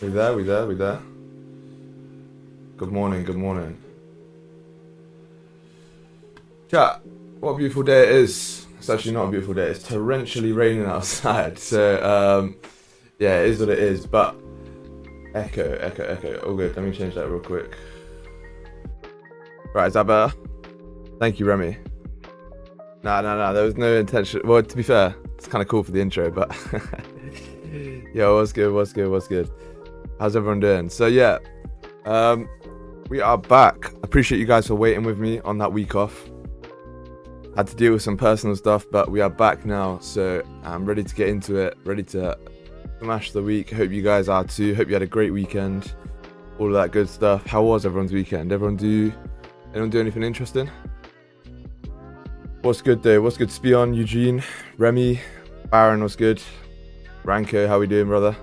We there? We there? We there? Good morning, good morning. Chat, what a beautiful day it is. It's actually not a beautiful day, it's torrentially raining outside. So, yeah, it is what it is, but echo. All good, let me change that real quick. Right, is that better? Thank you, Remy. Nah, there was no intention. Well, to be fair, it's kind of cool for the intro, but yo, what's good? How's everyone doing? So yeah, we are back. Appreciate you guys for waiting with me on that week off. Had to deal with some personal stuff, but we are back now, so I'm ready to get into it, ready to smash the week. Hope you guys are too. Hope you had a great weekend, all of that good stuff. How was everyone's weekend? Anyone do anything interesting? What's good though? What's good? Spion, Eugene, Remy, Baron, what's good? Ranko, how we doing, brother?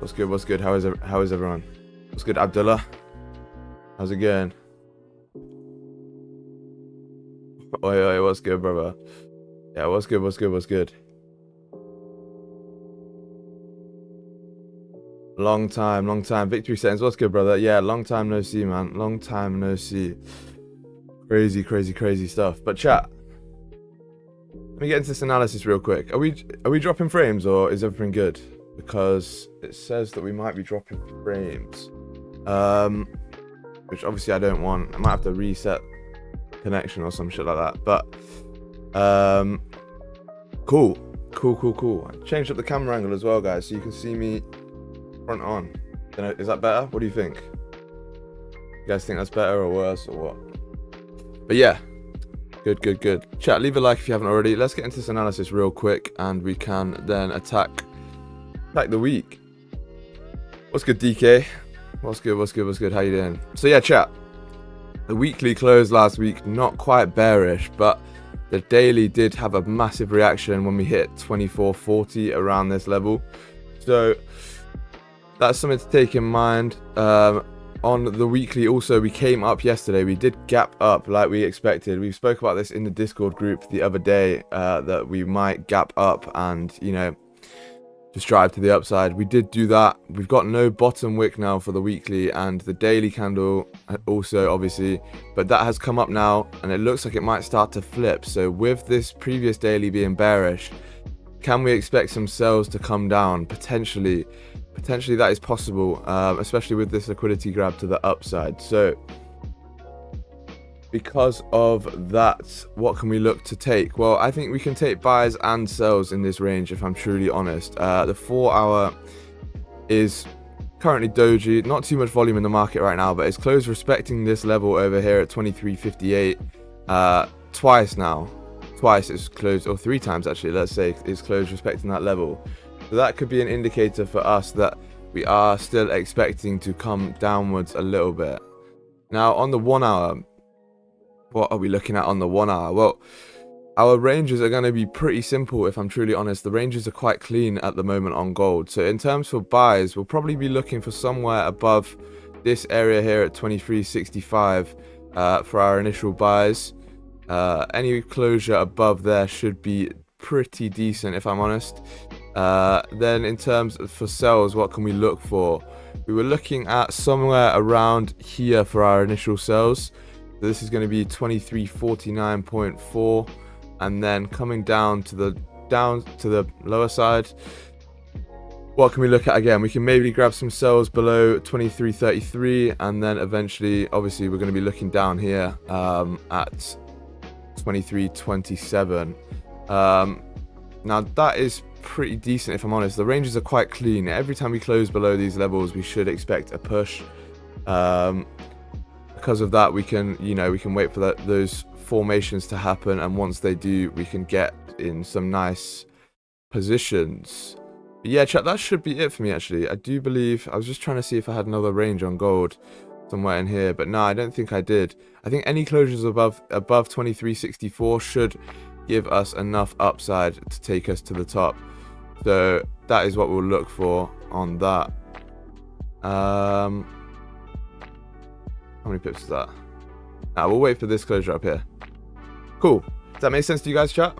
What's good? How is everyone? What's good, Abdullah? How's it going? Oi, what's good, brother? Yeah, what's good? Long time. Victory settings, what's good, brother? Yeah, long time no see, man. Long time no see. Crazy stuff. But chat, let me get into this analysis real quick. Are we dropping frames or is everything good? Because it says that we might be dropping frames, which obviously I don't want. I might have to reset connection or some shit like that. But cool. I changed up the camera angle as well, guys, so you can see me front on. Is that better? What do you think? You guys think that's better or worse or what? But yeah, good. Chat, leave a like if you haven't already. Let's get into this analysis real quick and we can then attack the week. What's good, DK? What's good? How you doing? So yeah, chat, the weekly closed last week, not quite bearish, but the daily did have a massive reaction when we hit 24.40 around this level. So that's something to take in mind. On the weekly also, we came up yesterday. We did gap up like we expected. We spoke about this in the Discord group the other day, that we might gap up and, you know, just drive to the upside. We did do that. We've got no bottom wick now for the weekly and the daily candle also, obviously, but that has come up now and it looks like it might start to flip. So with this previous daily being bearish, can we expect some sells to come down? Potentially that is possible, especially with this liquidity grab to the upside. So because of that, what can we look to take? Well, I think we can take buys and sells in this range, if I'm truly honest. The 4 hour is currently doji, not too much volume in the market right now, but it's closed respecting this level over here at 23.58 twice it's closed, or 3 times actually, let's say, it's closed respecting that level. So that could be an indicator for us that we are still expecting to come downwards a little bit. Now on the 1 hour, what are we looking at on the 1 hour? Well, our ranges are going to be pretty simple, if I'm truly honest. The ranges are quite clean at the moment on gold. So in terms for buys, we'll probably be looking for somewhere above this area here at 23.65 for our initial buys. Any closure above there should be pretty decent, if I'm honest. Then in terms for sells, what can we look for? We were looking at somewhere around here for our initial sells. So this is going to be 23.49.4, and then coming down to the lower side. What can we look at again? We can maybe grab some sells below 23.33, and then eventually, obviously, we're going to be looking down here at 23.27. Now that is pretty decent, if I'm honest. The ranges are quite clean. Every time we close below these levels, we should expect a push. Because of that, we can wait for those formations to happen, and once they do, we can get in some nice positions. But yeah, chat, that should be it for me actually. I do believe I was just trying to see if I had another range on gold somewhere in here, but no, I don't think I did. I think any closures above 23.64 should give us enough upside to take us to the top. So that is what we'll look for on that. How many pips is that? Now we'll wait for this closure up here. Cool. Does that make sense to you guys, chat?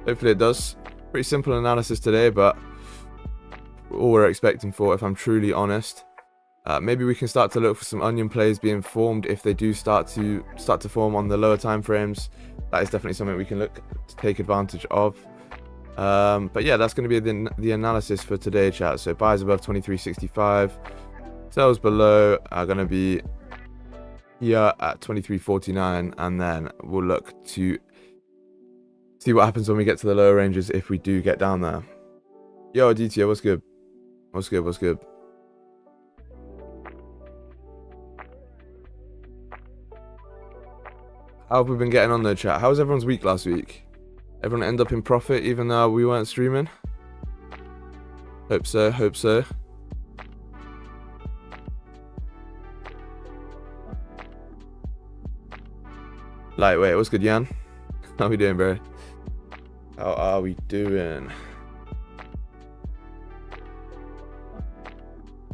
Hopefully it does. Pretty simple analysis today, but all we're expecting for, if I'm truly honest. Maybe we can start to look for some onion plays being formed if they do start to form on the lower time frames. That is definitely something we can look to take advantage of. But yeah, that's going to be the analysis for today, chat. So buys above 23.65, sells below are going to be here at 23.49, and then we'll look to see what happens when we get to the lower ranges if we do get down there. Yo, DTO, what's good? What's good? What's good? How have we been getting on though, chat? How was everyone's week last week? Everyone end up in profit even though we weren't streaming? Hope so, hope so. Lightweight, what's good, Jan? How we doing, bro? How are we doing?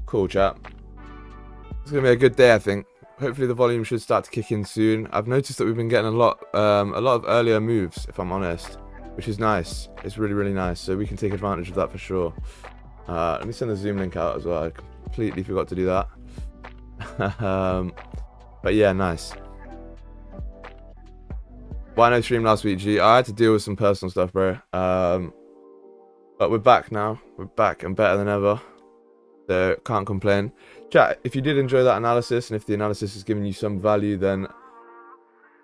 Cool, chat. It's gonna be a good day, I think. Hopefully the volume should start to kick in soon. I've noticed that we've been getting a lot of earlier moves, if I'm honest, which is nice. It's really, really nice. So we can take advantage of that for sure. Let me send the Zoom link out as well. I completely forgot to do that. But yeah, nice. Why no stream last week, G? I had to deal with some personal stuff, bro. But we're back now. We're back and better than ever. So can't complain. Chat, if you did enjoy that analysis and if the analysis has given you some value, then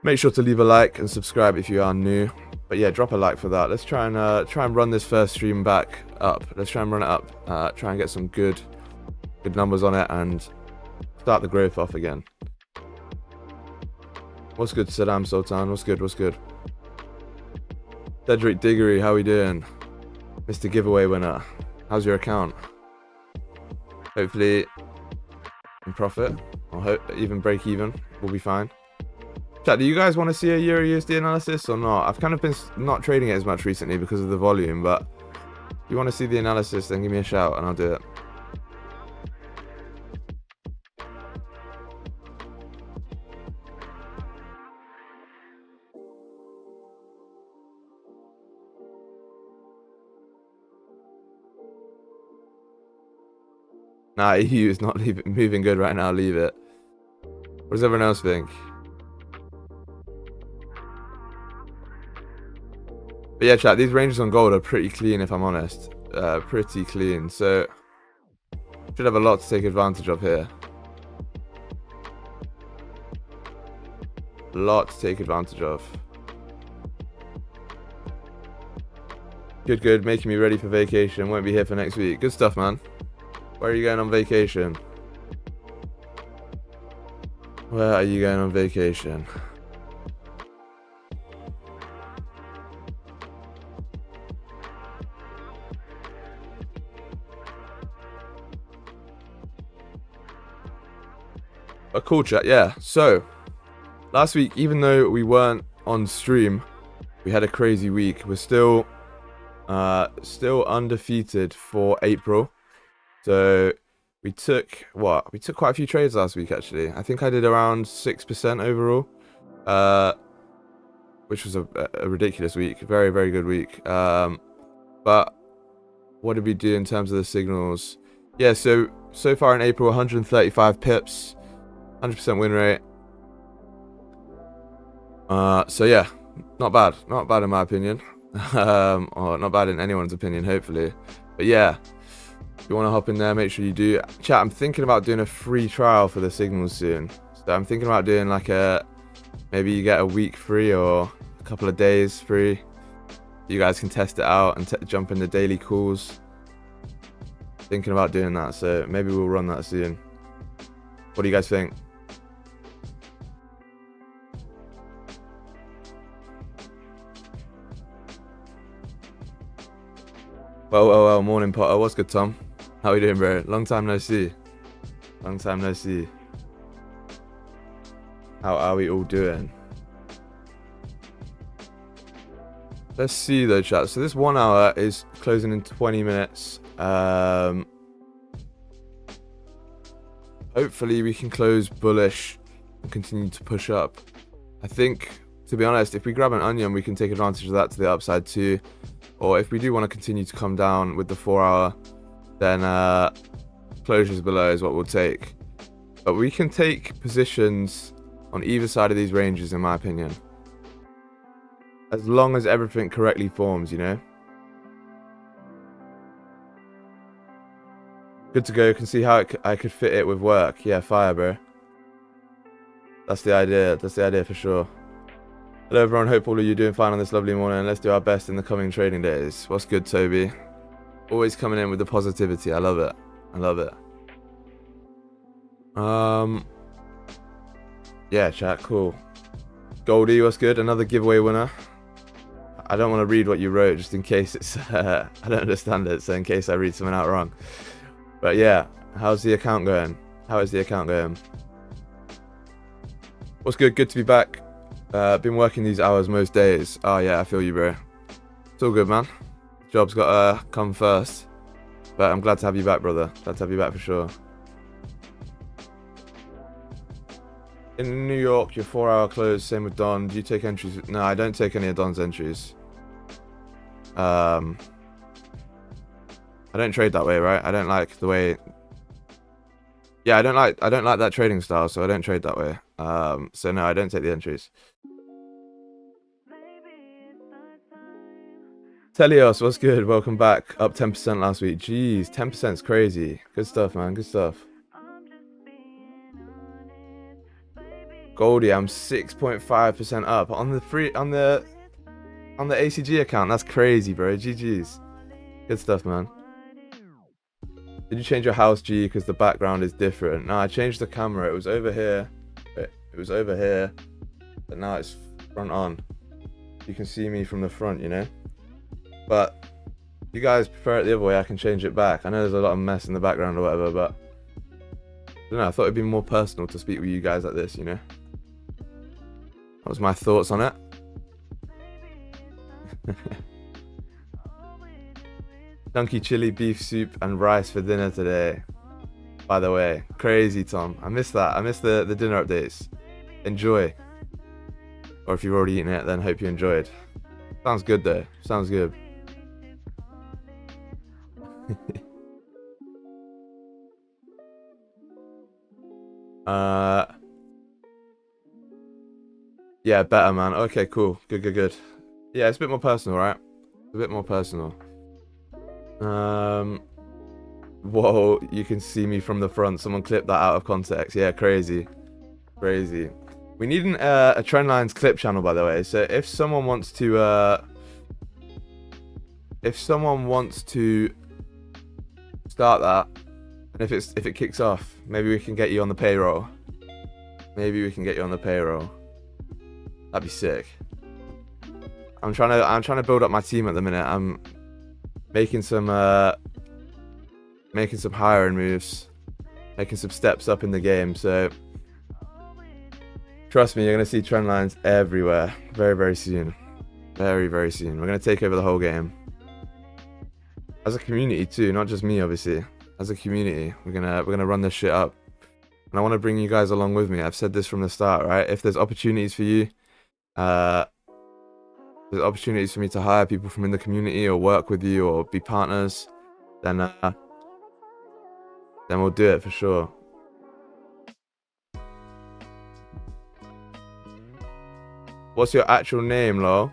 make sure to leave a like and subscribe if you are new. But yeah, drop a like for that. Let's try and run this first stream back up. Let's try and run it up. Try and get some good numbers on it and start the growth off again. What's good, Saddam Sultan? What's good? What's good? Cedric Diggory, how we doing? Mr. Giveaway winner. How's your account? Hopefully in profit, or even break even, we'll be fine. Chat, do you guys want to see a EURUSD analysis or not? I've kind of been not trading it as much recently because of the volume, but if you want to see the analysis, then give me a shout and I'll do it. Nah, EU is not moving good right now, leave it. What does everyone else think? But yeah, chat, these ranges on gold are pretty clean, if I'm honest. Pretty clean, so should have a lot to take advantage of here. A lot to take advantage of. Good, making me ready for vacation. Won't be here for next week. Good stuff, man. Where are you going on vacation? Where are you going on vacation? A cool chat, yeah. So, last week, even though we weren't on stream, we had a crazy week. We're still undefeated for April. So we took quite a few trades last week, actually. I think I did around 6% overall, which was a ridiculous week. Very, very good week. But what did we do in terms of the signals? Yeah, so far in April, 135 pips, 100% win rate. So yeah, not bad in my opinion. Or not bad in anyone's opinion, hopefully. But yeah, if you want to hop in there, make sure you do. Chat, I'm thinking about doing a free trial for the signals soon. So I'm thinking about doing like maybe you get a week free or a couple of days free. You guys can test it out and jump in the daily calls. Thinking about doing that, so maybe we'll run that soon. What do you guys think? Well, morning Potter. What's good, Tom? How are you doing, bro? Long time no see. Long time no see. How are we all doing? Let's see though, chat. So this 1 hour is closing in 20 minutes. Hopefully we can close bullish and continue to push up. I think, to be honest, if we grab an onion, we can take advantage of that to the upside too. Or if we do want to continue to come down with the 4 hour, then closures below is what we'll take. But we can take positions on either side of these ranges, in my opinion, as long as everything correctly forms, you know. Good to go. Can see how I could fit it with work. Yeah, fire, bro. That's the idea. That's the idea for sure. Hello, everyone. Hope all of you doing fine on this lovely morning. Let's do our best in the coming trading days. What's good, Toby? Always coming in with the positivity. I love it. I love it. Yeah, chat. Cool. Goldie, what's good? Another giveaway winner. I don't want to read what you wrote just in case it's I don't understand it, so in case I read something out wrong. But yeah, how's the account going? How is the account going? What's good? Good to be back. Been working these hours most days. Oh yeah, I feel you, bro. It's all good, man. Job's gotta come first. But I'm glad to have you back, brother. Glad to have you back for sure. In New York, your 4-hour close, same with Don. Do you take entries? No, I don't take any of Don's entries. I don't trade that way, right? I don't like the way. Yeah, I don't like that trading style, so I don't trade that way. So no, I don't take the entries. Telios, what's good? Welcome back. Up 10% last week. Jeez, 10%'s crazy. Good stuff, man. Good stuff. Goldie, I'm 6.5% up on the ACG account. That's crazy, bro. GG's. Good stuff, man. Did you change your house, G, because the background is different? No, I changed the camera. It was over here. It was over here. But now it's front on. You can see me from the front, you know? But if you guys prefer it the other way, I can change it back. I know there's a lot of mess in the background or whatever, but I don't know. I thought it'd be more personal to speak with you guys like this, you know? That was my thoughts on it. Chunky chili, beef soup, and rice for dinner today. By the way, crazy, Tom. I missed that. I missed the dinner updates. Enjoy. Or if you've already eaten it, then hope you enjoyed. Sounds good, though. Sounds good. Yeah, better, man. Okay, cool. Good. Yeah, it's a bit more personal, right? A bit more personal. Whoa, you can see me from the front. Someone clipped that out of context. Yeah, crazy. We need a Trenlines clip channel, by the way. So if someone wants to start that, and if it kicks off, maybe we can get you on the payroll. That'd be sick. I'm trying to build up my team at the minute. I'm making some hiring moves, making some steps up in the game. So trust me, you're gonna see Trenlines everywhere very soon. Very soon. We're gonna take over the whole game as a community too, not just me, obviously. As a community, we're gonna run this shit up, and I want to bring you guys along with me. I've said this from the start, right? If there's opportunities for you, there's opportunities for me to hire people from in the community or work with you or be partners, then we'll do it for sure. What's your actual name, lol?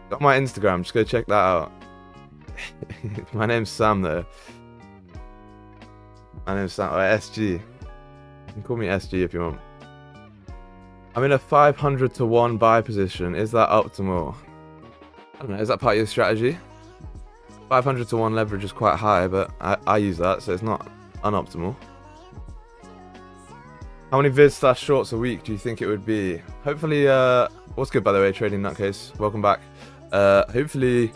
Got my Instagram, just go check that out. My name's Sam, though. My name's Sam, or SG. You can call me SG if you want. I'm in a 500 to 1 buy position. Is that optimal? I don't know, is that part of your strategy? 500 to 1 leverage is quite high, but I use that, so it's not unoptimal. How many vids / shorts a week do you think it would be? Hopefully, what's good, by the way, Trading Nutcase? Welcome back. Hopefully,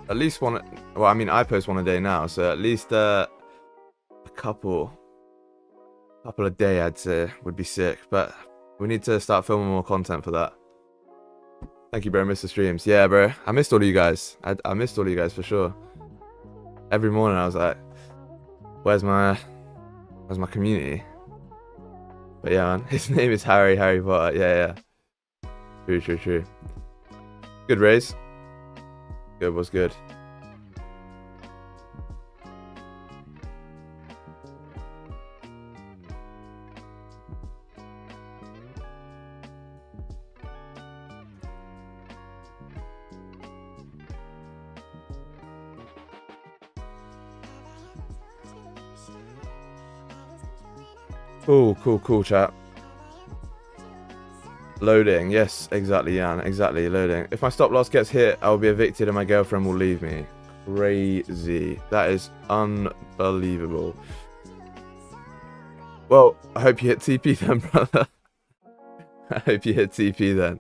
at least one. Well, I mean, I post one a day now, so at least a couple a day, I'd say, would be sick. But we need to start filming more content for that. Thank you, bro. Missed the streams. Yeah, bro. I missed all of you guys. I missed all of you guys for sure. Every morning I was like, where's my community? But yeah, man. His name is Harry Potter. Yeah. True. Good raise. Good was good. Cool, chat. Loading. Yes, exactly, Jan. Exactly, loading. If my stop loss gets hit, I'll be evicted and my girlfriend will leave me. Crazy. That is unbelievable. Well, I hope you hit TP then, brother. I hope you hit TP then.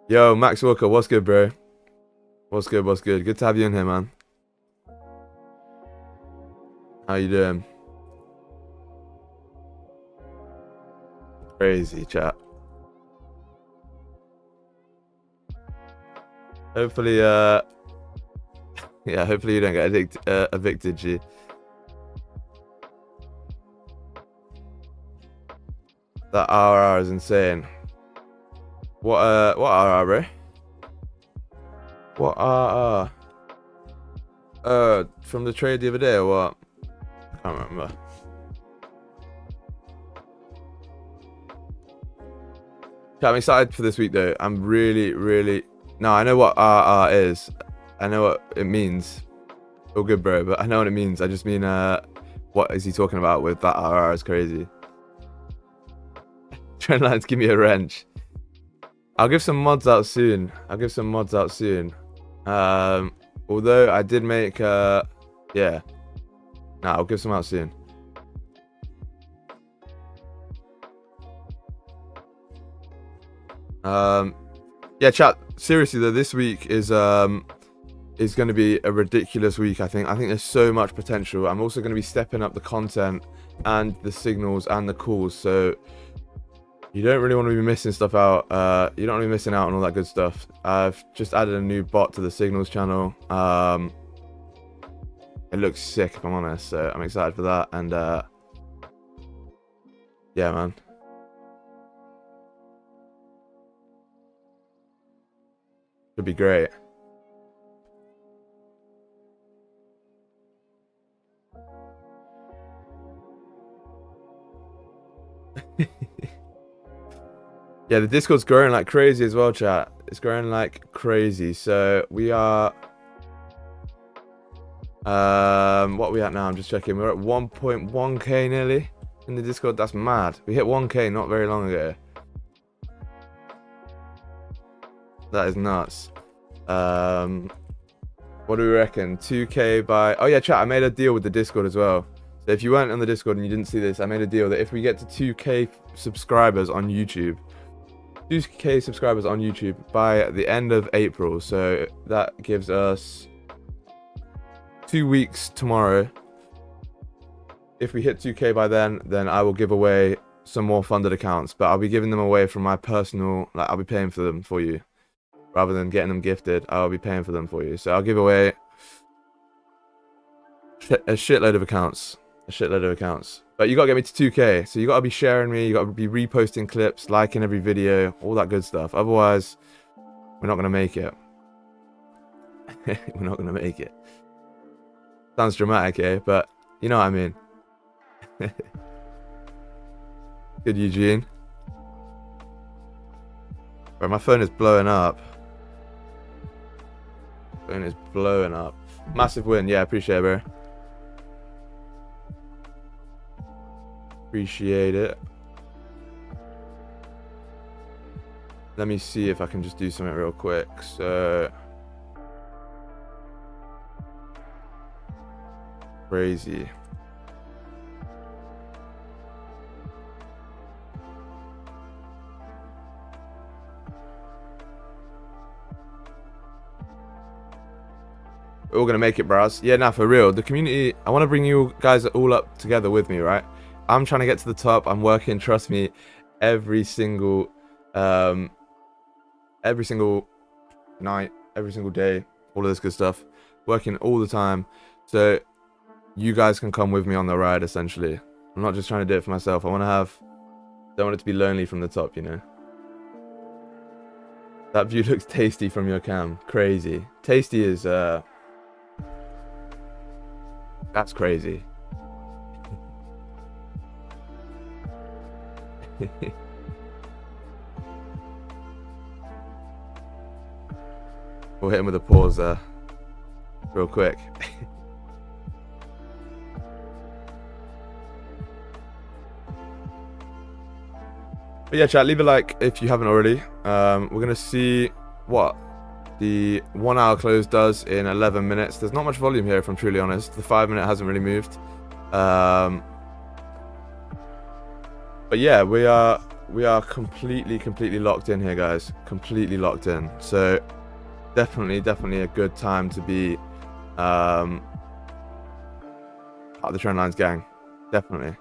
Yo, Max Walker, what's good, bro? What's good? Good to have you in here, man. How you doing? Crazy, chat. Hopefully, yeah, hopefully you don't get evicted, G. That RR is insane. What RR, bro? What RR? From the trade the other day or what? I can't remember. I'm excited for this week though. I'm really. No, I know what RR is. I know what it means. All good, bro. But I know what it means. I just mean, what is he talking about with that RR is crazy. Trenlines, give me a wrench. I'll give some mods out soon. Although I did make, yeah. Nah, I'll give some out soon. Yeah, chat. Seriously though, this week is going to be a ridiculous week. I think there's so much potential. I'm also going to be stepping up the content and the signals and the calls. So you don't really want to be missing stuff out. You don't want to be missing out on all that good stuff. I've just added a new bot to the signals channel. It looks sick, if I'm honest. So I'm excited for that. And yeah, man. Should be great. Yeah, the Discord's growing like crazy as well, chat. It's growing like crazy. So we are what are we at now? I'm just checking. We're at 1.1k nearly in the Discord. That's mad. We hit 1k not very long ago. That is nuts. What do we reckon? 2k by... Oh yeah, chat, I made a deal with the Discord as well. So if you weren't on the Discord and you didn't see this, I made a deal that if we get to 2k subscribers on YouTube, 2k subscribers on YouTube by the end of April, so that gives us 2 weeks tomorrow. If we hit 2k by then I will give away some more funded accounts, but I'll be giving them away from my personal, like I'll be paying for them for you. Rather than getting them gifted, I'll be paying for them for you. So I'll give away a shitload of accounts. But you gotta get me to 2k. So you gotta be sharing me, you gotta be reposting clips, liking every video, all that good stuff. Otherwise, we're not gonna make it. We're not gonna make it. Sounds dramatic, eh? But you know what I mean. Good, Eugene. Bro, my phone is blowing up. Phone is blowing up. Massive win. Yeah, appreciate it, bro. Appreciate it. Let me see if I can just do something real quick. So crazy. We're all gonna make it, bros. Yeah, nah, for real. The community, I want to bring you guys all up together with me, right? I'm trying to get to the top. I'm working, trust me, every single night, every single day, all of this good stuff. Working all the time. So you guys can come with me on the ride, essentially. I'm not just trying to do it for myself. Don't want it to be lonely from the top, you know? That view looks tasty from your cam. Crazy. Tasty is, that's crazy. We'll hit him with a pause there. Real quick. But yeah, chat, leave a like if you haven't already. We're going to see what the 1 hour close does in 11 minutes. There's not much volume here, if I'm truly honest. The 5 minute hasn't really moved. But yeah, we are completely locked in here, guys. Completely locked in. So definitely a good time to be part of the Trenlines gang. Definitely.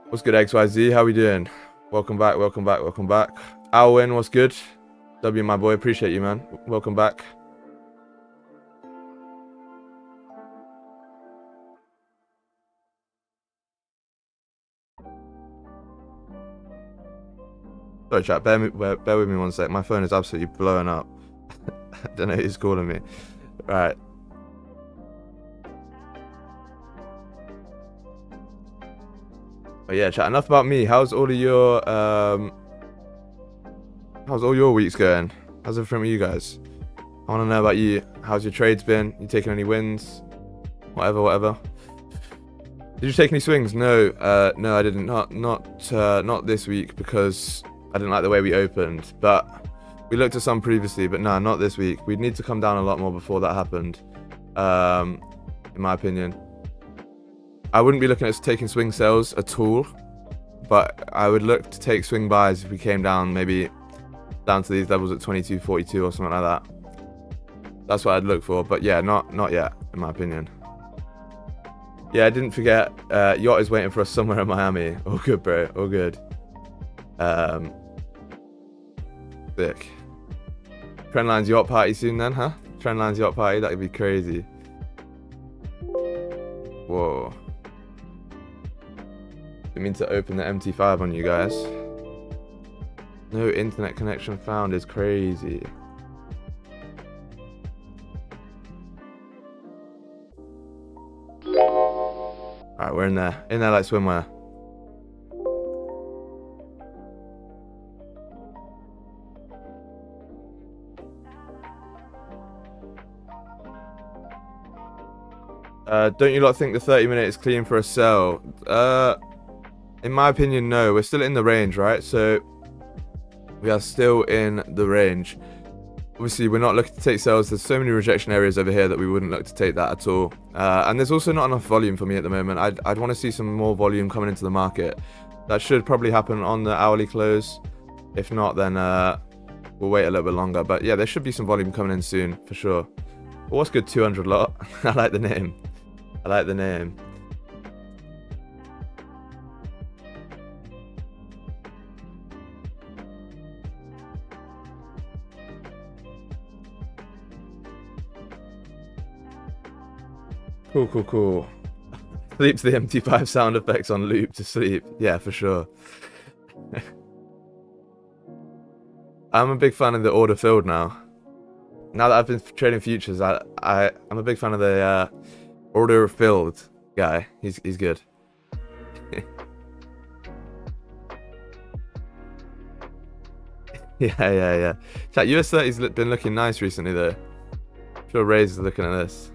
What's good, XYZ? How we doing? Welcome back. Alwyn, what's good? W, my boy, appreciate you, man. Welcome back. Sorry, chat. Bear with me 1 sec. My phone is absolutely blowing up. I don't know who's calling me. Right. But yeah, chat. Enough about me. How's all your weeks going? How's everything with you guys? I want to know about you. How's your trades been? You taking any wins? Whatever. Did you take any swings? No, I didn't. Not this week because I didn't like the way we opened. But we looked at some previously, but no, not this week. We'd need to come down a lot more before that happened, in my opinion. I wouldn't be looking at taking swing sales at all, but I would look to take swing buys if we came down, maybe down to these levels at 22.42 or something like that. That's what I'd look for, but yeah, not yet, in my opinion. Yeah, I didn't forget, yacht is waiting for us somewhere in Miami. All good, bro, all good. Sick. Trenlines yacht party soon then, huh? Trenlines yacht party, that would be crazy. Whoa. Didn't mean to open the MT5 on you guys. No internet connection found is crazy. Alright, we're in there. In there like swimwear. Don't you lot think the 30-minute is clean for a sell? In my opinion, no. We're still in the range, right? So we are still in the range. Obviously, we're not looking to take sells. There's so many rejection areas over here that we wouldn't look to take that at all. And there's also not enough volume for me at the moment. I'd want to see some more volume coming into the market. That should probably happen on the hourly close. If not, then we'll wait a little bit longer. But yeah, there should be some volume coming in soon, for sure. But what's good, 200 lot? I like the name. I like the name. Cool. Sleep to the MT5 sound effects on loop to sleep. Yeah, for sure. I'm a big fan of the order filled now. Now that I've been trading futures, I'm a big fan of the order filled guy. He's good. Yeah. Chat, US30's been looking nice recently though. I'm sure Ray's looking at this.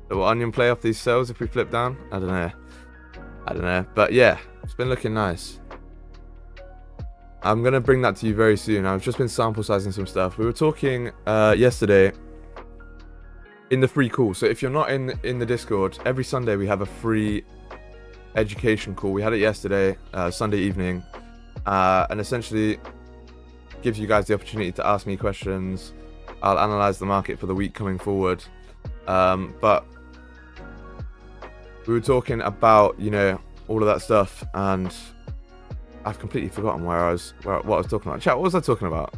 Will onion play off these cells if we flip down? I don't know. But yeah, it's been looking nice. I'm going to bring that to you very soon. I've just been sample sizing some stuff. We were talking yesterday in the free call. So if you're not in the Discord, every Sunday we have a free education call. We had it yesterday, Sunday evening. And essentially gives you guys the opportunity to ask me questions. I'll analyze the market for the week coming forward. But we were talking about, you know, all of that stuff, and I've completely forgotten what I was talking about. Chat, what was I talking about?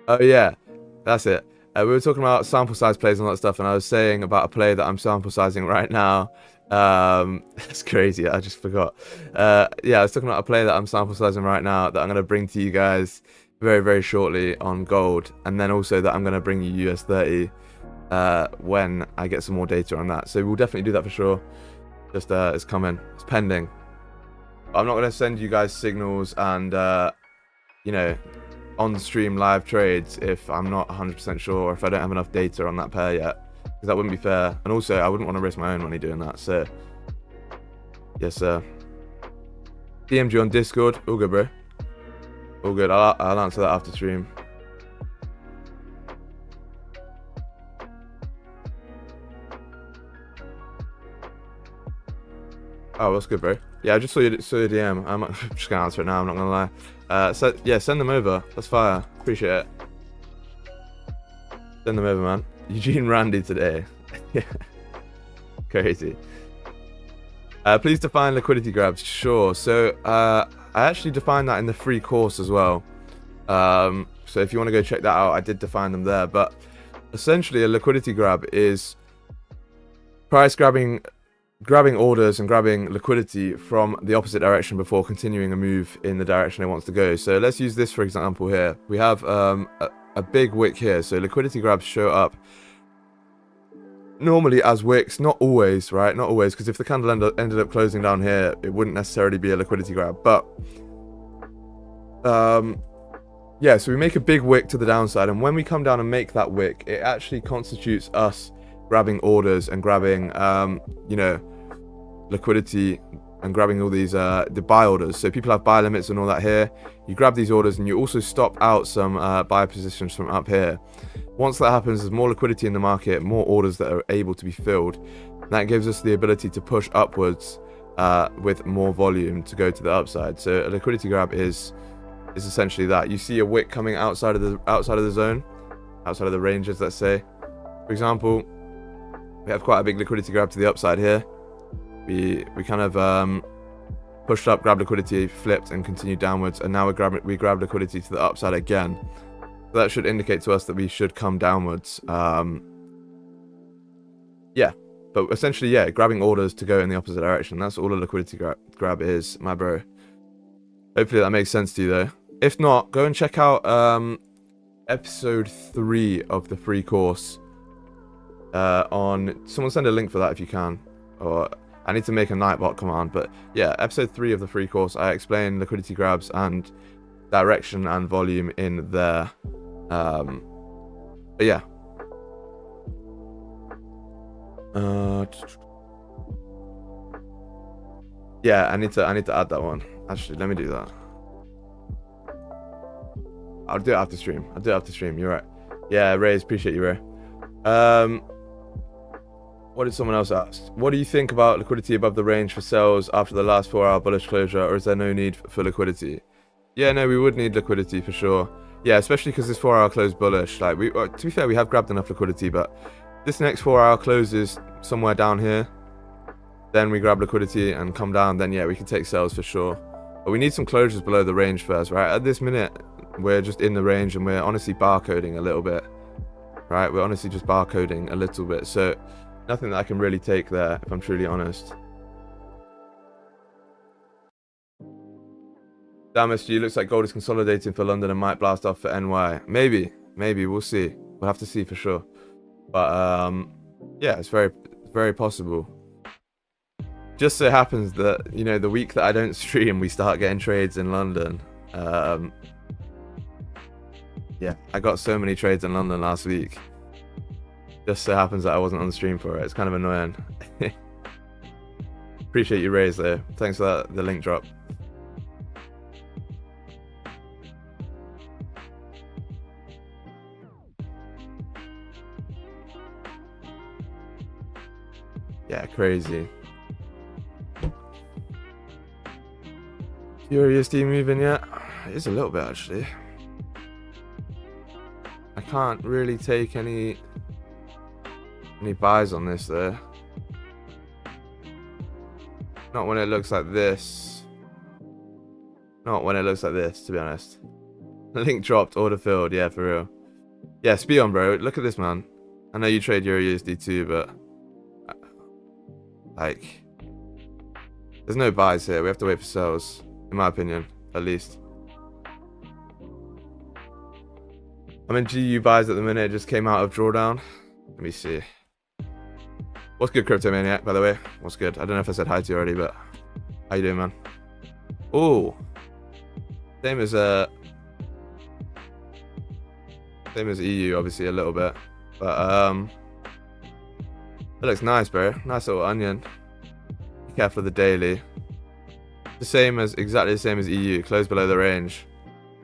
Oh yeah, that's it. We were talking about sample size plays and all that stuff, and I was saying about a play that I'm sample sizing right now. That's crazy, I just forgot. Yeah, I was talking about a play that I'm sample sizing right now that I'm going to bring to you guys very, very shortly on gold, and then also that I'm going to bring you US30 when I get some more data on that. So we'll definitely do that for sure. Just it's coming, it's pending. I'm not going to send you guys signals and you know, on stream live trades if I'm not 100% sure, or if I don't have enough data on that pair yet, because that wouldn't be fair. And also I wouldn't want to risk my own money doing that. So yes sir. DM'd you on Discord. All good, bro. All good. I'll answer that after stream. Oh, that's good, bro. Yeah, I just saw your DM. I'm just gonna answer it now. I'm not gonna lie. So yeah, send them over. That's fire. Appreciate it. Send them over, man. Eugene Randy today. Yeah. Crazy. Please define liquidity grabs. Sure. So I actually defined that in the free course as well. So if you want to go check that out, I did define them there. But essentially, a liquidity grab is price grabbing orders and grabbing liquidity from the opposite direction before continuing a move in the direction it wants to go. So let's use this for example here. We have a big wick here. So liquidity grabs show up normally as wicks, not always, right? Not always, because if the candle ended up closing down here, it wouldn't necessarily be a liquidity grab. But yeah, so we make a big wick to the downside, and when we come down and make that wick, it actually constitutes us grabbing orders and grabbing you know, liquidity and grabbing all these the buy orders. So people have buy limits and all that here. You grab these orders and you also stop out some buy positions from up here. Once that happens, there's more liquidity in the market, more orders that are able to be filled. And that gives us the ability to push upwards with more volume to go to the upside. So a liquidity grab is essentially that. You see a wick coming outside of the zone, outside of the ranges, let's say. For example, we have quite a big liquidity grab to the upside here. We kind of pushed up, grabbed liquidity, flipped, and continued downwards, and now we grab liquidity to the upside again. So that should indicate to us that we should come downwards. Yeah, but essentially, yeah, grabbing orders to go in the opposite direction. That's all a liquidity grab is, my bro. Hopefully that makes sense to you, though. If not, go and check out episode 3 of the free course. Someone send a link for that if you can, or I need to make a nightbot command. But yeah, episode 3 of the free course, I explain liquidity grabs and direction and volume in there. But yeah, yeah, I need to add that one. Actually, let me do that. I'll do it after stream. You're right. Yeah, Rays, appreciate you, Ray. What did someone else ask? What do you think about liquidity above the range for sells after the last 4-hour bullish closure, or is there no need for liquidity? Yeah, no, we would need liquidity for sure. Yeah, especially because this 4-hour close bullish. Like, to be fair, we have grabbed enough liquidity, but this next 4-hour close is somewhere down here. Then we grab liquidity and come down. Then yeah, we can take sells for sure. But we need some closures below the range first, right? At this minute, we're just in the range and we're honestly barcoding a little bit, right? We're honestly just barcoding a little bit. So nothing that I can really take there, if I'm truly honest. Damn, SG, looks like gold is consolidating for London and might blast off for NY. Maybe, we'll see. We'll have to see for sure. But yeah, it's very possible. Just so happens that, you know, the week that I don't stream, we start getting trades in London. Yeah, I got so many trades in London last week. Just so happens that I wasn't on the stream for it. It's kind of annoying. Appreciate you, Rays, though. Thanks for the link drop. Yeah, crazy. eurjpy moving yet? It is a little bit, actually. I can't really take any buys on this though. Not when it looks like this. Not when it looks like this, to be honest. Link dropped, order filled. Yeah, for real. Yeah, speed on, bro. Look at this, man. I know you trade eurjpy too, but like, there's no buys here. We have to wait for sells, in my opinion, at least. I'm in GU buys at the minute. It just came out of drawdown. Let me see. What's good, Crypto Maniac, by the way? What's good? I don't know if I said hi to you already, but how you doing, man? Oh, same as Same as EU, obviously a little bit, but it looks nice, bro. Nice little onion. Be careful of the daily. Exactly the same as EU. Close below the range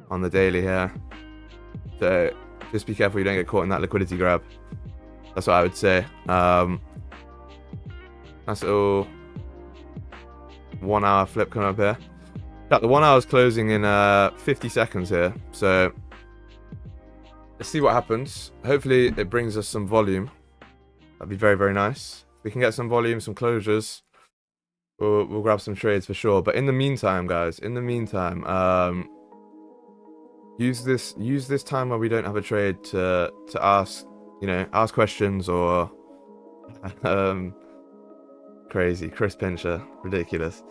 on the daily here. So just be careful you don't get caught in that liquidity grab. That's what I would say. Nice little 1 hour flip coming up here. The 1 hour is closing in 50 seconds here. So let's see what happens. Hopefully it brings us some volume. That'd be very, very nice. If we can get some volume, some closures, we'll grab some trades for sure. But in the meantime, guys, use this time where we don't have a trade to ask, ask questions or crazy Chris Pincher, ridiculous.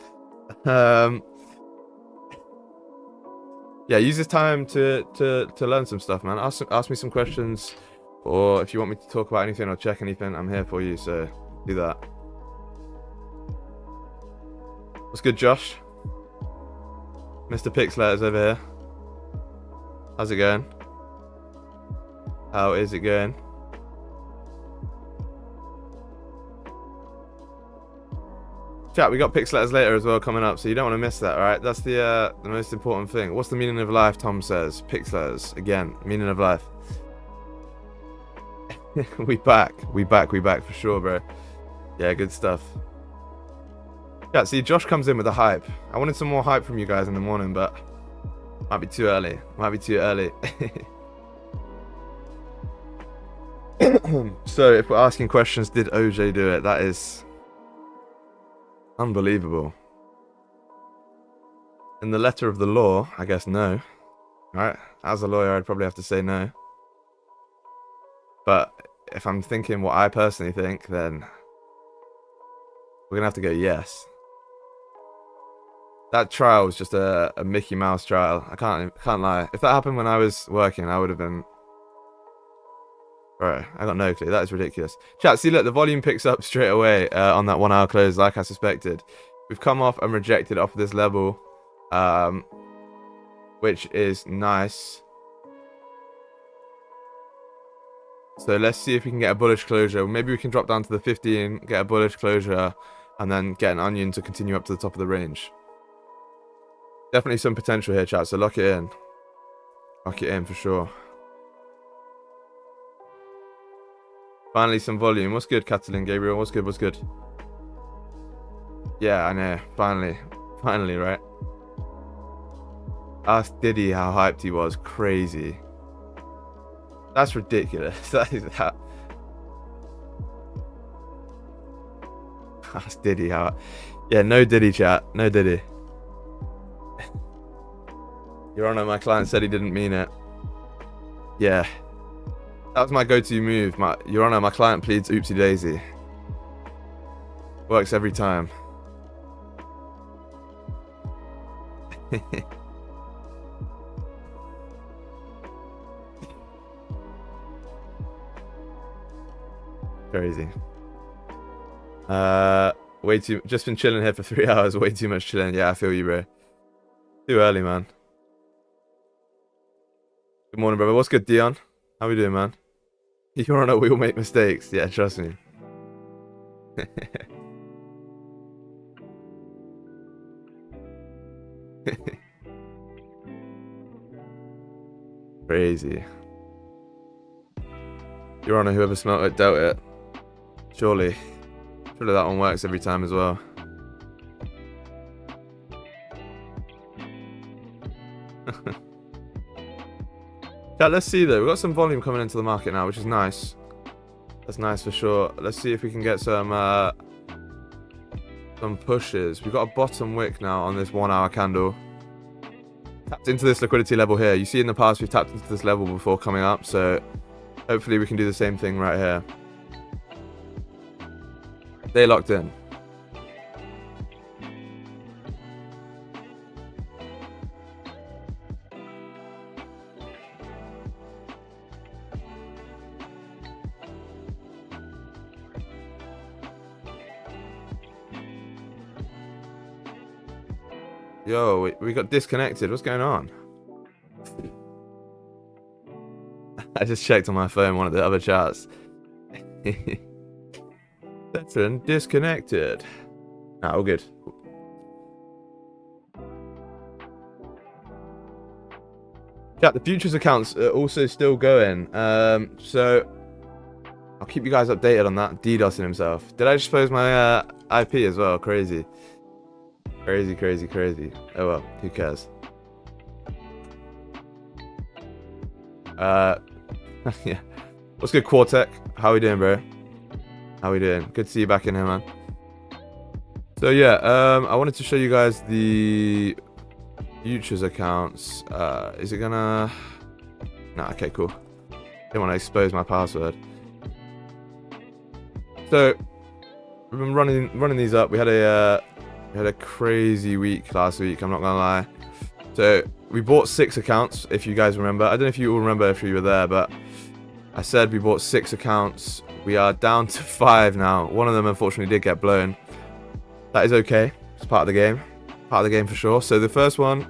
Yeah, use this time to learn some stuff, man. Ask me some questions, or if you want me to talk about anything or check anything, I'm here for you. So do that. What's good, Josh? Mr. Pixletter's over here. How's it going? How is it going? Chat, we got Pixletters later as well coming up, so you don't want to miss that, alright? That's the most important thing. What's the meaning of life, Tom says? Pixletters. Again, meaning of life. We back for sure, bro. Yeah, good stuff. Yeah, see, Josh comes in with the hype. I wanted some more hype from you guys in the morning, but might be too early. So, if we're asking questions, did OJ do it? That is unbelievable. In the letter of the law, I guess no. Right? As a lawyer, I'd probably have to say no. But if I'm thinking what I personally think, then we're gonna have to go yes. That trial was just a Mickey Mouse trial. I can't lie. If that happened when I was working, I would have been. Bro, I got no clue. That is ridiculous. Chat, see, look, the volume picks up straight away on that 1 hour close, like I suspected. We've come off and rejected off of this level, which is nice. So let's see if we can get a bullish closure. Maybe we can drop down to the 15, get a bullish closure, and then get an onion to continue up to the top of the range. Definitely some potential here, chat, so lock it in. Lock it in for sure. Finally some volume. What's good, Catalin Gabriel? What's good? Yeah, I know. Finally, right? Ask Diddy how hyped he was. Crazy. That's ridiculous. That is that. Ask Diddy how. Yeah, no Diddy, chat. No Diddy. Your Honor, my client said he didn't mean it. Yeah. That was my go-to move. Your Honor, my client pleads oopsie daisy. Works every time. Crazy. Just been chilling here for 3 hours. Way too much chilling. Yeah, I feel you, bro. Too early, man. Good morning, brother. What's good, Dion? How we doing, man? Your Honor, we all make mistakes. Yeah, trust me. Crazy. Your Honor, whoever smelt it dealt it. Surely that one works every time as well. Yeah, let's see though. We've got some volume coming into the market now, which is nice. That's nice for sure. Let's see if we can get some pushes. We've got a bottom wick now on this 1 hour candle. Tapped into this liquidity level here. You see in the past we've tapped into this level before coming up, so hopefully we can do the same thing right here. Stay locked in. Yo, we got disconnected. What's going on? I just checked on my phone one of the other chats. Veteran disconnected. Nah, all good. Yeah, the futures accounts are also still going. So I'll keep you guys updated on that. DDoSing himself. Did I just expose my IP as well? Crazy. Crazy, crazy, crazy. Oh well, who cares? Yeah. What's good, Quartec? How we doing, bro? How we doing? Good to see you back in here, man. So yeah, I wanted to show you guys the futures accounts. Is it gonna... Nah, okay, cool. Didn't want to expose my password. So we've been running these up. We had a crazy week last week, I'm not gonna lie. So we bought 6 accounts, if you guys remember. I don't know if you all remember if you were there, but I said we bought 6 accounts. We are down to 5 now. One of them unfortunately did get blown. That is okay. It's part of the game. Part of the game for sure. So the first one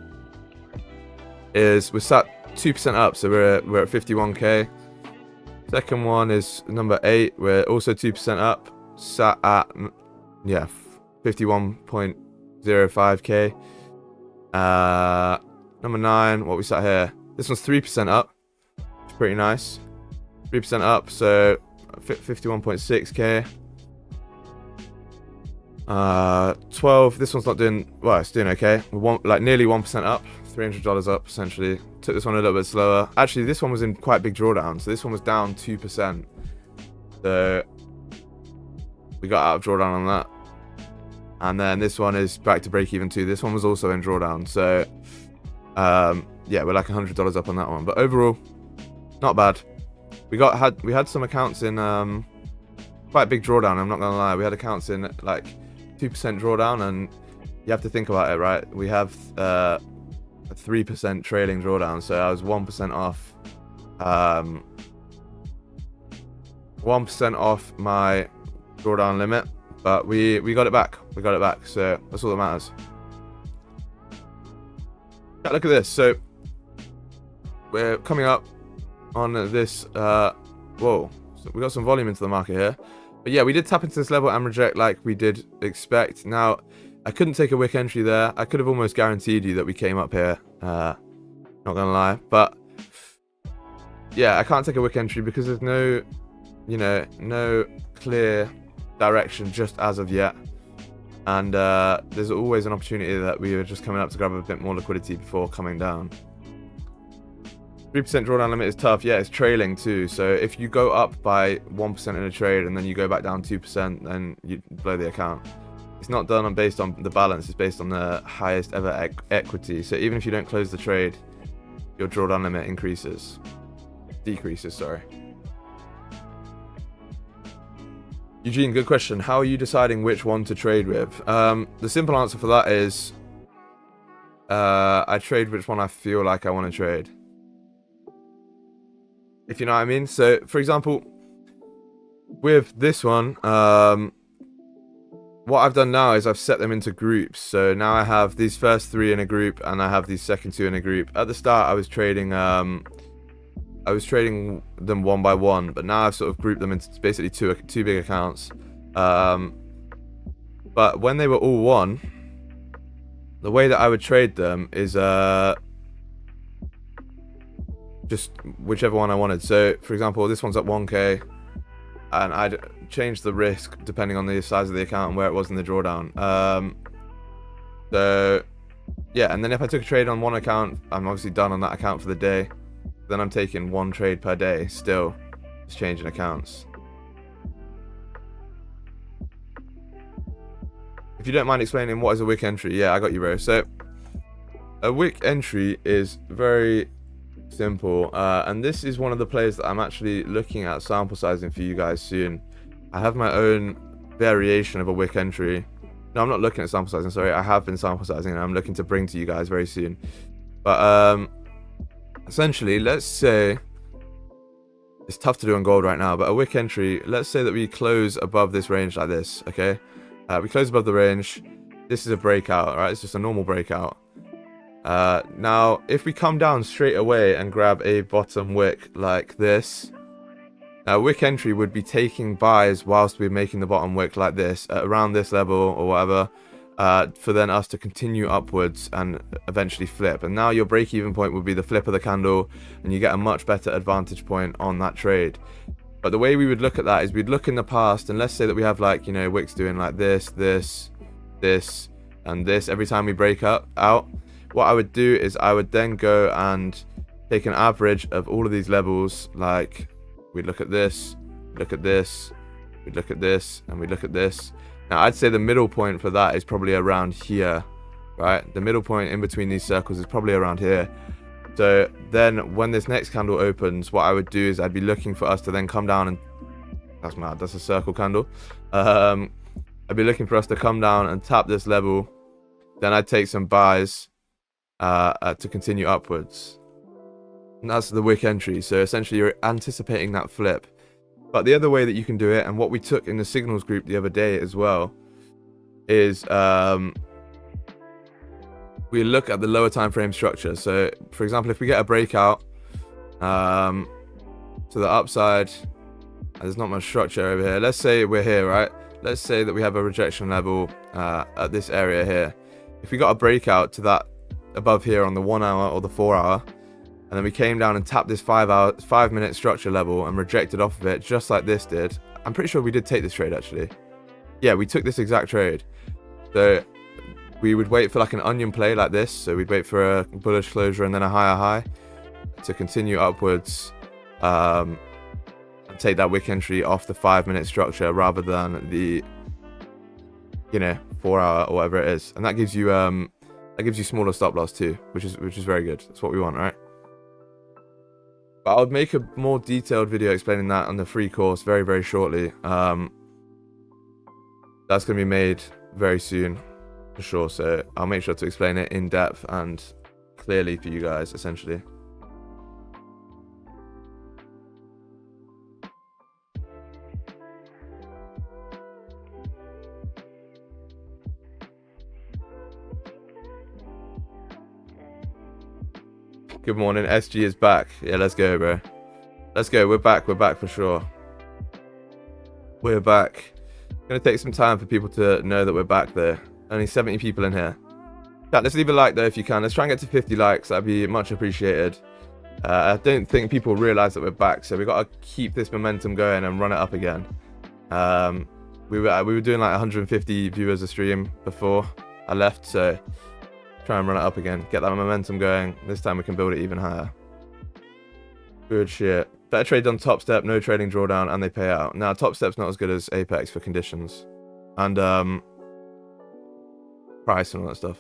is we're sat 2% up, so we're at 51k. Second one is number 8. We're also 2% up, sat at 51.05k. Number 9, what we sat here. This one's 3% up. It's pretty nice. 3% up, so 51.6k. 12. This one's not doing well. It's doing okay. We're like nearly 1% up. $300 up essentially. Took this one a little bit slower. Actually, this one was in quite big drawdown. So this one was down 2%. So we got out of drawdown on that. And then this one is back to break even too. This one was also in drawdown. So yeah, we're like $100 up on that one. But overall, not bad. We had some accounts in quite a big drawdown. I'm not gonna lie. We had accounts in like 2% drawdown, and you have to think about it, right? We have a 3% trailing drawdown, so I was 1% off. 1% off my drawdown limit, but we got it back. We got it back, so that's all that matters. Yeah, look at this. So we're coming up on this. Whoa! So we got some volume into the market here. But yeah, we did tap into this level and reject like we did expect. Now, I couldn't take a wick entry there. I could have almost guaranteed you that we came up here. Not gonna lie. But yeah, I can't take a wick entry because there's no, no clear direction just as of yet. And there's always an opportunity that we were just coming up to grab a bit more liquidity before coming down. 3% drawdown limit is tough. Yeah, it's trailing too. So if you go up by 1% in a trade and then you go back down 2%, then you blow the account. It's not done based on the balance. It's based on the highest ever equity. So even if you don't close the trade, your drawdown limit decreases, sorry. Eugene, good question. How are you deciding which one to trade with? The simple answer for that is I trade which one I feel like I want to trade. If you know what I mean. So, for example, with this one, what I've done now is I've set them into groups. So now I have these first 3 in a group, and I have these second 2 in a group. At the start, I was trading them one by one, but now I've sort of grouped them into basically two big accounts. But when they were all one, the way that I would trade them is just whichever one I wanted. So for example, this one's at 1k, and I'd change the risk depending on the size of the account and where it was in the drawdown. So yeah, and then if I took a trade on one account, I'm obviously done on that account for the day. Then I'm taking 1 trade per day, still just changing accounts. If you don't mind explaining what is a wick entry, yeah, I got you, bro. So a wick entry is very simple, and this is one of the players that I'm actually looking at sample sizing for you guys soon. I have my own variation of a wick entry. No, I'm not looking at sample sizing, sorry. I have been sample sizing, and I'm looking to bring to you guys very soon. But essentially, let's say it's tough to do on gold right now, but a wick entry, let's say that we close above this range like this, okay? We close above the range. This is a breakout, right? It's just a normal breakout. Now, if we come down straight away and grab a bottom wick like this, wick entry would be taking buys whilst we're making the bottom wick like this, around this level or whatever, for then us to continue upwards and eventually flip. And now your break-even point would be the flip of the candle, and you get a much better advantage point on that trade. But the way we would look at that is we'd look in the past, and let's say that we have, like, you know, wicks doing like this, this, this, and this every time we break out. What I would do is I would then go and take an average of all of these levels. Like, we'd look at this, look at this, we'd look at this, and we'd look at this. Now, I'd say the middle point for that is probably around here, right? The middle point in between these circles is probably around here. So then when this next candle opens, what I would do is I'd be looking for us to then come down and... That's mad, that's a circle candle. I'd be looking for us to come down and tap this level. Then I'd take some buys to continue upwards. And that's the wick entry. So essentially you're anticipating that flip. But the other way that you can do it, and what we took in the signals group the other day as well, is we look at the lower time frame structure. So for example, if we get a breakout to the upside, there's not much structure over here. Let's say we're here, right? Let's say that we have a rejection level at this area here. If we got a breakout to that above here on the 1 hour or the 4 hour, and then we came down and tapped this 5 minute structure level and rejected off of it, just like this did. I'm pretty sure we did take this trade, actually. Yeah, we took this exact trade. So we would wait for like an onion play like this. So we'd wait for a bullish closure and then a higher high to continue upwards, and take that wick entry off the 5 minute structure rather than the, you know, 4 hour or whatever it is. And that gives you smaller stop loss too, which is very good. That's what we want, right? But I would make a more detailed video explaining that on the free course very, very shortly. That's going to be made very soon, for sure. So I'll make sure to explain it in depth and clearly for you guys, essentially. Good morning, SG is back. Yeah, let's go, bro. Let's go. We're back for sure. We're back. It's gonna take some time for people to know that we're back there. Only 70 people in here. Chat, let's leave a like though if you can. Let's try and get to 50 likes. That'd be much appreciated. I don't think people realize that we're back, so we gotta keep this momentum going and run it up again. We were doing like 150 viewers a stream before I left, so try and run it up again, get that momentum going. This time we can build it even higher. Good shit. Better trades on Top Step, no trading drawdown, and they pay out. Now, Top Step's not as good as Apex for conditions and price and all that stuff.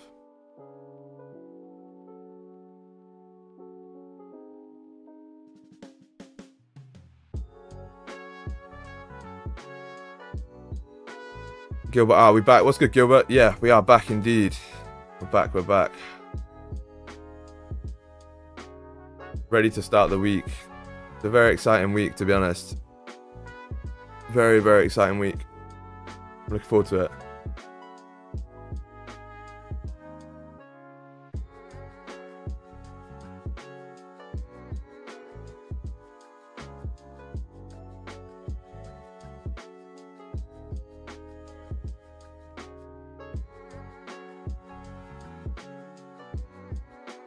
Gilbert, are we back? What's good, Gilbert? Yeah, we are back indeed. We're back. Ready to start the week. It's a very exciting week, to be honest. Very, very exciting week. I'm looking forward to it.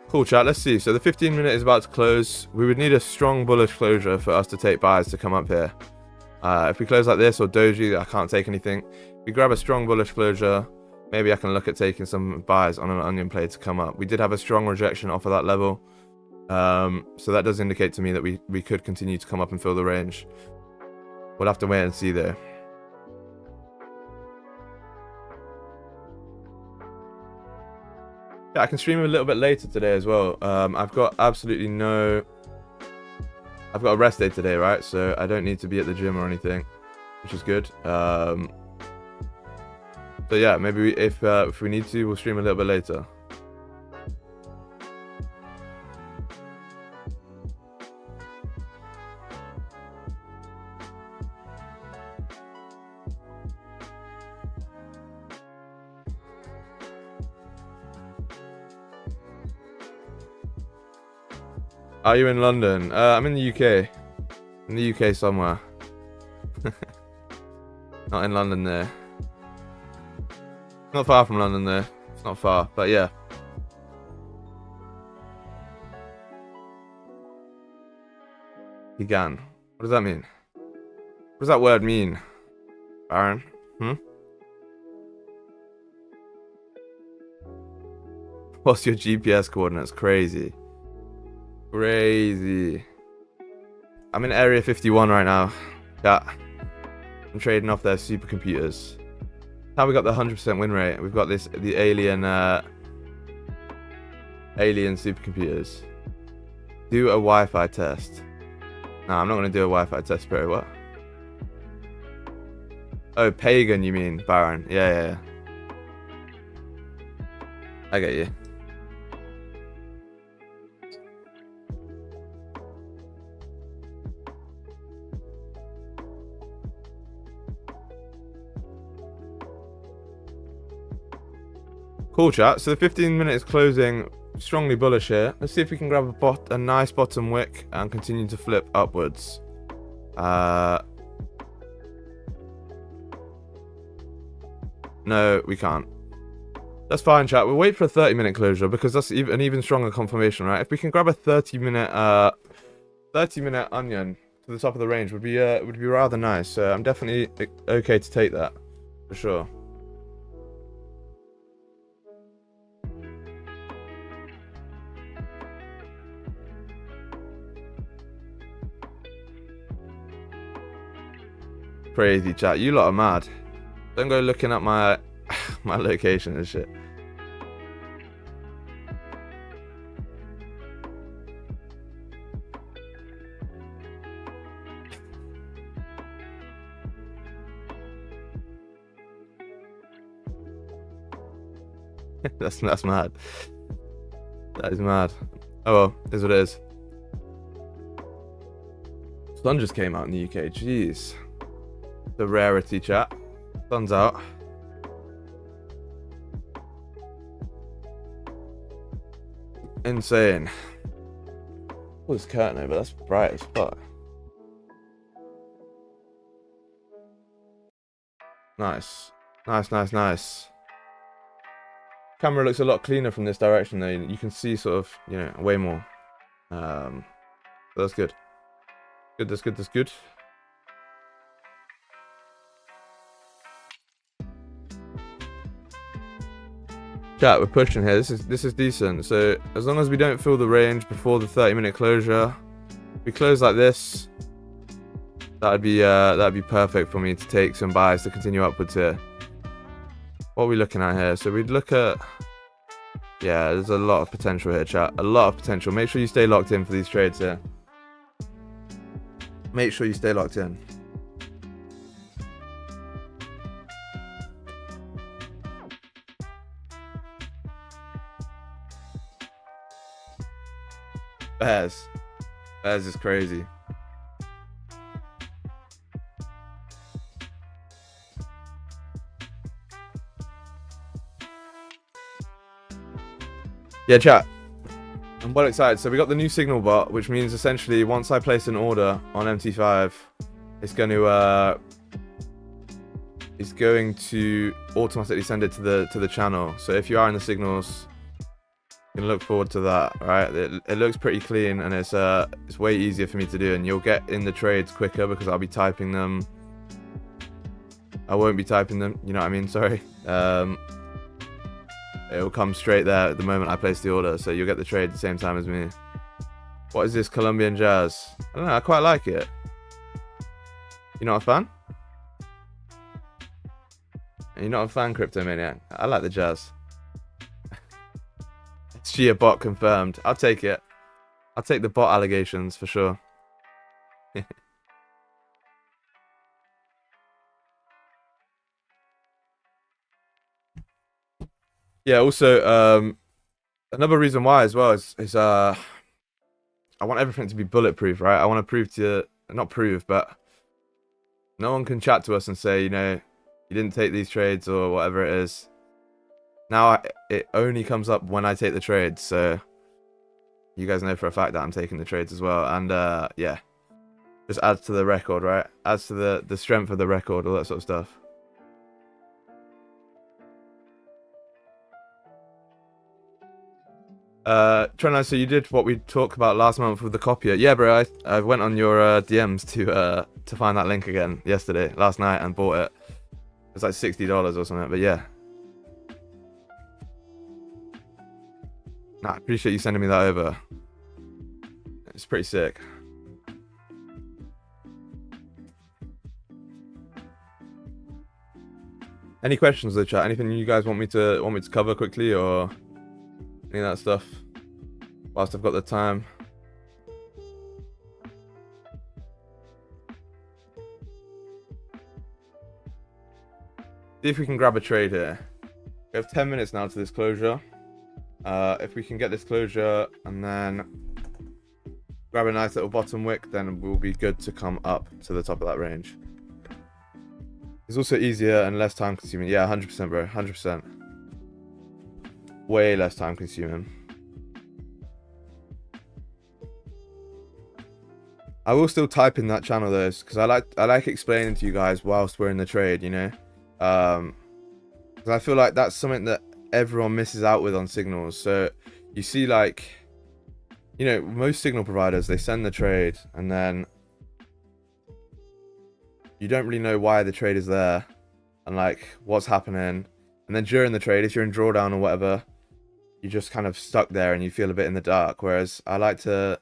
Cool, chat. Let's see. So the 15-minute is about to close. We would need a strong bullish closure for us to take buys to come up here. If we close like this or doji, I can't take anything. If we grab a strong bullish closure, maybe I can look at taking some buys on an onion play to come up. We did have a strong rejection off of that level. So that does indicate to me that we could continue to come up and fill the range. We'll have to wait and see though. Yeah, I can stream a little bit later today as well. I've got a rest day today, right? So I don't need to be at the gym or anything, which is good. So yeah, maybe if we need to, we'll stream a little bit later. Are you in London? I'm in the UK. In the UK somewhere. Not in London there. Not far from London there. It's not far, but yeah. Began. What does that mean? What does that word mean, Baron? What's your GPS coordinates? Crazy. Crazy. I'm in Area 51 right now. Yeah. I'm trading off their supercomputers. How we got the 100% win rate? We've got the alien supercomputers. Do a Wi-Fi test. No, I'm not going to do a Wi-Fi test, bro. What? Oh, pagan, you mean, Baron? Yeah. I get you. Cool, chat. So the 15 minute is closing strongly bullish here. Let's see if we can grab a nice bottom wick and continue to flip upwards. No, we can't. That's fine, chat. We'll wait for a 30-minute closure because that's an even stronger confirmation, right? If we can grab a 30-minute onion to the top of the range, would be rather nice. So I'm definitely okay to take that for sure. Crazy, chat. You lot are mad. Don't go looking at my my location and shit. That's mad. That is mad. Oh well, is what it is. Sun just came out in the UK. Jeez. The rarity, chat. Sun's out. Insane. Oh, this curtain over, that's bright as fuck. Nice. Nice. Camera looks a lot cleaner from this direction though. You can see sort of, you know, way more. So that's good. That's good. Chat, we're pushing here. This is decent. So as long as we don't fill the range before the 30-minute closure, if we close like this, that'd be perfect for me to take some buys to continue upwards here. What are we looking at here? So we'd look at, yeah, there's a lot of potential here, chat. A lot of potential. Make sure you stay locked in for these trades here. Make sure you stay locked in. Bears is crazy. Yeah, chat. I'm well excited. So we got the new signal bot, which means essentially once I place an order on MT5, it's going to automatically send it to the channel. So if you are in the signals, you can look forward to that, right? It looks pretty clean and it's way easier for me to do, and you'll get in the trades quicker because I'll be typing them. I won't be typing them, you know what I mean? Sorry. It will come straight there at the moment I place the order, so you'll get the trade at the same time as me. What is this Colombian jazz? I don't know, I quite like it. You're not a fan? You're not a fan, Crypto Maniac? I like the jazz. Is she a bot confirmed? I'll take it. I'll take the bot allegations for sure. Yeah, also, another reason why as well is I want everything to be bulletproof, right? I want to prove to, not prove, but no one can chat to us and say, you know, you didn't take these trades or whatever it is. Now it only comes up when I take the trades, so you guys know for a fact that I'm taking the trades as well. And yeah, just adds to the record, right? Adds to the strength of the record, all that sort of stuff. Trenlines, so you did what we talked about last month with the copier. Yeah, bro, I went on your DMs to find that link again last night, and bought it. It's like $60 or something, but yeah. Nah, I appreciate you sending me that over. It's pretty sick. Any questions in the chat? Anything you guys want me to cover quickly, or any of that stuff whilst I've got the time? See if we can grab a trade here. We have 10 minutes now to this closure. If we can get this closure and then grab a nice little bottom wick, then we'll be good to come up to the top of that range. It's also easier and less time consuming. Yeah, 100%, bro. 100%. Way less time consuming. I will still type in that channel though, because I like explaining to you guys whilst we're in the trade, you know. Because I feel like that's something that everyone misses out with on signals. So you see, like, you know, most signal providers, they send the trade and then you don't really know why the trade is there and like what's happening. And then during the trade, if you're in drawdown or whatever, you're just kind of stuck there and you feel a bit in the dark. Whereas I like to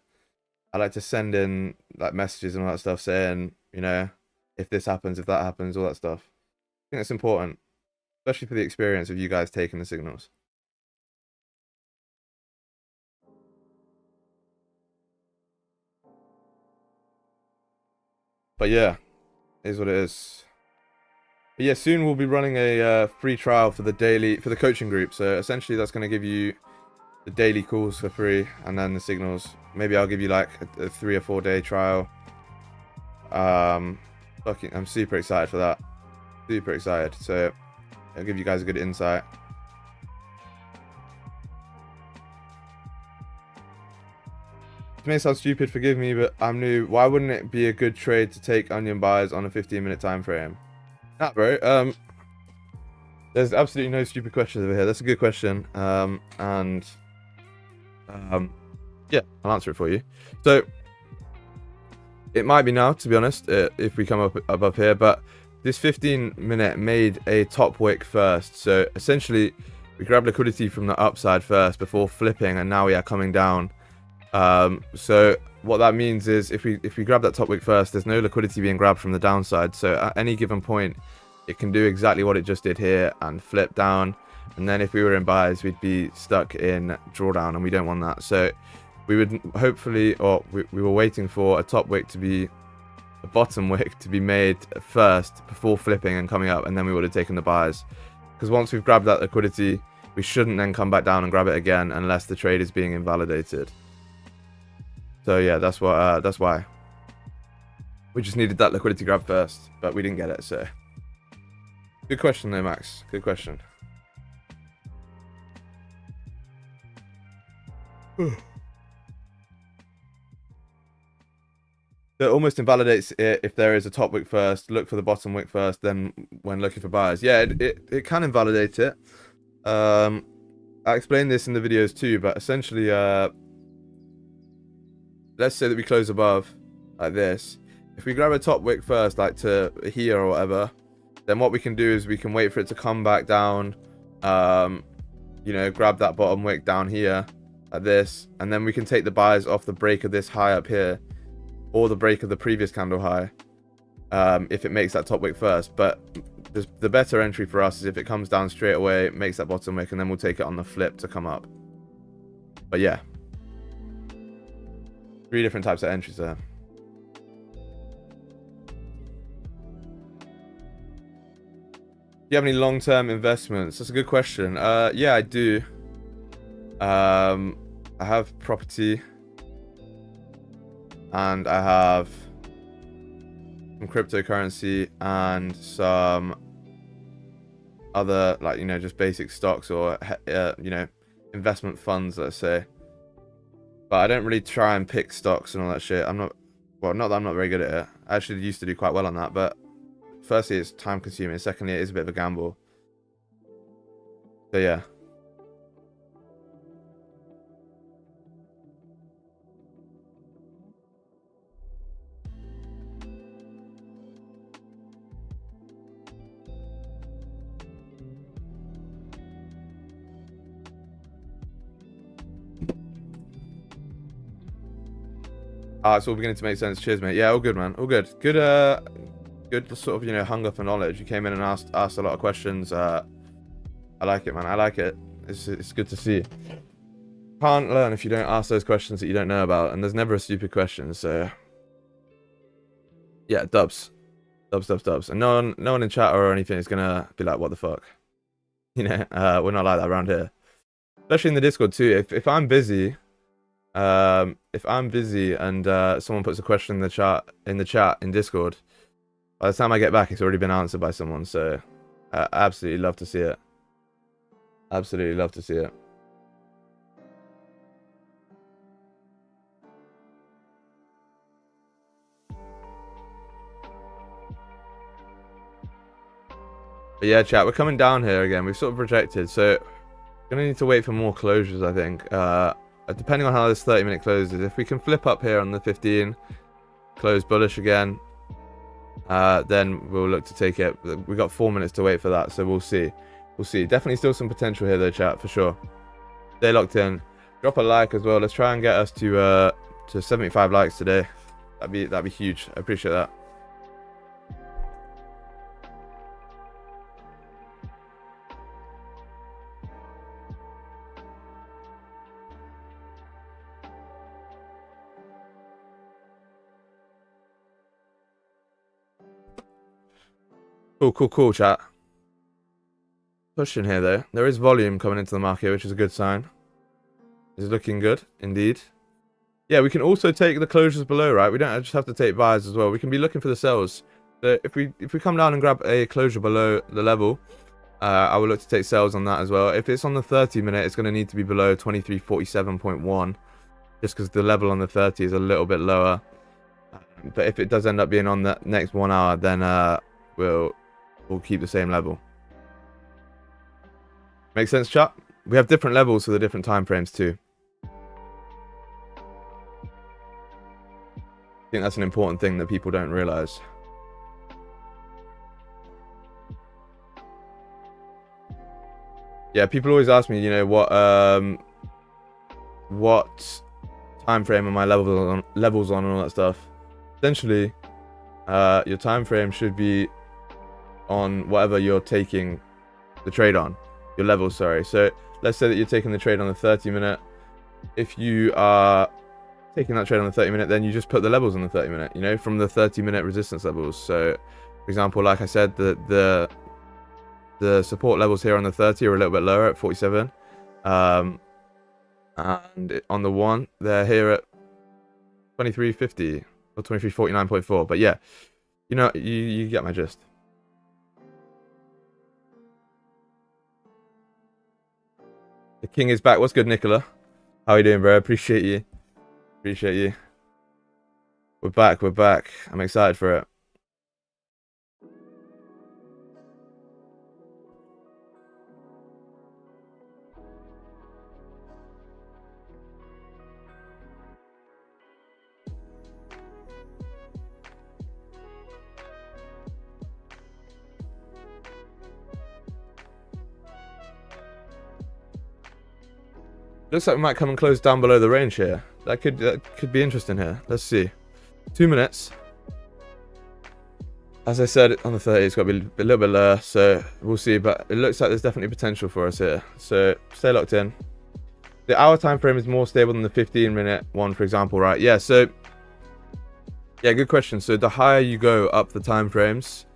send in like messages and all that stuff saying, you know, if this happens, if that happens, all that stuff. I think it's important, especially for the experience of you guys taking the signals. But yeah, it is what it is. But yeah, soon we'll be running a free trial for the coaching group. So essentially that's going to give you the daily calls for free, and then the signals. Maybe I'll give you like a 3 or 4 day trial. I'm super excited for that. Super excited. So I'll give you guys a good insight. It may sound stupid, forgive me, but I'm new. Why wouldn't it be a good trade to take onion buys on a 15-minute time frame? Nah, bro. There's absolutely no stupid questions over here. That's a good question. Yeah, I'll answer it for you. So it might be now, to be honest, if we come up above here, but this 15-minute made a top wick first. So essentially we grab liquidity from the upside first before flipping, and now we are coming down. So what that means is if we grab that top wick first, there's no liquidity being grabbed from the downside. So at any given point, it can do exactly what it just did here and flip down. And then if we were in buys, we'd be stuck in drawdown, and we don't want that. So we would hopefully, or we were waiting for a top wick to be, a bottom wick to be made first before flipping and coming up, and then we would have taken the buys. Because once we've grabbed that liquidity, we shouldn't then come back down and grab it again unless the trade is being invalidated. So yeah, that's why we just needed that liquidity grab first, but we didn't get it. So good question though, Max. Good question. So it almost invalidates it if there is a top wick first. Look for the bottom wick first, then when looking for buyers. Yeah, it can invalidate it. I explained this in the videos too, but essentially, let's say that we close above like this. If we grab a top wick first, like to here or whatever, then what we can do is we can wait for it to come back down. You know, grab that bottom wick down here like this, and then we can take the buys off the break of this high up here, or the break of the previous candle high, if it makes that top wick first. But the better entry for us is if it comes down straight away, makes that bottom wick, and then we'll take it on the flip to come up. But yeah, 3 different types of entries there. Do you have any long-term investments? That's a good question. Yeah, I do. I have property, and I have some cryptocurrency and some other, like, you know, just basic stocks or you know, investment funds, let's say. But I don't really try and pick stocks and all that shit. I'm not, well, not that I'm not very good at it. I actually used to do quite well on that, but firstly, it's time consuming. Secondly, it is a bit of a gamble. So yeah. It's all beginning to make sense. Cheers, mate. Yeah, all good, man. All good. Good, good sort of, you know, hunger for knowledge. You came in and asked a lot of questions. I like it, man. I like it. It's good to see. Can't learn if you don't ask those questions that you don't know about, and there's never a stupid question. So yeah, dubs. And no one in chat or anything is gonna be like, what the fuck? You know, we're not like that around here. Especially in the Discord too. If I'm busy, and someone puts a question in the chat in Discord, by the time I get back, it's already been answered by someone. So absolutely love to see it. Absolutely love to see it. But yeah, chat, we're coming down here again. We've sort of rejected, so gonna need to wait for more closures, I think. Depending on how this 30-minute closes, if we can flip up here on the 15, close bullish again, then we'll look to take it. We've got 4 minutes to wait for that, so we'll see. We'll see. Definitely still some potential here though, chat, for sure. Stay locked in. Drop a like as well. Let's try and get us to 75 likes today. That'd be huge. I appreciate that. Cool, chat. Pushing here, though. There is volume coming into the market, which is a good sign. It's looking good, indeed. Yeah, we can also take the closures below, right? We don't just have to take buys as well. We can be looking for the sells. So if we come down and grab a closure below the level, I will look to take sells on that as well. If it's on the 30-minute, it's going to need to be below 2347.1, just because the level on the 30 is a little bit lower. But if it does end up being on the next 1 hour, then we'll keep the same level. Make sense, chat? We have different levels for the different time frames too. I think that's an important thing that people don't realize. Yeah, people always ask me, you know, what time frame are my levels on and all that stuff. Essentially, your time frame should be on whatever you're taking the trade on, your levels, sorry. So let's say that you're taking the trade on the 30-minute. If you are taking that trade on the 30-minute, then you just put the levels on the 30-minute, you know, from the 30-minute resistance levels. So for example, like I said, the support levels here on the 30 are a little bit lower at 47, and on the 1 they're here at 2350 or 2349.4. but yeah, you know, you get my gist. The king is back. What's good, Nicola? How you doing, bro? Appreciate you. We're back. I'm excited for it. Looks like we might come and close down below the range here. That could be interesting here. Let's see. 2 minutes. As I said, on the 30, it's got to be a little bit lower, so we'll see. But it looks like there's definitely potential for us here. So stay locked in. The hour time frame is more stable than the 15-minute one, for example, right? Yeah. So yeah, good question. So the higher you go up the time frames,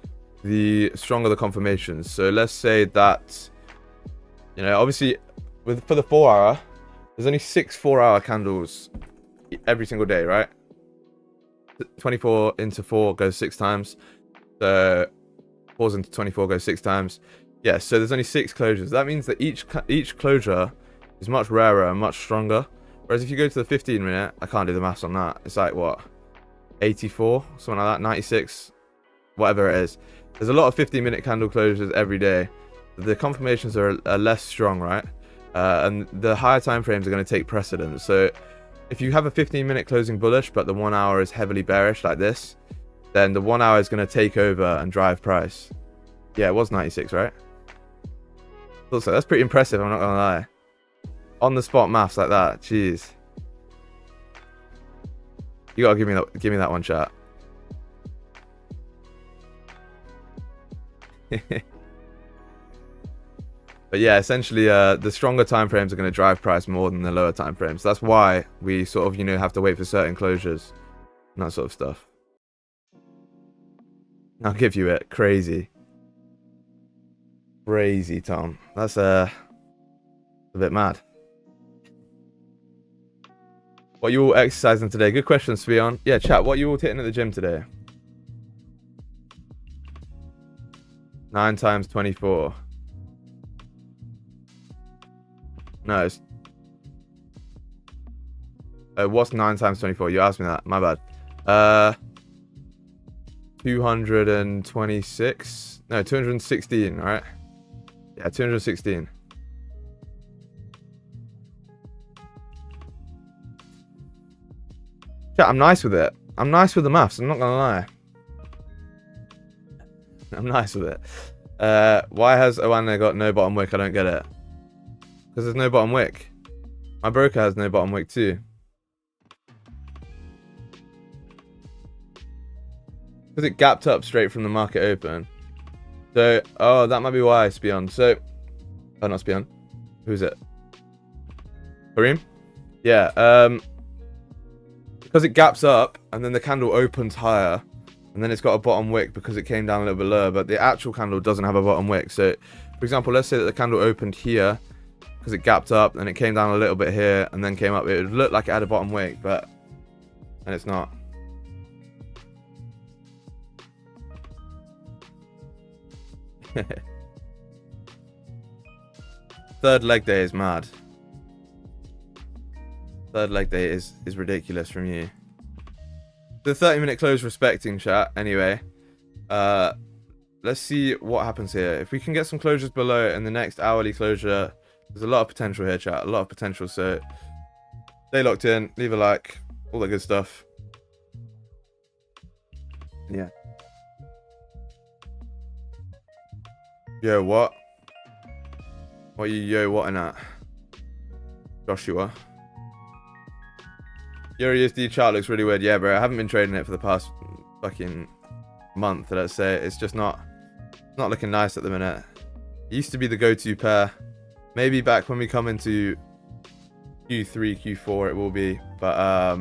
the stronger the confirmations. So let's say that, you know, obviously for the 4 hour. There's only 6 4-hour candles every single day, right? 24 into 4 goes 6 times. So 4 into 24 goes 6 times. Yeah, so there's only 6 closures. That means that each closure is much rarer and much stronger. Whereas if you go to the 15 minute, I can't do the maths on that. It's like what, 84, something like that, 96, whatever it is. There's a lot of 15-minute candle closures every day. The confirmations are less strong, right? And the higher time frames are going to take precedence. So if you have a 15-minute closing bullish, but the 1 hour is heavily bearish like this, then the 1 hour is going to take over and drive price. Yeah, it was 96, right? Also, that's pretty impressive, I'm not going to lie. On the spot maths like that, jeez. You got to give me that one, chat. But yeah, essentially the stronger time frames are going to drive price more than the lower time frames. That's why we sort of, you know, have to wait for certain closures and that sort of stuff. I'll give you it. Crazy, Tom. That's a bit mad. What are you all exercising today? Good question, Spion. Yeah, chat, what are you all hitting at the gym today? 9 times 24. No, it's... what's 9 times 24? You asked me that. My bad. 226? No, 216, right? Yeah, 216. Yeah, I'm nice with it. I'm nice with the maths, I'm not gonna lie. I'm nice with it. Why has Oana got no bottom wick? I don't get it. Because there's no bottom wick. My broker has no bottom wick too. Because it gapped up straight from the market open. So, oh, that might be why, Spion. So, oh, not Spion. Who's it? Kareem? Yeah, because it gaps up, and then the candle opens higher, and then it's got a bottom wick because it came down a little bit lower, but the actual candle doesn't have a bottom wick. So, for example, let's say that the candle opened here, because it gapped up, and it came down a little bit here, and then came up. It would look like it had a bottom wick, but... and it's not. Third leg day is mad. Third leg day is ridiculous from you. The 30-minute close respecting, chat. Anyway, let's see what happens here. If we can get some closures below in the next hourly closure, there's a lot of potential here, chat. A lot of potential. So stay locked in, leave a like, all that good stuff. Yeah. Yo, what? What are you yo-whatting at? Joshua. eurjpy chart looks really weird. Yeah, bro, I haven't been trading it for the past fucking month, let's say. It's just not looking nice at the minute. It used to be the go-to pair. Maybe back when we come into Q3, Q4 it will be. But,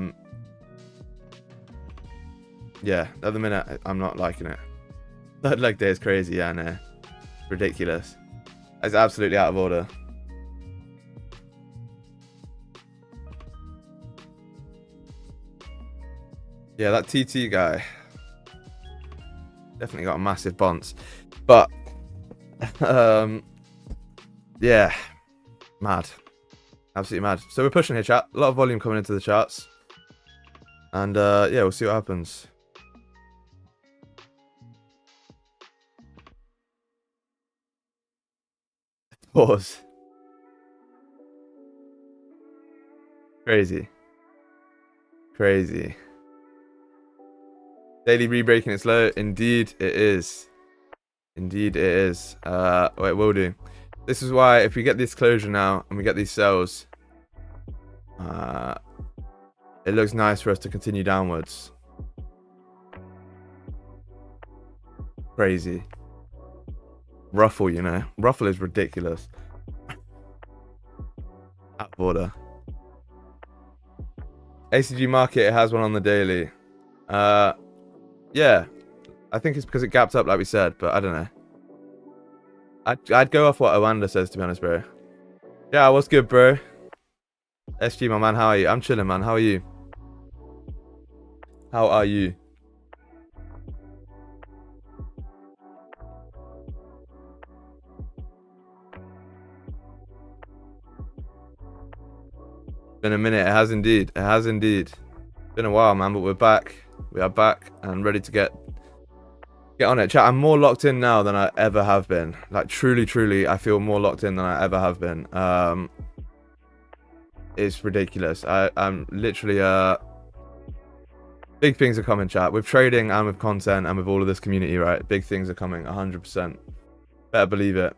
yeah, at the minute, I'm not liking it. Third leg day is crazy, yeah, I know. Ridiculous. It's absolutely out of order. Yeah, that TT guy definitely got a massive bounce. But yeah, mad. Absolutely mad. So we're pushing here, chat. A lot of volume coming into the charts. And yeah, we'll see what happens. Pause. Crazy. Crazy. Daily re-breaking its low. Indeed it is. Indeed it is. Wait, will do. This is why if we get this closure now and we get these sells, it looks nice for us to continue downwards. Crazy. Ruffle, you know. Ruffle is ridiculous. Out of order. ACG market, it has one on the daily. Yeah. I think it's because it gapped up like we said, but I don't know. I'd go off what Oanda says, to be honest, bro. Yeah, what's good, bro? SG, my man, how are you? I'm chilling, man. How are you? How are you? Been a minute. It has indeed. It has indeed. Been a while, man, but we're back. We are back and ready to get on it. Chat, I'm more locked in now than I ever have been. Like, truly, I feel more locked in than I ever have been. It's ridiculous. I'm literally, big things are coming, chat. With trading and with content and with all of this community, right? Big things are coming, 100%. Better believe it.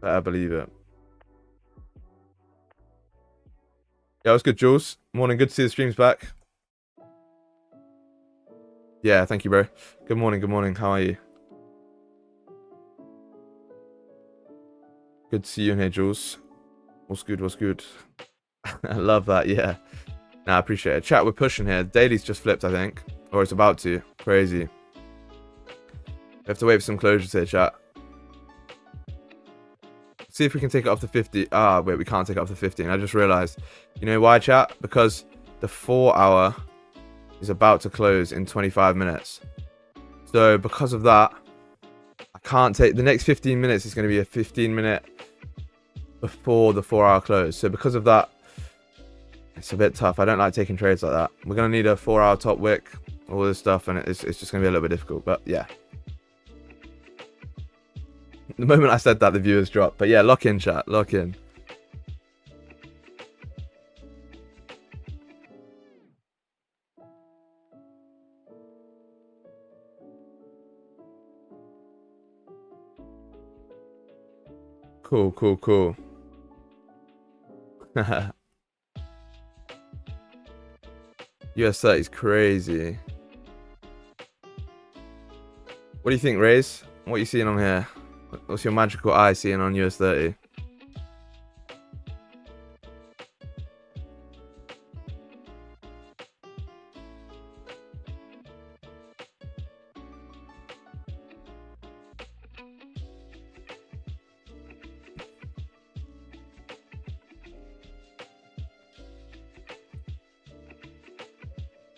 Better believe it. Yeah, what's good, Jules? Morning, good to see the streams back. Yeah, thank you, bro. Good morning. How are you? Good to see you in here, Jules. What's good? I love that, yeah. Nah, I appreciate it. Chat, we're pushing here. Daily's just flipped, I think. Or it's about to. Crazy. We have to wait for some closures here, chat. See if we can take it off to 50. Ah, wait, we can't take it off to 50. And I just realized. You know why, chat? Because the 4 hour is about to close in 25 minutes. So because of that, I can't take... The next 15 minutes is going to be a 15-minute before the 4 hour close. So because of that, it's a bit tough. I don't like taking trades like that. We're going to need a 4 hour top wick, all this stuff, and it's just going to be a little bit difficult. But yeah. The moment I said that, the viewers dropped. But yeah, lock in, chat. Lock in. Cool. US 30 is crazy. What do you think, Raze? What are you seeing on here? What's your magical eye seeing on US 30?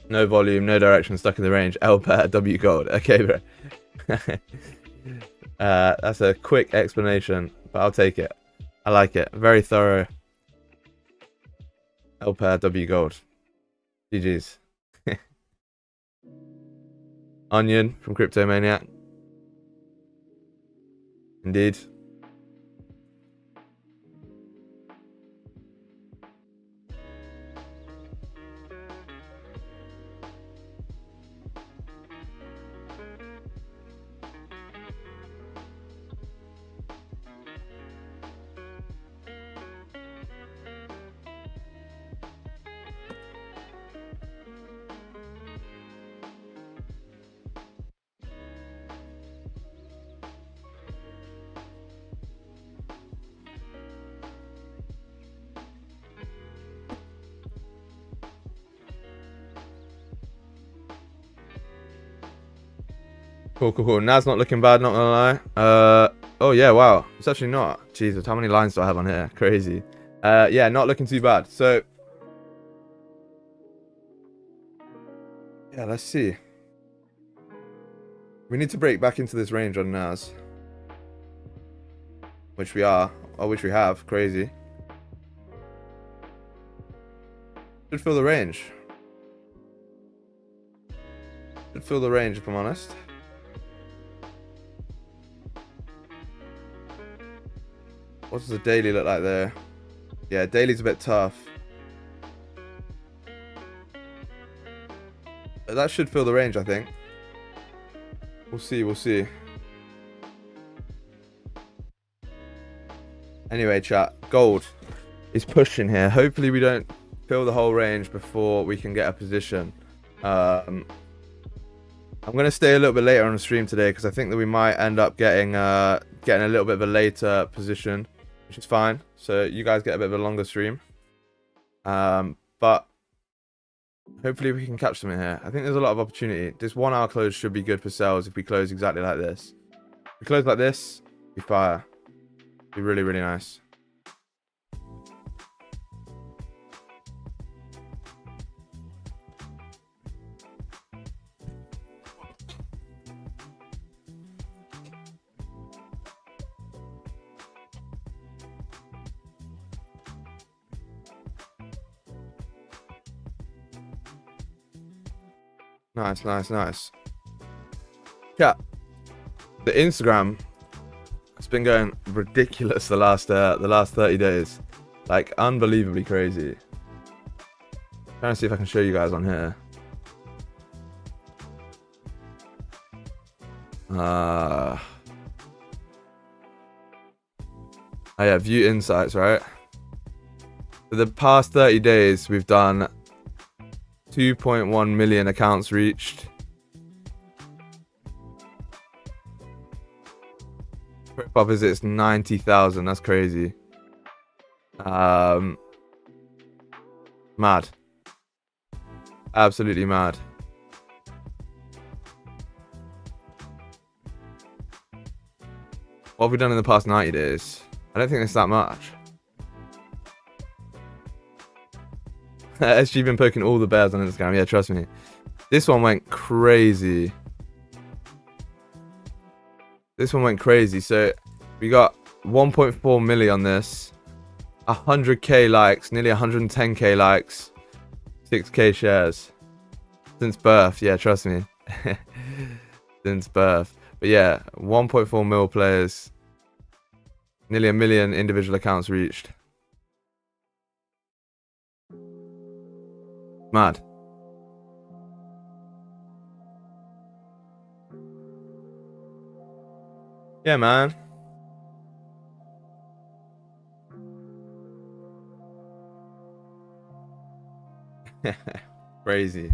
No volume, no direction, stuck in the range. L pair, W gold. Okay, bro. That's a quick explanation, but I'll take it. I like it. Very thorough. L pair, W gold. GG's. Onion from Crypto Maniac. Indeed. Cool. Now's not looking bad, not gonna lie. Oh yeah, wow. It's actually not. Jesus, how many lines do I have on here? Crazy. Yeah, not looking too bad. So yeah, let's see. We need to break back into this range on NAS. Which we are. Or which we have. Crazy. Should fill the range. Should fill the range, if I'm honest. What does the daily look like there? Yeah, daily's a bit tough. But that should fill the range, I think. We'll see. Anyway, chat. Gold is pushing here. Hopefully we don't fill the whole range before we can get a position. I'm going to stay a little bit later on the stream today because I think that we might end up getting a little bit of a later position, which is fine. So you guys get a bit of a longer stream. But hopefully we can catch something here. I think there's a lot of opportunity. This 1 hour close should be good for sales if we close exactly like this. If we close like this, we fire. Be really, really nice. Nice, nice, nice. Yeah. The Instagram has been going ridiculous the last 30 days. Like, unbelievably crazy. Trying to see if I can show you guys on here. Oh yeah, view insights, right? For the past 30 days, we've done 2.1 million accounts reached. Profile visits 90,000. That's crazy. Mad. Absolutely mad. What have we done in the past 90 days? I don't think it's that much. SG been poking all the bears on Instagram. Yeah, trust me. This one went crazy. This one went crazy. So we got 1.4 milli on this. 100k likes, nearly 110k likes. 6k shares. Since birth. Yeah, trust me. Since birth. But yeah, 1.4 mil players. Nearly 1 million individual accounts reached. Mad. Yeah, man. Crazy.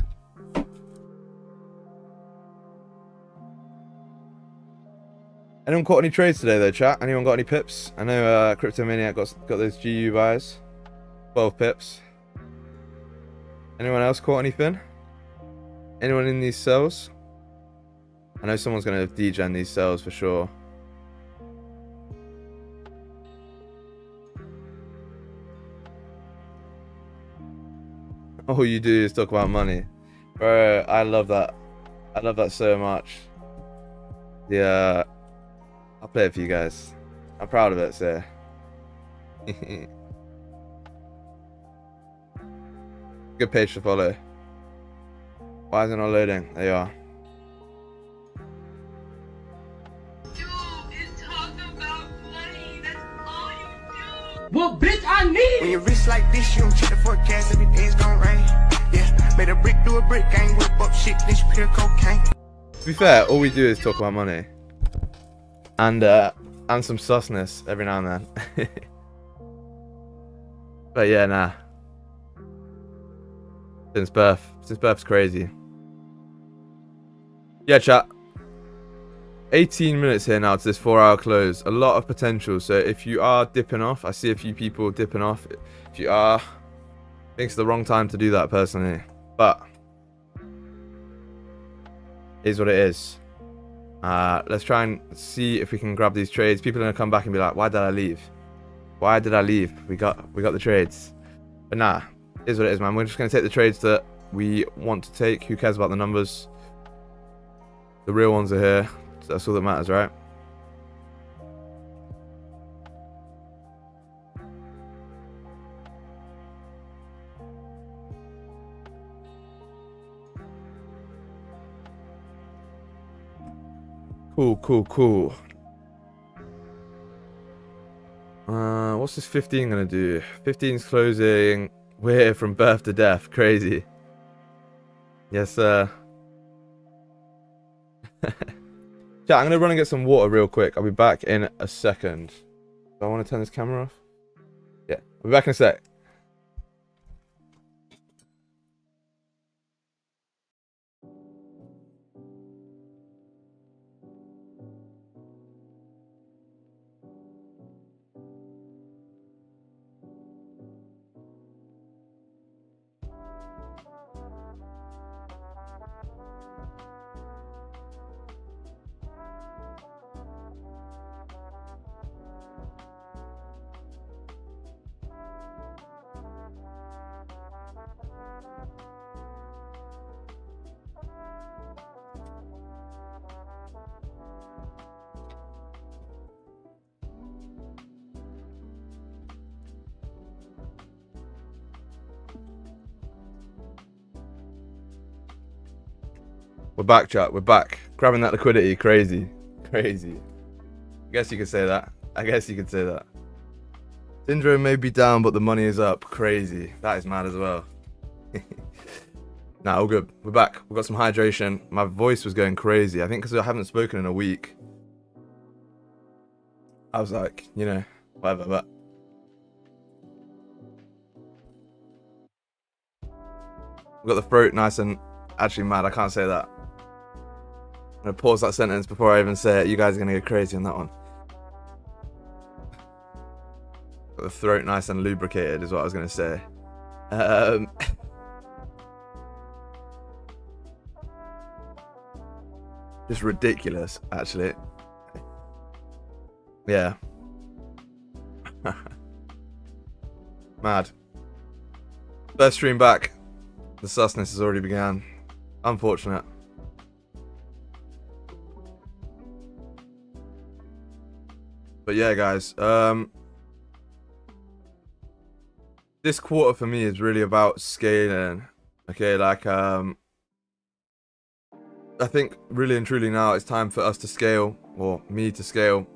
Anyone caught any trades today though, chat? Anyone got any pips? I know Crypto Maniac got those GU buys. 12 pips. Anyone else caught anything? Anyone in these cells? I know someone's going to degen these cells for sure. All you do is talk about money. Bro, I love that. I love that so much. Yeah. I'll play it for you guys. I'm proud of it, so. Good page to follow. Why is it not loading? There you are. Do is talk about money. That's all you do. Well, bitch, I need it. When you're rich like this, you don't check the forecast, everything's gonna rain. Yeah, made a brick do a brick, I ain't whip up shit, this pure cocaine. To be fair, all we do is talk about money. And some susness every now and then. But yeah, nah. Since birth's crazy. Yeah, chat. 18 minutes here now to this 4-hour close. A lot of potential. So if you are dipping off, I see a few people dipping off. If you are, I think it's the wrong time to do that personally. But it is what it is. Let's try and see if we can grab these trades. People are gonna come back and be like, "Why did I leave? Why did I leave? We got the trades." But nah, it is what it is, man. We're just gonna take the trades that we want to take. Who cares about the numbers? The real ones are here. So that's all that matters, right? Cool. What's this 15 gonna do? 15's closing. We're here from birth to death. Crazy. Yes, sir. Chat, I'm gonna run and get some water real quick. I'll be back in a second. Do I want to turn this camera off? Yeah, I'll be back in a sec. We're back, chat. We're back. Grabbing that liquidity. Crazy. Crazy. I guess you could say that. I guess you could say that. Syndrome may be down, but the money is up. Crazy. That is mad as well. Nah, all good. We're back. We've got some hydration. My voice was going crazy. I think because I haven't spoken in a week. I was like, you know, whatever, but... We've got the throat nice and... Actually mad, I can't say that. I'm going to pause that sentence before I even say it. You guys are going to go crazy on that one. Got the throat nice and lubricated is what I was going to say. Just ridiculous, actually. Yeah. Mad. First stream back. The susness has already begun. Unfortunate. But yeah, guys. This quarter for me is really about scaling. Okay, like I think really and truly now it's time for us to scale, or me to scale.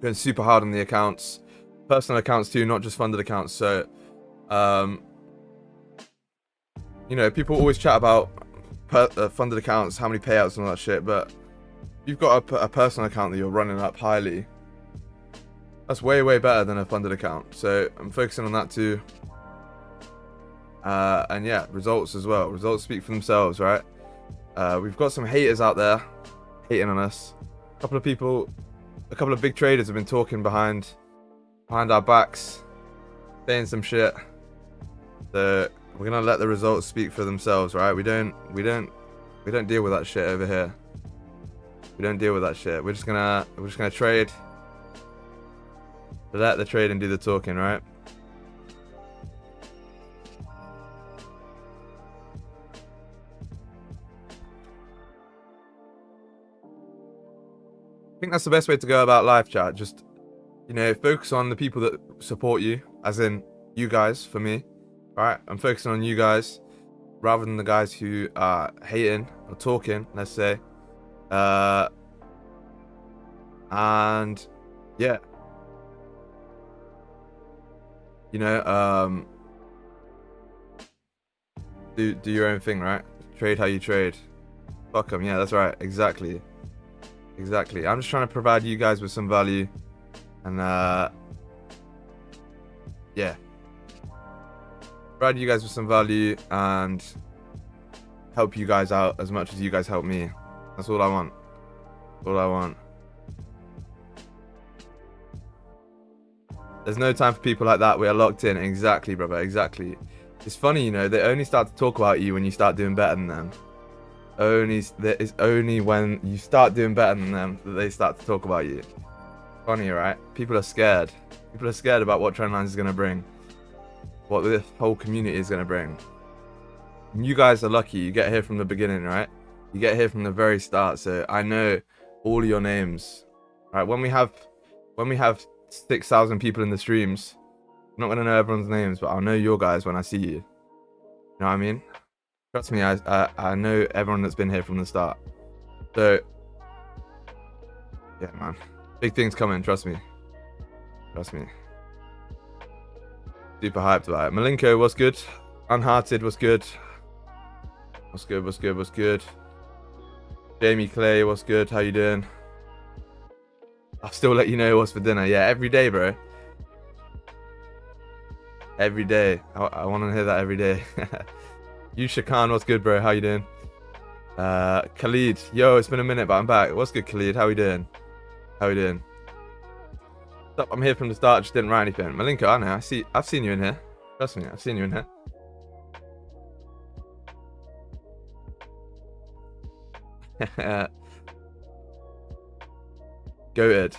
Going super hard on the accounts, personal accounts too, not just funded accounts. So, you know, people always chat about funded accounts, how many payouts and all that shit, but if you've got a personal account that you're running up highly, that's way, way better than a funded account. So I'm focusing on that too. And yeah, results as well. Results speak for themselves, right? We've got some haters out there hating on us. A couple of big traders have been talking behind our backs, saying some shit. So we're gonna let the results speak for themselves, right? We don't deal with that shit over here. We don't deal with that shit. We're just gonna trade. Let the trade and do the talking, right? I think that's the best way to go about life, chat. Just, you know, focus on the people that support you, as in you guys, for me. Alright, I'm focusing on you guys rather than the guys who are hating or talking, let's say. And yeah. You know, do your own thing, right? Trade how you trade. Fuck them, yeah, that's right, exactly. Exactly. I'm just trying to provide you guys with some value, and yeah, provide you guys with some value and help you guys out as much as you guys help me. That's all I want. All I want. There's no time for people like that. We are locked in. Exactly, brother. Exactly. It's funny, you know, they only start to talk about you when you start doing better than them. It's only when you start doing better than them that they start to talk about you. Funny, right? People are scared. People are scared about what Trenlines is going to bring. What this whole community is going to bring. And you guys are lucky. You get here from the beginning, right? You get here from the very start. So I know all your names. Right? When we have 6,000 people in the streams, I'm not going to know everyone's names, but I'll know your guys when I see you. You know what I mean? Trust me, I know everyone that's been here from the start. So, yeah, man. Big things coming, trust me. Trust me. Super hyped about it. Malenko, what's good? Unhearted, what's good? What's good, what's good, what's good? Jamie Clay, what's good? How you doing? I'll still let you know what's for dinner. Yeah, every day, bro. Every day. I want to hear that every day. Yusha Khan, what's good, bro? How you doing? Khalid, yo, it's been a minute, but I'm back. What's good, Khalid? How you doing? How you doing? Stop, I'm here from the start. Just didn't write anything. Malenko, I know. I've seen you in here. Trust me, I've seen you in here. Goated.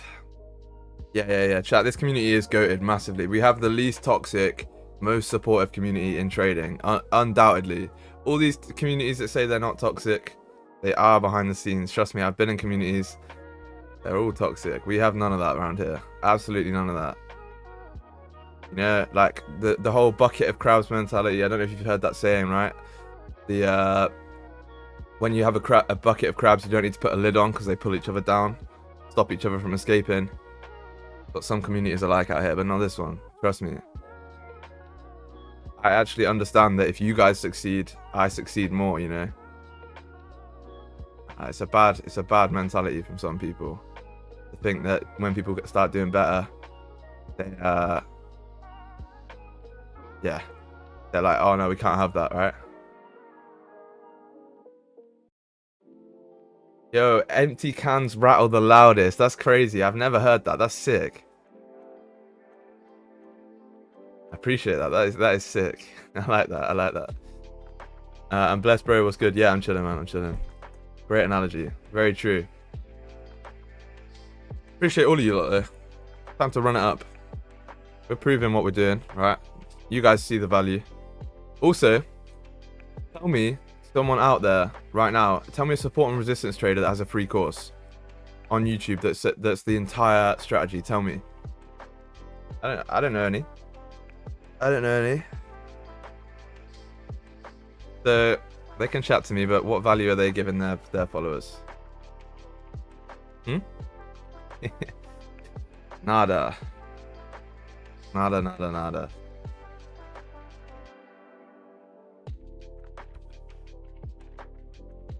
Yeah. Chat, this community is goated massively. We have the least toxic, most supportive community in trading, undoubtedly. All these communities that say they're not toxic, they are behind the scenes. Trust me, I've been in communities, they're all toxic. We have none of that around here. Absolutely none of that. You know, like the whole bucket of crowds mentality. I don't know if you've heard that saying, right? The when you have a bucket of crabs, you don't need to put a lid on because they pull each other down, stop each other from escaping. But some communities are like out here, but not this one. Trust me. I actually understand that if you guys succeed, I succeed more, you know. It's a bad mentality from some people to think that when people start doing better, they yeah, they're like, oh no, we can't have that, right? Yo, empty cans rattle the loudest. That's crazy. I've never heard that. That's sick. I appreciate that. That is sick. I like that. I like that. And bless bro, what's good? Yeah, I'm chilling, man. I'm chilling. Great analogy. Very true. Appreciate all of you lot there. Time to run it up. We're proving what we're doing, right? You guys see the value. Also, tell me, someone out there right now, tell me a support and resistance trader that has a free course on YouTube that's the entire strategy. Tell me. I don't know any. I don't know any. So they can chat to me, but what value are they giving their followers? Nada. Nada.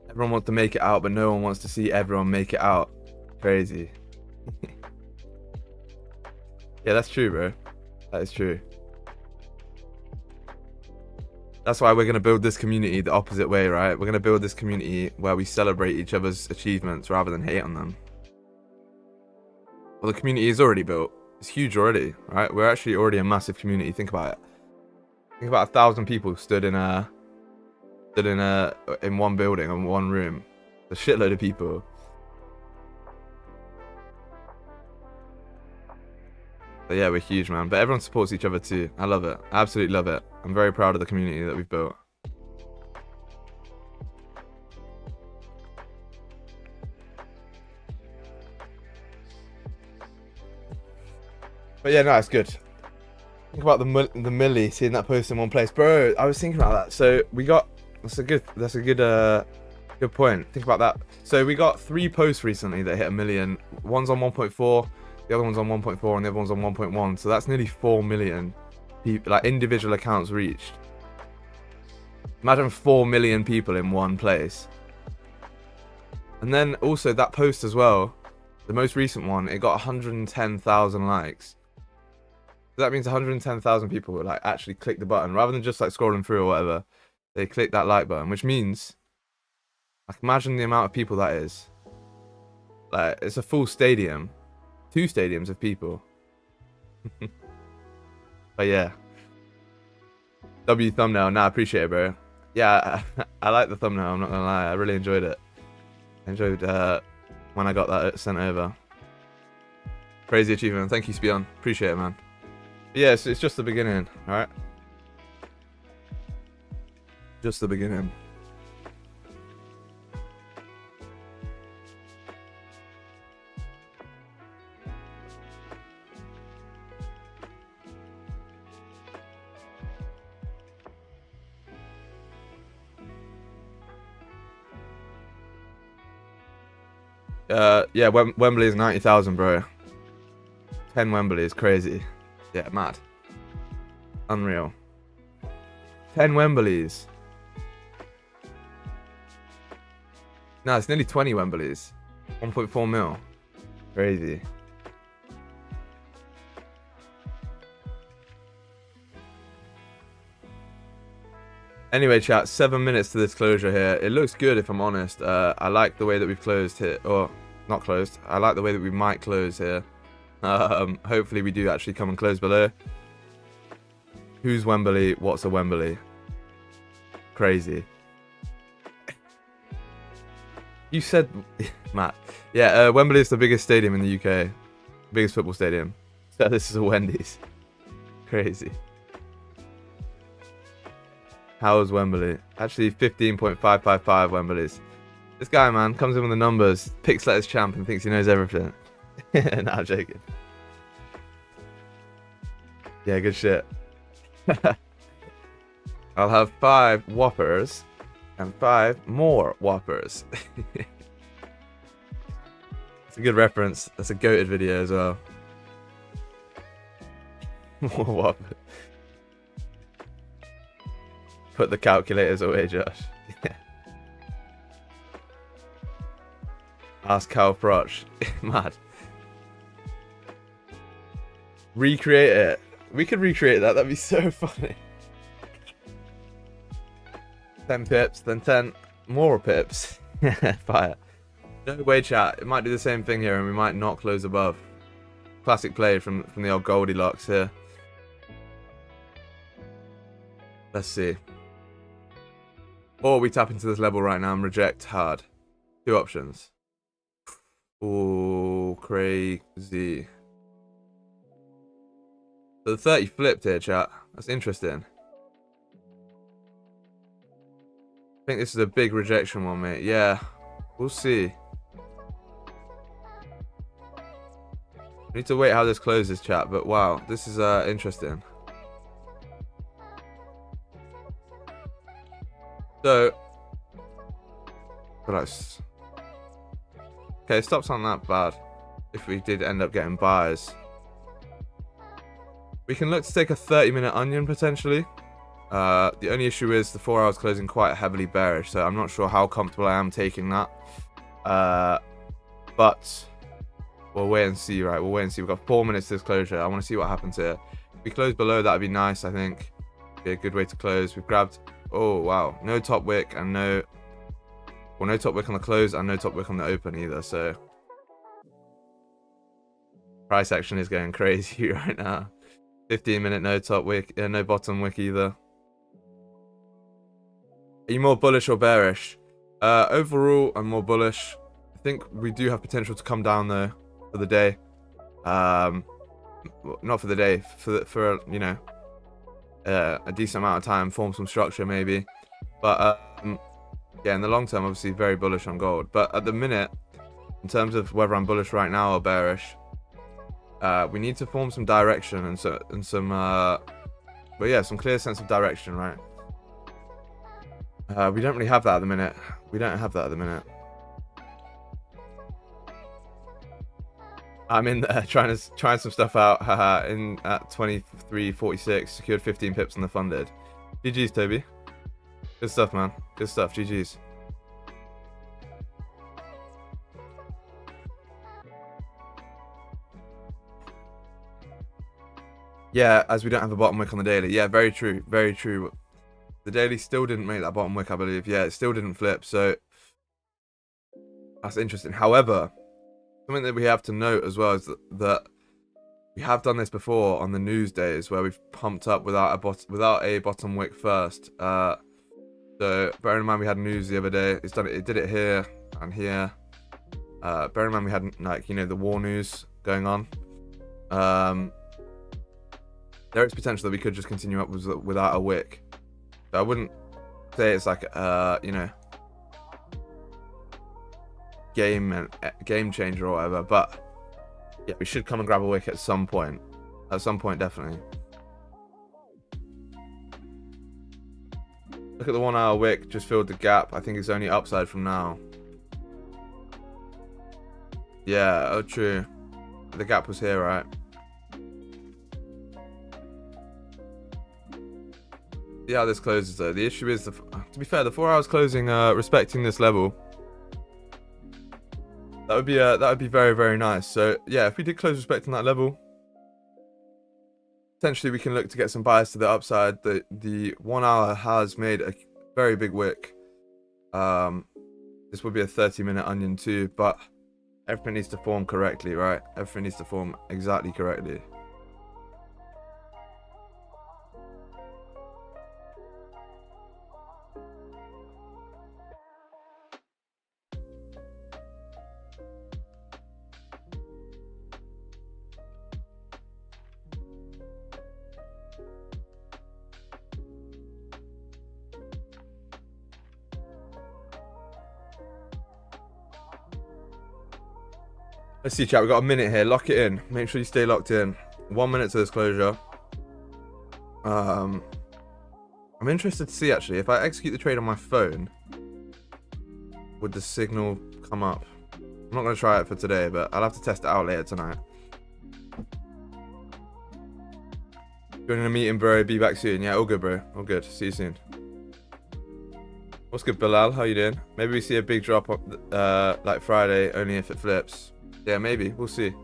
Everyone wants to make it out, but no one wants to see everyone make it out. Crazy. Yeah, that's true, bro. That is true. That's why we're going to build this community the opposite way, right? We're going to build this community where we celebrate each other's achievements rather than hate on them. Well, the community is already built. It's huge already, right? We're actually already a massive community. Think about it. Think about 1,000 people stood in one building, in one room. A shitload of people. But yeah, we're huge, man. But everyone supports each other too. I love it. I absolutely love it. I'm very proud of the community that we've built. But yeah, no, it's good. Think about the mulli, seeing that post in one place, bro. I was thinking about that. So we got that's a good point. Think about that. So we got 3 posts recently that hit 1 million. One's on 1.4, the other one's on 1.4, and the other one's on 1.1. So that's nearly 4 million people, like individual accounts reached. Imagine 4 million people in one place. And then also that post as well, the most recent one, it got 110,000 likes. So that means 110,000 people would like actually click the button rather than just like scrolling through or whatever. They click that like button, which means, like, imagine the amount of people that is. Like, it's a full stadium, 2 stadiums of people. But yeah, W thumbnail. Nah, I appreciate it, bro. Yeah, I like the thumbnail. I'm not gonna lie, I really enjoyed it. I enjoyed when I got that sent over. Crazy achievement. Thank you, Spion. Appreciate it, man. But yeah, it's just the beginning, all right? Just the beginning. Yeah, Wembley is 90,000, bro. 10 Wembley is crazy. Yeah, mad. Unreal. 10 Wembleys. No, it's nearly 20 Wembleys. 1.4 mil. Crazy. Anyway, chat, 7 minutes to this closure here. It looks good, if I'm honest. I like the way that we've closed here. Or, not closed. I like the way that we might close here. Hopefully we do actually come and close below. Who's Wembley? What's a Wembley? Crazy. You said, Matt. Yeah, Wembley is the biggest stadium in the UK. Biggest football stadium. So this is a Wendy's. Crazy. How is Wembley? Actually, 15.555 Wembleys. This guy, man, comes in with the numbers, picks letters champ, and thinks he knows everything. Nah, I'm joking. Yeah, good shit. I'll have 5 Whoppers And 5 more whoppers. It's a good reference. That's a goated video as well. More whoppers. Put the calculators away, Josh. Ask Cal Froch. Mad. Recreate it. We could recreate that. That'd be so funny. 10 pips, then 10 more pips. Fire. No way, chat. It might do the same thing here, and we might not close above. Classic play from the old Goldilocks here. Let's see. Or we tap into this level right now and reject hard. 2 options. Oh, crazy. So the 30 flipped here, chat. That's interesting. I think this is a big rejection one, mate. Yeah, we'll see. We need to wait how this closes, chat. But wow, this is interesting. So, okay, stops aren't that bad. If we did end up getting buys, we can look to take a 30-minute onion potentially. The only issue is the 4 hours closing quite heavily bearish, so I'm not sure how comfortable I am taking that. But we'll wait and see, right? We'll wait and see. We've got 4 minutes to this closure. I want to see what happens here. If we close below, that'd be nice, I think. Be a good way to close. We've grabbed, oh wow, no top wick and no top wick on the close and no top wick on the open either, so price action is going crazy right now. 15-minute no top wick, no bottom wick either. Are you more bullish or bearish? Overall, I'm more bullish. I think we do have potential to come down though for the day. Not for the day, for you know, a decent amount of time, form some structure maybe. But yeah, in the long term, obviously very bullish on gold. But at the minute, in terms of whether I'm bullish right now or bearish, we need to form some direction and some but yeah, some clear sense of direction, right? We don't really have that at the minute. We don't have that at the minute. I'm in there trying some stuff out. In at 23.46, secured 15 pips on the funded. GG's, Toby. Good stuff, man. Good stuff. GG's. Yeah, as we don't have a bottom wick on the daily. Yeah, very true. Very true. The daily still didn't make that bottom wick, I believe. Yeah, it still didn't flip. So that's interesting. However, something that we have to note as well is that we have done this before on the news days where we've pumped up without a bottom wick first. So bear in mind we had news the other day. It did it here and here. Bear in mind we had, like, you know, the war news going on. There is potential that we could just continue up without a wick. So I wouldn't say it's like you know, game changer or whatever, but yeah, we should come and grab a wick at some point. At some point, definitely. Look at the 1 hour wick, just filled the gap. I think it's only upside from now. Yeah, oh true. The gap was here, right? See how this closes though. The issue is, to be fair, the 4 hours closing respecting this level. That would be very, very nice. So yeah, if we did close respecting that level, potentially we can look to get some bias to the upside. The 1 hour has made a very big wick. This would be a 30-minute onion too, but everything needs to form correctly, right? Everything needs to form exactly correctly. Let's see, chat. We've got a minute here. Lock it in. Make sure you stay locked in. 1 minute to this closure. I'm I'm interested to see actually if I execute the trade on my phone, would the signal come up? I'm not going to try it for today, but I'll have to test it out later tonight. Joining a meeting, bro. Be back soon. Yeah, all good, bro. All good. See you soon. What's good, Bilal? How you doing? Maybe we see a big drop like Friday, only if it flips. Yeah, maybe. We'll see.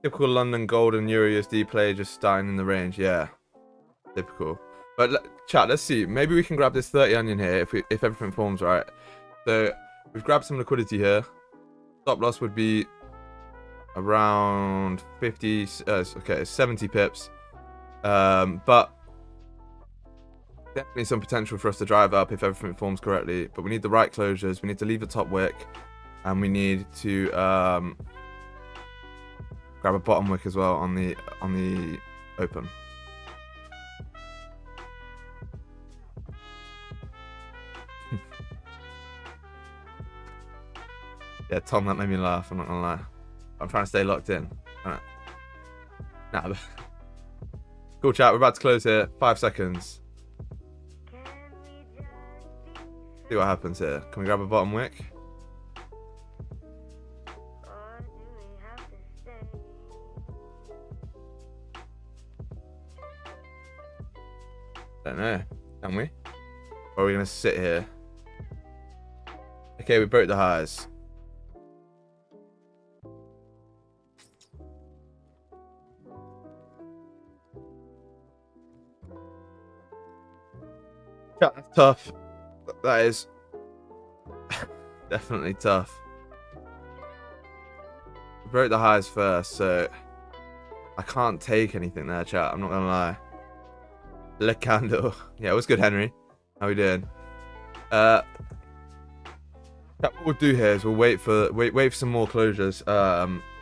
Typical London gold and EURUSD play, just starting in the range. Yeah, typical. But chat, let's see. Maybe we can grab this 30 onion here if everything forms right. So we've grabbed some liquidity here. Stop loss would be around 50. Okay, 70 pips. But definitely some potential for us to drive up if everything forms correctly. But we need the right closures. We need to leave the top wick, and we need to grab a bottom wick as well on the open. Yeah, Tom, that made me laugh. I'm not gonna lie. I'm trying to stay locked in. All right. Nah, cool chat. We're about to close here. 5 seconds. See what happens here. Can we grab a bottom wick? Don't know. Can we? Or are we gonna sit here? Okay, we broke the highs. That's tough. That is definitely tough. We broke the highs first, so I can't take anything there, chat. I'm not gonna lie. Le candle. Yeah, what's good, Henry? How we doing? What we'll do here is we'll wait for some more closures.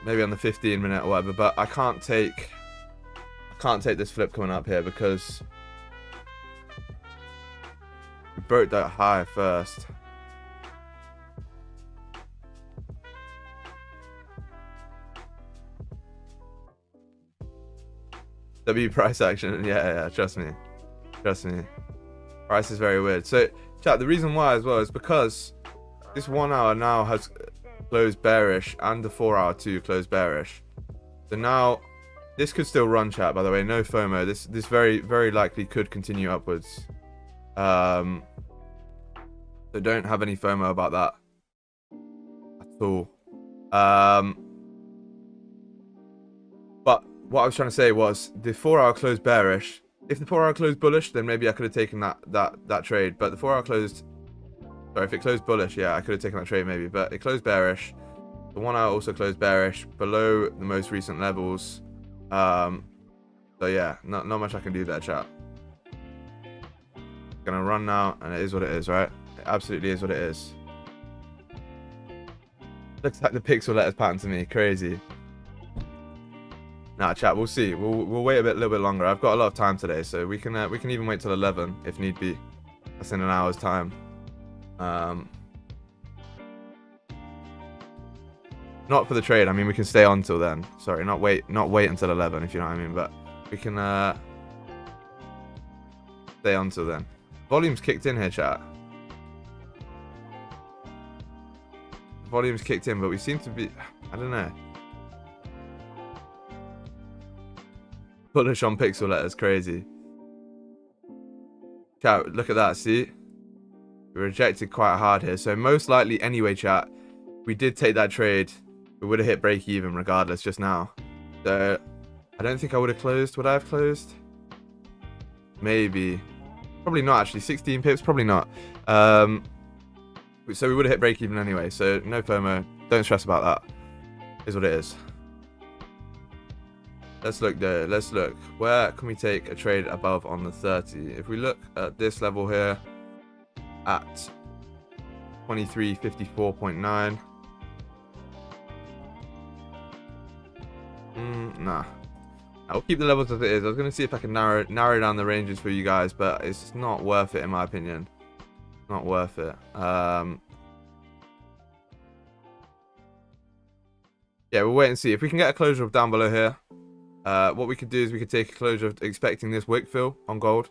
Maybe on the 15-minute or whatever. But I can't take this flip coming up here because we broke that high first. W price action. Yeah, trust me. Trust me. Price is very weird. So, chat, the reason why as well is because this 1 hour now has closed bearish and the 4 hour too closed bearish. So now this could still run, chat, by the way. No FOMO. This very, very likely could continue upwards. So don't have any FOMO about that at all. But what I was trying to say was the 4 hour closed bearish. If the 4 hour closed bullish, then maybe I could have taken that trade. But the 4 hour closed, sorry, if it closed bullish, yeah, I could have taken that trade maybe. But it closed bearish. The 1 hour also closed bearish below the most recent levels. So yeah, not much I can do there, chat. Gonna run now, and it is what it is, right? It absolutely is what it is. Looks like the pixel letters pattern to me. Crazy. Nah, chat, we'll see. We'll wait a little bit longer. I've got a lot of time today, so we can even wait till 11 if need be. That's in an hour's time. Not for the trade. I mean, we can stay on till then. Sorry, not wait until 11 if you know what I mean. But we can stay on till then. Volume's kicked in here, chat. Volume's kicked in, but we seem to be, I don't know. Bullish on pixel letters, crazy. Chat, look at that, see? We rejected quite hard here. So most likely anyway, chat, we did take that trade. We would have hit break even regardless just now. So I don't think I would have closed. Would I have closed? Maybe. Probably not actually. 16 pips, probably not. So we would have hit break even anyway. So no FOMO. Don't stress about that. Is what it is. Let's look there. Let's look. Where can we take a trade above on the 30? If we look at this level here at 2354.9. Nah. I'll keep the levels as it is. I was going to see if I can narrow down the ranges for you guys, but it's just not worth it in my opinion. Not worth it. Yeah, we'll wait and see. If we can get a closure of down below here, What we could do is we could take a closure expecting this wick fill on gold.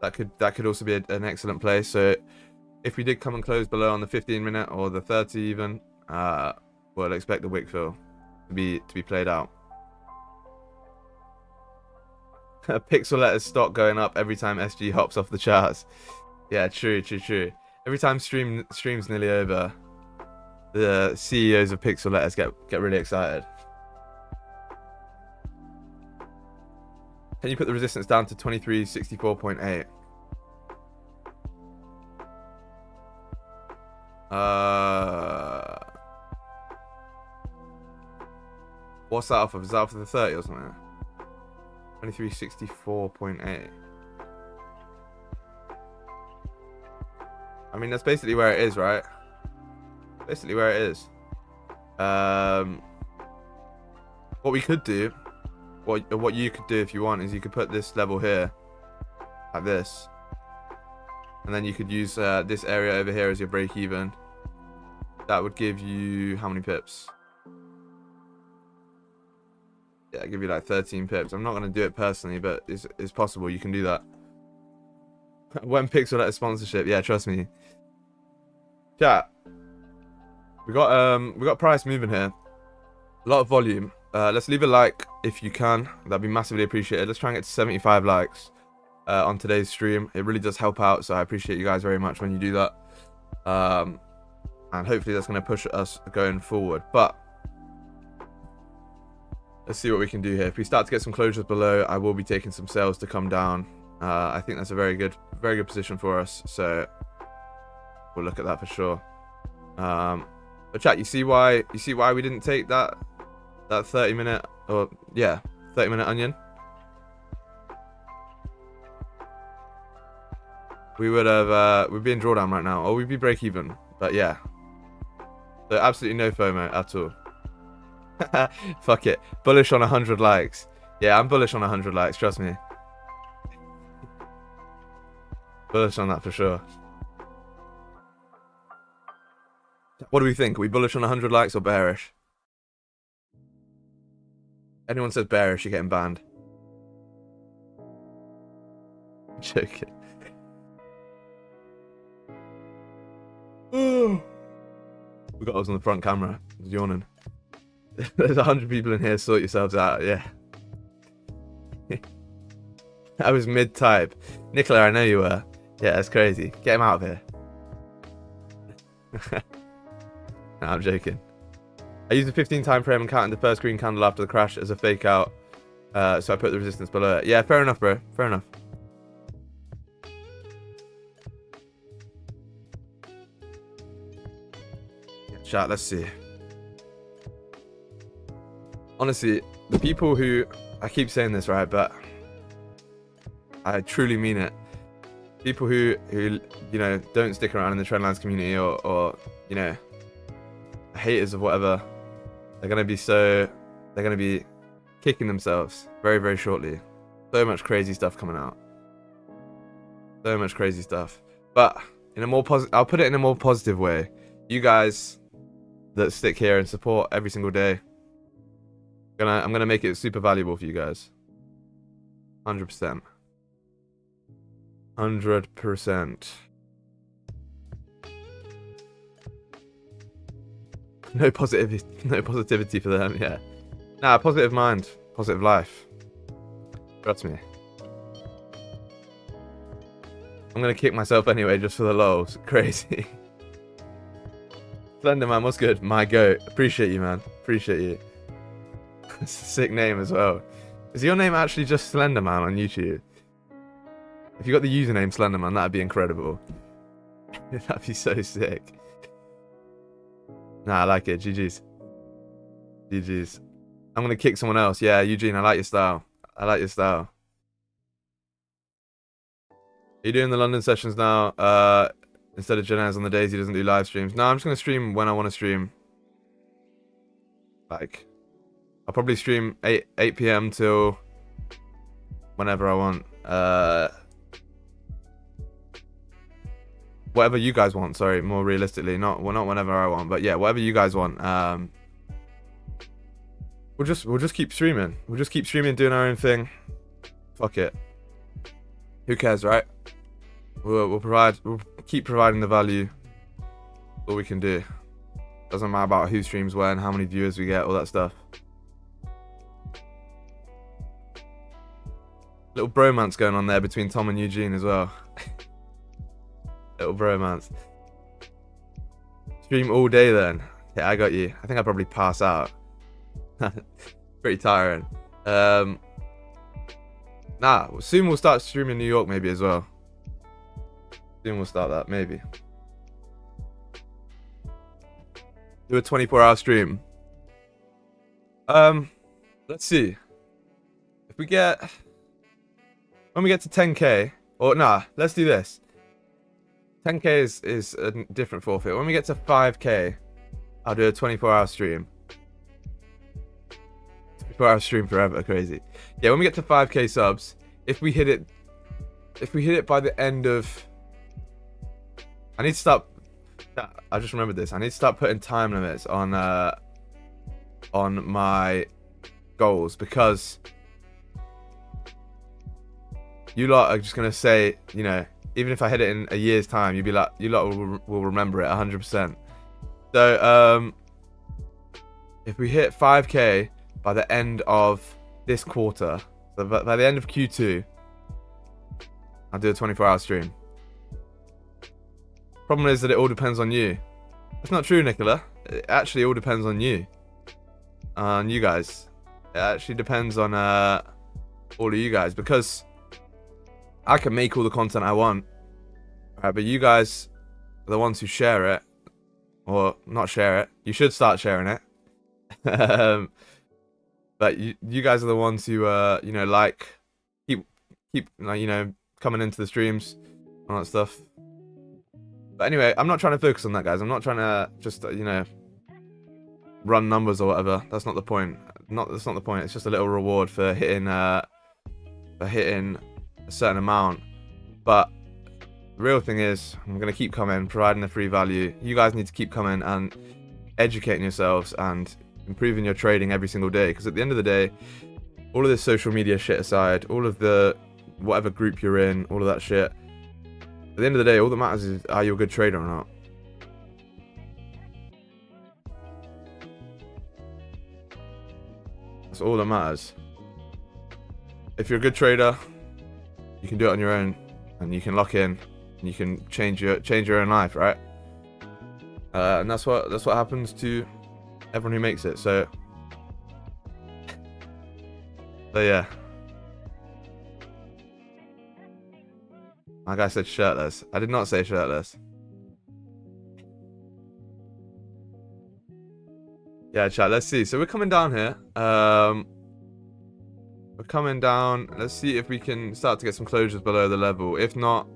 That could also be an excellent play. So if we did come and close below on the 15-minute or the 30 even, we'll expect the wick fill to be played out. Pixel letters stock going up every time SG hops off the charts. Yeah, true. Every time stream's nearly over, the CEOs of Pixel letters get really excited. Can you put the resistance down to 2364.8? What's that off of? Is that off of the 30 or something? 2364.8. I mean, that's basically where it is, right? Basically where it is. What we could do, what you could do if you want, is you could put this level here, like this, and then you could use this area over here as your break even. That would give you how many pips? Yeah, give you like 13 pips. I'm not going to do it personally, but it's possible. You can do that. When Pixel letter sponsorship, yeah, trust me. Chat. We got price moving here. A lot of volume. Let's leave a like if you can. That'd be massively appreciated. Let's try and get to 75 likes on today's stream. It really does help out, so I appreciate you guys very much when you do that. And hopefully that's going to push us going forward. But let's see what we can do here. If we start to get some closures below, I will be taking some sales to come down. I think that's a very good position for us. So we'll look at that for sure. But chat, you see why we didn't take that 30-minute or 30-minute onion? We would have we'd be in drawdown right now, or we'd be break even. But yeah, so absolutely no FOMO at all. Fuck it, bullish on 100 likes. Yeah, I'm bullish on 100 likes, trust me. Bullish on that for sure. What do we think? Are we bullish on 100 likes or bearish? Anyone says bearish, you're getting banned. I'm joking. We got us on the front camera. I was yawning. There's 100 people in here. Sort yourselves out. Yeah. I was mid-type. Nicola, I know you were. Yeah, that's crazy. Get him out of here. No, I'm joking. I used the 15 time frame and counted the first green candle after the crash as a fake out. So I put the resistance below it. Yeah, fair enough, bro. Fair enough. Chat, let's see. Honestly, the people who... I keep saying this, right? But I truly mean it. People who you know, don't stick around in the Trenlines community or you know, haters of whatever, they're gonna be kicking themselves very, very shortly. So much crazy stuff coming out. So much crazy stuff. But in a more I'll put it in a more positive way. You guys that stick here and support every single day, I'm gonna make it super valuable for you guys. 100%. 100%. No positivity for them, yeah. Nah, positive mind, positive life. Trust me. I'm gonna kick myself anyway, just for the lols. Crazy. Slenderman, what's good? My goat. Appreciate you, man. Appreciate you. It's a sick name as well. Is your name actually just Slenderman on YouTube? If you got the username Slenderman, that'd be incredible. That'd be so sick. Nah, I like it. GG's. GG's. I'm gonna kick someone else. Yeah, Eugene, I like your style. I like your style. Are you doing the London sessions now? Instead of Janaz on the days he doesn't do live streams. No, I'm just gonna stream when I want to stream. Like, I'll probably stream 8 PM till whenever I want. Whatever you guys want, sorry, more realistically. Not whenever I want, but yeah, whatever you guys want. we'll just keep streaming. We'll just keep streaming, doing our own thing. Fuck it. Who cares, right? We'll keep providing the value. All we can do. Doesn't matter about who streams when, how many viewers we get, all that stuff. Little bromance going on there between Tom and Eugene as well. Little bromance. Stream all day then. Yeah, I got you. I think I'd probably pass out. Pretty tiring. Nah, soon we'll start streaming New York maybe as well. Soon we'll start that, maybe. Do a 24-hour stream. Let's see. If we get... When we get to 10k... Or, nah, let's do this. 10k is a different forfeit. When we get to 5k, I'll do a 24-hour stream. 24-hour stream forever, crazy. Yeah, when we get to 5k subs, if we hit it by the end of... I need to start... I just remembered this. I need to start putting time limits on my goals, because you lot are just gonna say, you know, even if I hit it in a year's time, you'd be like, you lot will remember it 100%. So if we hit 5k by the end of this quarter, so by the end of Q2, I'll do a 24-hour stream. Problem is that it all depends on you. That's not true, Nicola. It actually all depends on you. On you guys. It actually depends on all of you guys, because I can make all the content I want. Right, but you guys are the ones who share it. Or not share it. You should start sharing it. But you guys are the ones who you know, like keep like, you know, coming into the streams, all that stuff. But anyway, I'm not trying to focus on that, guys. I'm not trying to just, you know, run numbers or whatever. That's not the point. That's not the point. It's just a little reward for hitting a certain amount. But the real thing is, I'm gonna keep coming, providing the free value. You guys need to keep coming and educating yourselves and improving your trading every single day. Because at the end of the day, all of this social media shit aside, all of the whatever group you're in, all of that shit. At the end of the day, all that matters is, are you a good trader or not? That's all that matters. If you're a good trader, you can do it on your own, and you can lock in, and you can change your own life, right? And that's what happens to everyone who makes it. So yeah. My guy said shirtless. I did not say shirtless. Yeah, chat, let's see. So we're coming down here. We're coming down. Let's see if we can start to get some closures below the level. If not,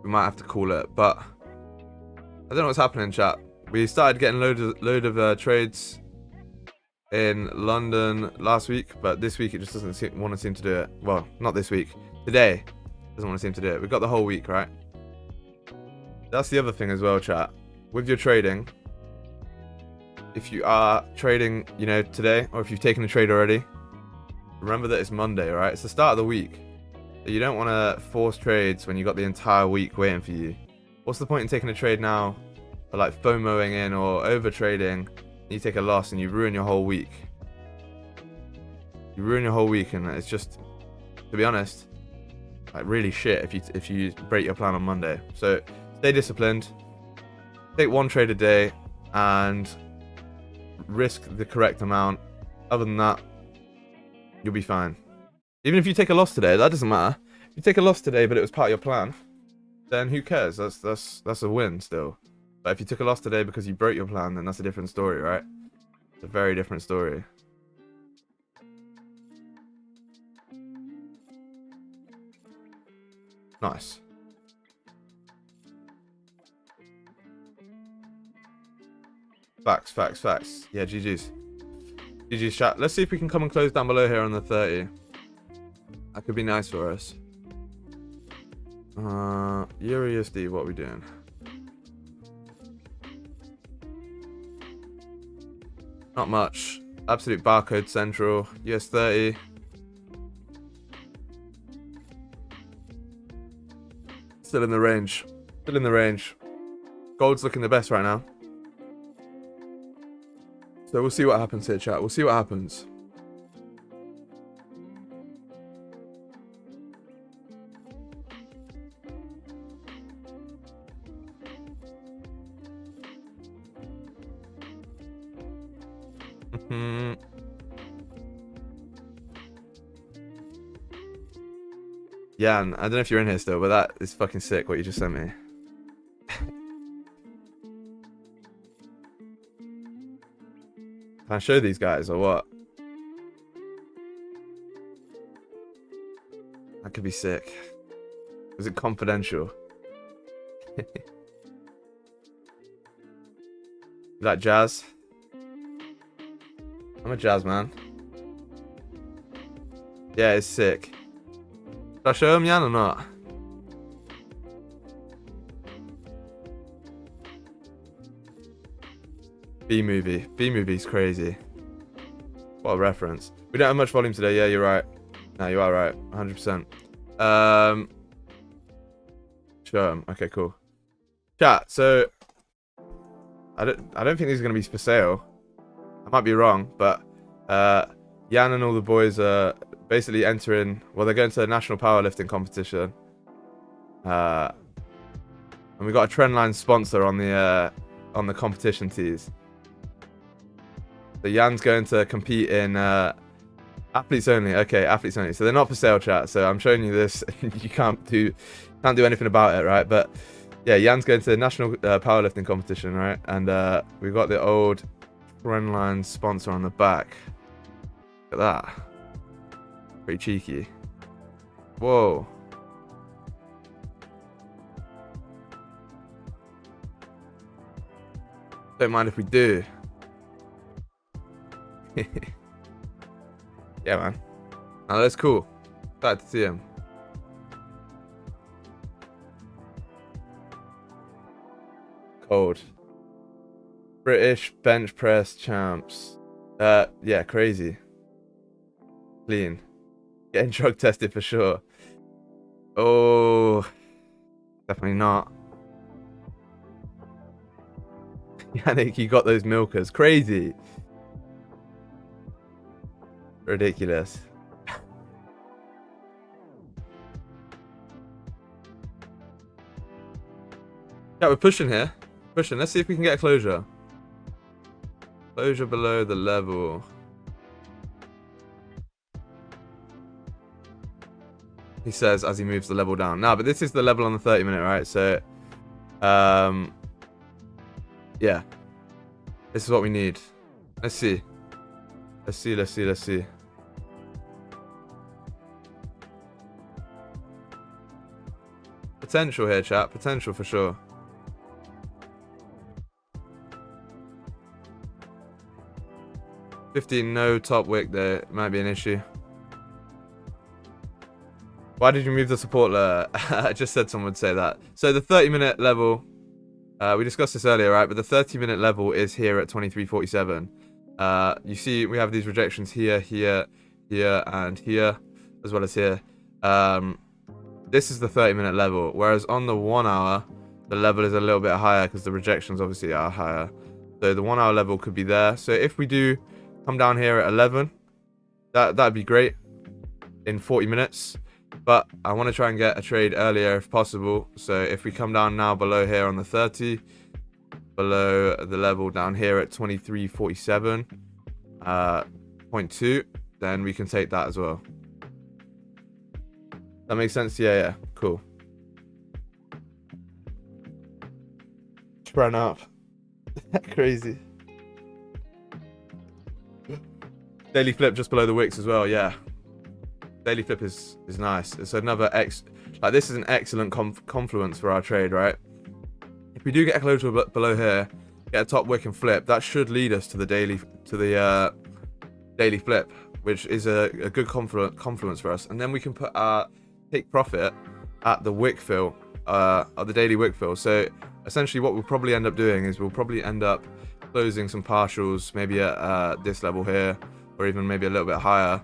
we might have to call it. But I don't know what's happening, chat. We started getting load of trades in London last week, but this week it just doesn't want to seem to do it. Well, not this week. Today. Doesn't want to seem to do it. We've got the whole week, right? That's the other thing as well, chat. With your trading, if you are trading, you know, today, or if you've taken a trade already, remember that it's Monday, right? It's the start of the week. You don't want to force trades when you've got the entire week waiting for you. What's the point in taking a trade now, or like FOMOing in or over trading, and you take a loss and you ruin your whole week? You ruin your whole week, and it's just, to be honest, like really shit if you break your plan on Monday. So stay disciplined, take one trade a day, and risk the correct amount. Other than that, you'll be fine. Even if you take a loss today, that doesn't matter. If you take a loss today, but it was part of your plan, then who cares? That's a win still. But if you took a loss today because you broke your plan, then that's a different story, right? It's a very different story. Nice. Facts. Yeah, GG's. GG's, chat. Let's see if we can come and close down below here on the 30. That could be nice for us. eurjpy, what are we doing? Not much. Absolute barcode central. US30. Still in the range. Still in the range. Gold's looking the best right now. So we'll see what happens here, chat. We'll see what happens. Jan, I don't know if you're in here still, but that is fucking sick what you just sent me. Can I show these guys or what? That could be sick. Was it confidential? You like jazz? I'm a jazz man. Yeah, it's sick. Should I show him, Jan, or not? B-movie. B-movie's crazy. What a reference. We don't have much volume today. Yeah, you're right. No, you are right. 100%. Show him. Okay, cool. Chat, so... I don't think these are going to be for sale. I might be wrong, but... Jan and all the boys are basically entering... Well, they're going to a national powerlifting competition. And we got a Trenlines sponsor on the competition tees. So Jan's going to compete in athletes only. Okay, athletes only. So they're not for sale, chat. So I'm showing you this. You can't do anything about it, right? But yeah, Jan's going to the national powerlifting competition, right? And we've got the old Trenlines sponsor on the back. Look at that. Pretty cheeky. Whoa. Don't mind if we do. Yeah, man. Oh, that's cool. Glad to see him. Cold. British bench press champs. Yeah, crazy. Clean. Getting drug tested for sure. Oh, definitely not. Yannick, you got those milkers. Crazy. Ridiculous. Yeah, we're pushing here. Pushing. Let's see if we can get a closure. Closure below the level. He says as he moves the level down. Now, but this is the level on the 30-minute, right? So, yeah. This is what we need. Let's see. Let's see, let's see, let's see. Potential here, chat. Potential for sure. $15, no top wick there. It might be an issue. Why did you move the support layer? I just said someone would say that. So the 30-minute level, we discussed this earlier, right? But the 30-minute level is here at 23.47. You see we have these rejections here, here, here, and here, as well as here. This is the 30-minute level, whereas on the 1 hour, the level is a little bit higher because the rejections obviously are higher. So the 1 hour level could be there. So if we do come down here at 11, that'd be great in 40 minutes. But I want to try and get a trade earlier if possible. So if we come down now below here on the 30, below the level down here at 23.47.2, then we can take that as well. That makes sense? Yeah, cool. Sprung up. Crazy. Daily flip just below the wicks as well, yeah. Daily flip is nice. It's another this is an excellent confluence for our trade, right? If we do get a closure below here, get a top wick and flip, that should lead us to the daily flip, which is a good confluence for us. And then we can put our take profit at the wick fill, at the daily wick fill. So essentially what we'll probably end up doing is we'll probably end up closing some partials, maybe at this level here, or even maybe a little bit higher.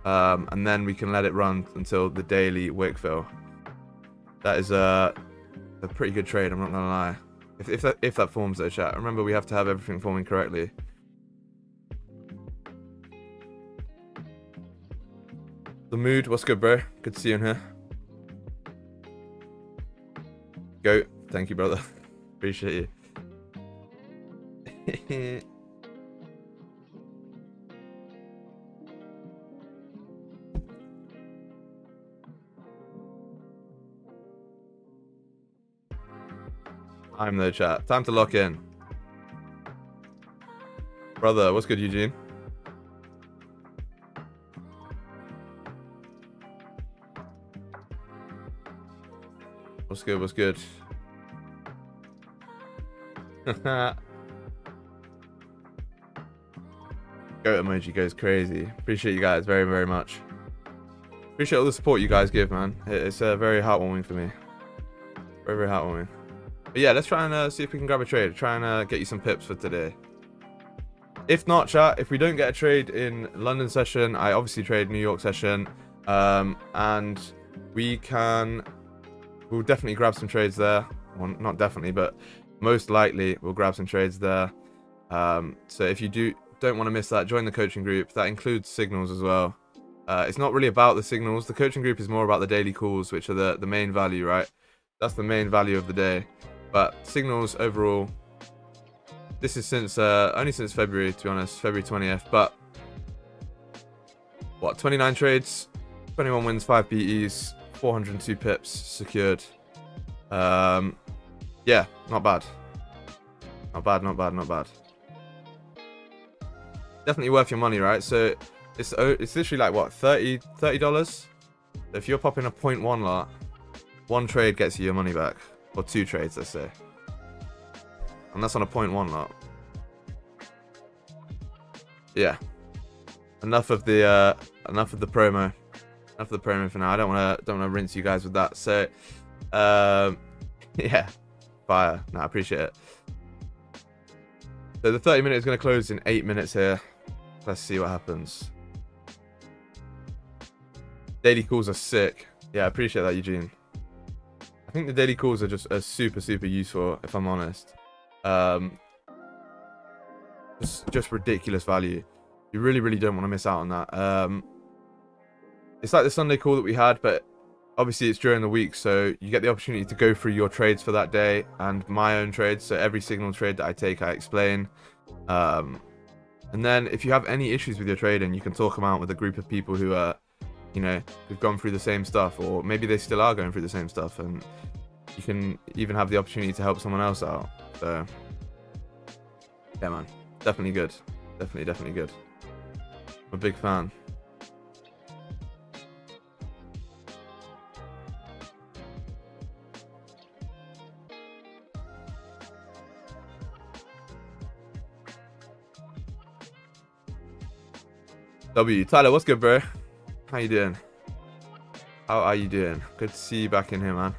And then we can let it run until the daily wick fill. That is a pretty good trade, I'm not gonna lie. If that forms though, chat. Remember, we have to have everything forming correctly. The mood, what's good, bro? Good to see you in here. Go, thank you, brother. Appreciate you. Time though, chat. Time to lock in. Brother, what's good, Eugene? What's good, what's good? Goat emoji goes crazy. Appreciate you guys very, very much. Appreciate all the support you guys give, man. It's very heartwarming for me. Very, very heartwarming. But yeah, let's try and see if we can grab a trade. Try and get you some pips for today. If not, chat, if we don't get a trade in London session, I obviously trade New York session. And we'll definitely grab some trades there. Well, not definitely, but most likely we'll grab some trades there. So if you don't want to miss that, join the coaching group. That includes signals as well. It's not really about the signals. The coaching group is more about the daily calls, which are the main value, right? That's the main value of the day. But signals overall, this is only since February, to be honest, February 20th. But what, 29 trades, 21 wins, 5 PEs, 402 pips secured. Yeah, not bad. Not bad, not bad, not bad. Definitely worth your money, right? So it's literally like what, $30? So if you're popping a 0.1 lot, one trade gets you your money back. Or 2 trades, let's say. And that's on a 0.1 lot. Yeah. Enough of the promo. Enough of the promo for now. I don't wanna rinse you guys with that. So yeah. Fire. No, I appreciate it. So the 30 minute is gonna close in 8 minutes here. Let's see what happens. Daily calls are sick. Yeah, I appreciate that, Eugene. I think the daily calls are just super, super useful, if I'm honest. Just ridiculous value. You really, really don't want to miss out on that. It's like the Sunday call that we had, but obviously it's during the week, so you get the opportunity to go through your trades for that day and my own trades. So every signal trade that I take, I explain. And then if you have any issues with your trading, you can talk them out with a group of people who are, you know, who've gone through the same stuff, or maybe they still are going through the same stuff, and you can even have the opportunity to help someone else out. So yeah, man, definitely good. Definitely good. I'm a big fan. Tyler, what's good, bro? How you doing? How are you doing? Good to see you back in here, man.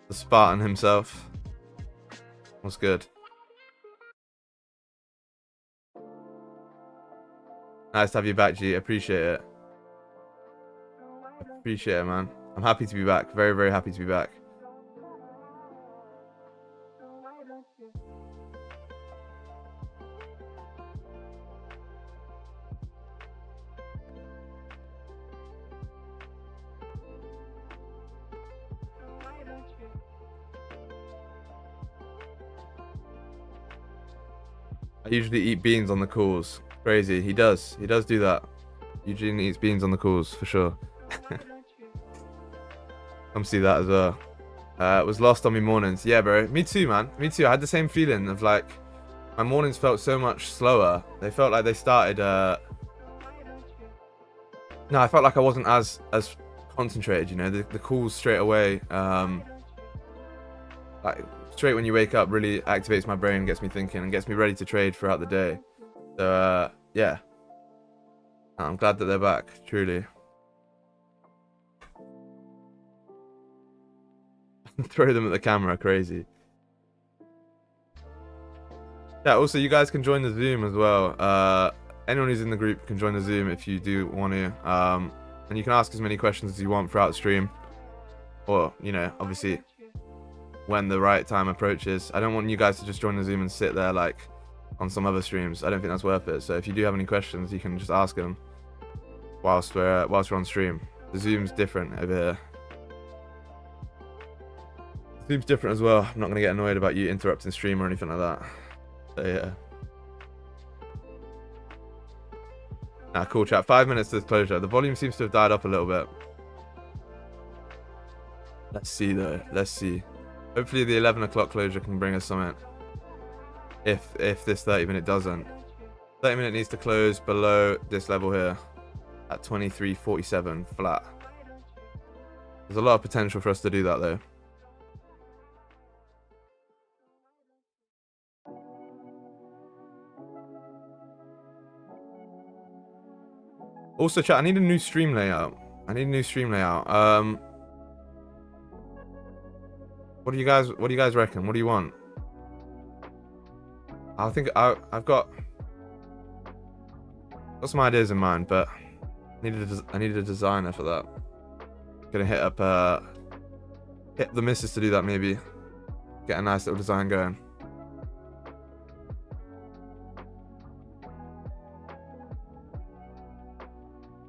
The Spartan himself. What's good? Nice to have you back, G. Appreciate it. Appreciate it, man. I'm happy to be back. Very, very happy to be back. I usually eat beans on the calls. Crazy. He does do that. Eugene eats beans on the calls for sure. Come see that as well. It was lost on me mornings. Yeah, bro. Me too, man. Me too. I had the same feeling of like my mornings felt so much slower. They felt like they started. No, I felt like I wasn't as concentrated. You know, the calls straight away. Like straight when you wake up, really activates my brain, gets me thinking, and gets me ready to trade throughout the day. So yeah, I'm glad that they're back. Truly. Throw them at the camera, crazy. Yeah, also you guys can join the Zoom as well. Anyone who's in the group can join the Zoom if you do want to. And you can ask as many questions as you want throughout the stream. Or, you know, obviously when the right time approaches. I don't want you guys to just join the Zoom and sit there like on some other streams. I don't think that's worth it. So if you do have any questions, you can just ask them whilst we're on stream. The Zoom's different over here. The Zoom's different as well. I'm not going to get annoyed about you interrupting stream or anything like that. So yeah. Nah, cool chat. 5 minutes to the closure. The volume seems to have died up a little bit. Let's see though. Let's see. Hopefully the 11 o'clock closure can bring us something. If this 30-minute doesn't. 30-minute needs to close below this level here at 23.47 flat. There's a lot of potential for us to do that though. Also, chat, I need a new stream layout. What do you guys reckon? What do you want? I think I've got some ideas in mind, but I needed a designer for that. Gonna hit up the missus to do that maybe. Get a nice little design going.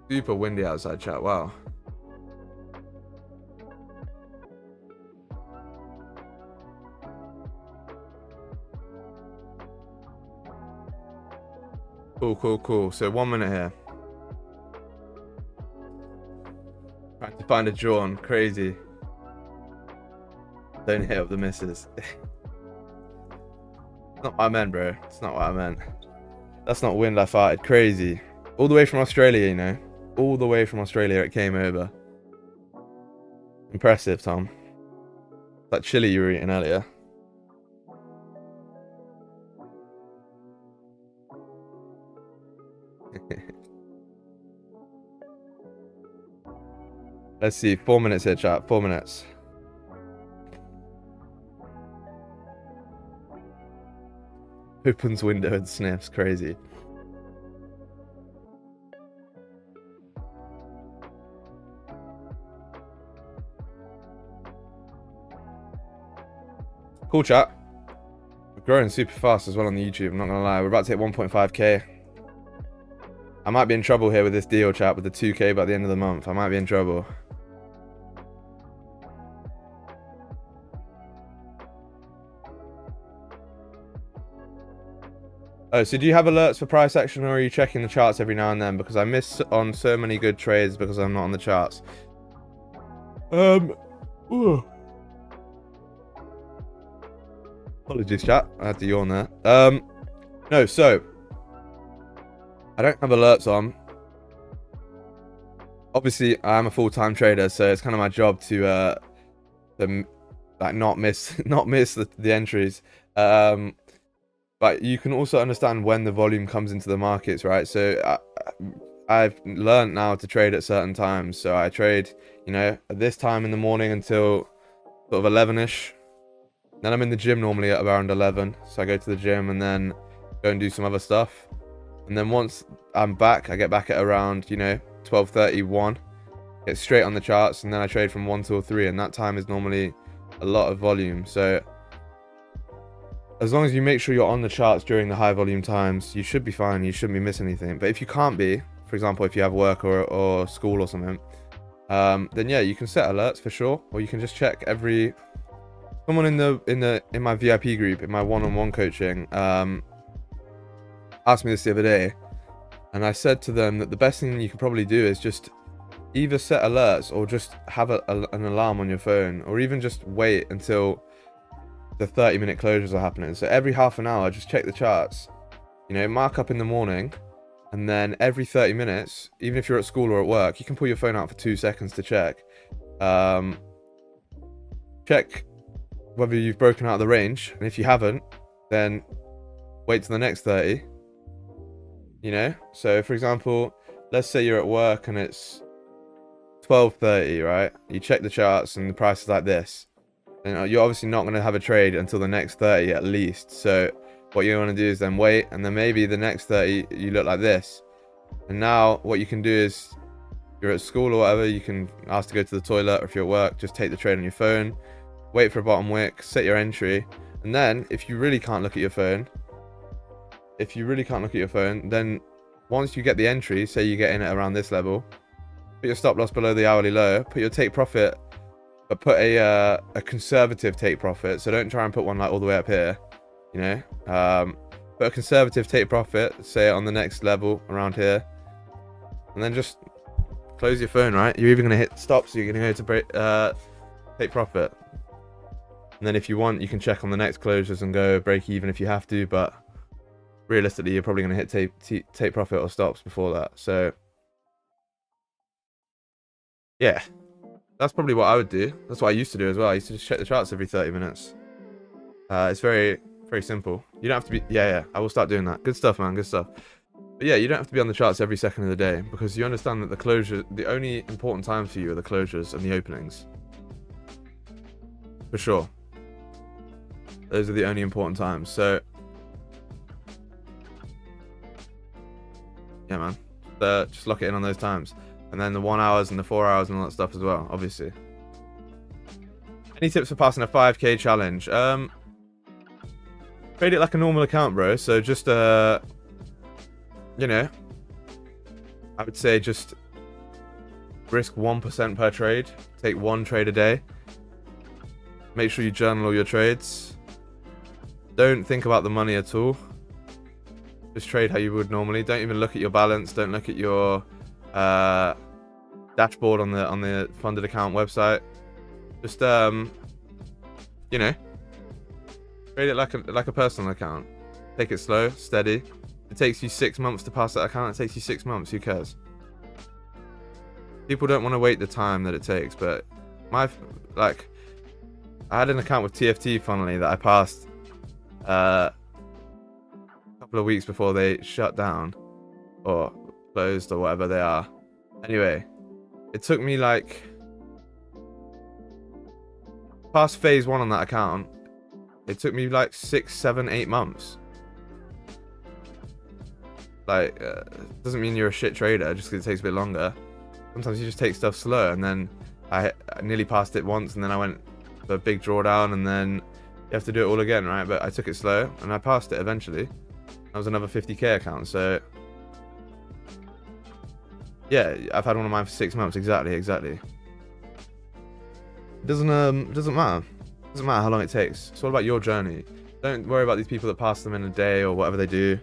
Super windy outside, chat. Wow. Cool. So 1 minute here. Trying to find a drawn. Crazy. Don't hit up the missus. Not what I meant, bro. It's not what I meant. That's not wind I farted. Crazy. All the way from Australia, you know. All the way from Australia it came over. Impressive, Tom. That chili you were eating earlier. Let's see, 4 minutes here, chat. 4 minutes. Opens window and sniffs. Crazy. Cool chat. We're growing super fast as well on the YouTube, I'm not gonna lie. We're about to hit 1.5k. I might be in trouble here with this deal, chat, with the 2k by the end of the month. I might be in trouble. Oh, so do you have alerts for price action, or are you checking the charts every now and then? Because I miss on so many good trades because I'm not on the charts. Ooh. Apologies, chat. I had to yawn there. No, so I don't have alerts on. Obviously, I am a full-time trader, so it's kind of my job to like not miss the entries. But you can also understand when the volume comes into the markets, right? So I've learned now to trade at certain times. So I trade, you know, at this time in the morning until sort of 11ish. Then I'm in the gym normally at around 11. So I go to the gym and then go and do some other stuff. And then once I'm back, I get back at around, you know, 12:31. Get straight on the charts, and then I trade from 1 till 3. And that time is normally a lot of volume. So as long as you make sure you're on the charts during the high volume times, you should be fine. You shouldn't be missing anything. But if you can't be, for example, if you have work or school or something, then yeah, you can set alerts for sure, or you can just check every. Someone in my VIP group, in my one-on-one coaching, asked me this the other day, and I said to them that the best thing you can probably do is just either set alerts or just have an alarm on your phone, or even just wait until the 30-minute closures are happening. So every half an hour, just check the charts, you know, mark up in the morning, and then every 30 minutes, even if you're at school or at work, you can pull your phone out for 2 seconds to check. Check whether you've broken out of the range, and if you haven't, then wait till the next 30, you know. So for example, let's say you're at work and it's 12:30, right? You check the charts and the price is like this. And you're obviously not going to have a trade until the next 30 at least. So what you want to do is then wait, and then maybe the next 30 you look like this. And now what you can do is, you're at school or whatever, you can ask to go to the toilet, or if you're at work, just take the trade on your phone, wait for a bottom wick, set your entry, and then if you really can't look at your phone, then once you get the entry, say you get in at around this level, put your stop loss below the hourly low, put your take profit, but put a conservative take profit. So don't try and put one like all the way up here, you know. Put a conservative take profit, say on the next level around here, and then just close your phone, right? You're either going to hit stops, or you're going to go to take profit. And then if you want, you can check on the next closures and go break even if you have to, but realistically, you're probably going to hit take profit or stops before that. So yeah, that's probably what I would do. That's what I used to do as well. I used to just check the charts every 30 minutes. It's very, very simple. You don't have to be, yeah, I will start doing that. Good stuff, man, good stuff. But yeah, you don't have to be on the charts every second of the day, because you understand that the only important times for you are the closures and the openings. For sure. Those are the only important times. So yeah, man, just lock it in on those times. And then the 1 hours and the 4 hours and all that stuff as well, obviously. Any tips for passing a 5k challenge? Trade it like a normal account, bro. So just you know, I would say just risk 1% per trade. Take one trade a day. Make sure you journal all your trades. Don't think about the money at all. Just trade how you would normally. Don't even look at your balance. Don't look at your dashboard on the funded account website. Just you know, trade it like a personal account. Take it slow, steady. It takes you 6 months to pass that account. It takes you 6 months. Who cares? People don't want to wait the time that it takes. But I had an account with TFT, funnily, that I passed a couple of weeks before they shut down or closed or whatever they are. Anyway, it took me like past phase 1 on that account. It took me like 6, 7, 8 months. Like, doesn't mean you're a shit trader just because it takes a bit longer. Sometimes you just take stuff slow, and then I nearly passed it once, and then I went for a big drawdown, and then you have to do it all again, right? But I took it slow, and I passed it eventually. That was another 50k account, so yeah, I've had one of mine for 6 months. Exactly. It doesn't matter. It doesn't matter how long it takes. It's all about your journey. Don't worry about these people that pass them in a day or whatever they do.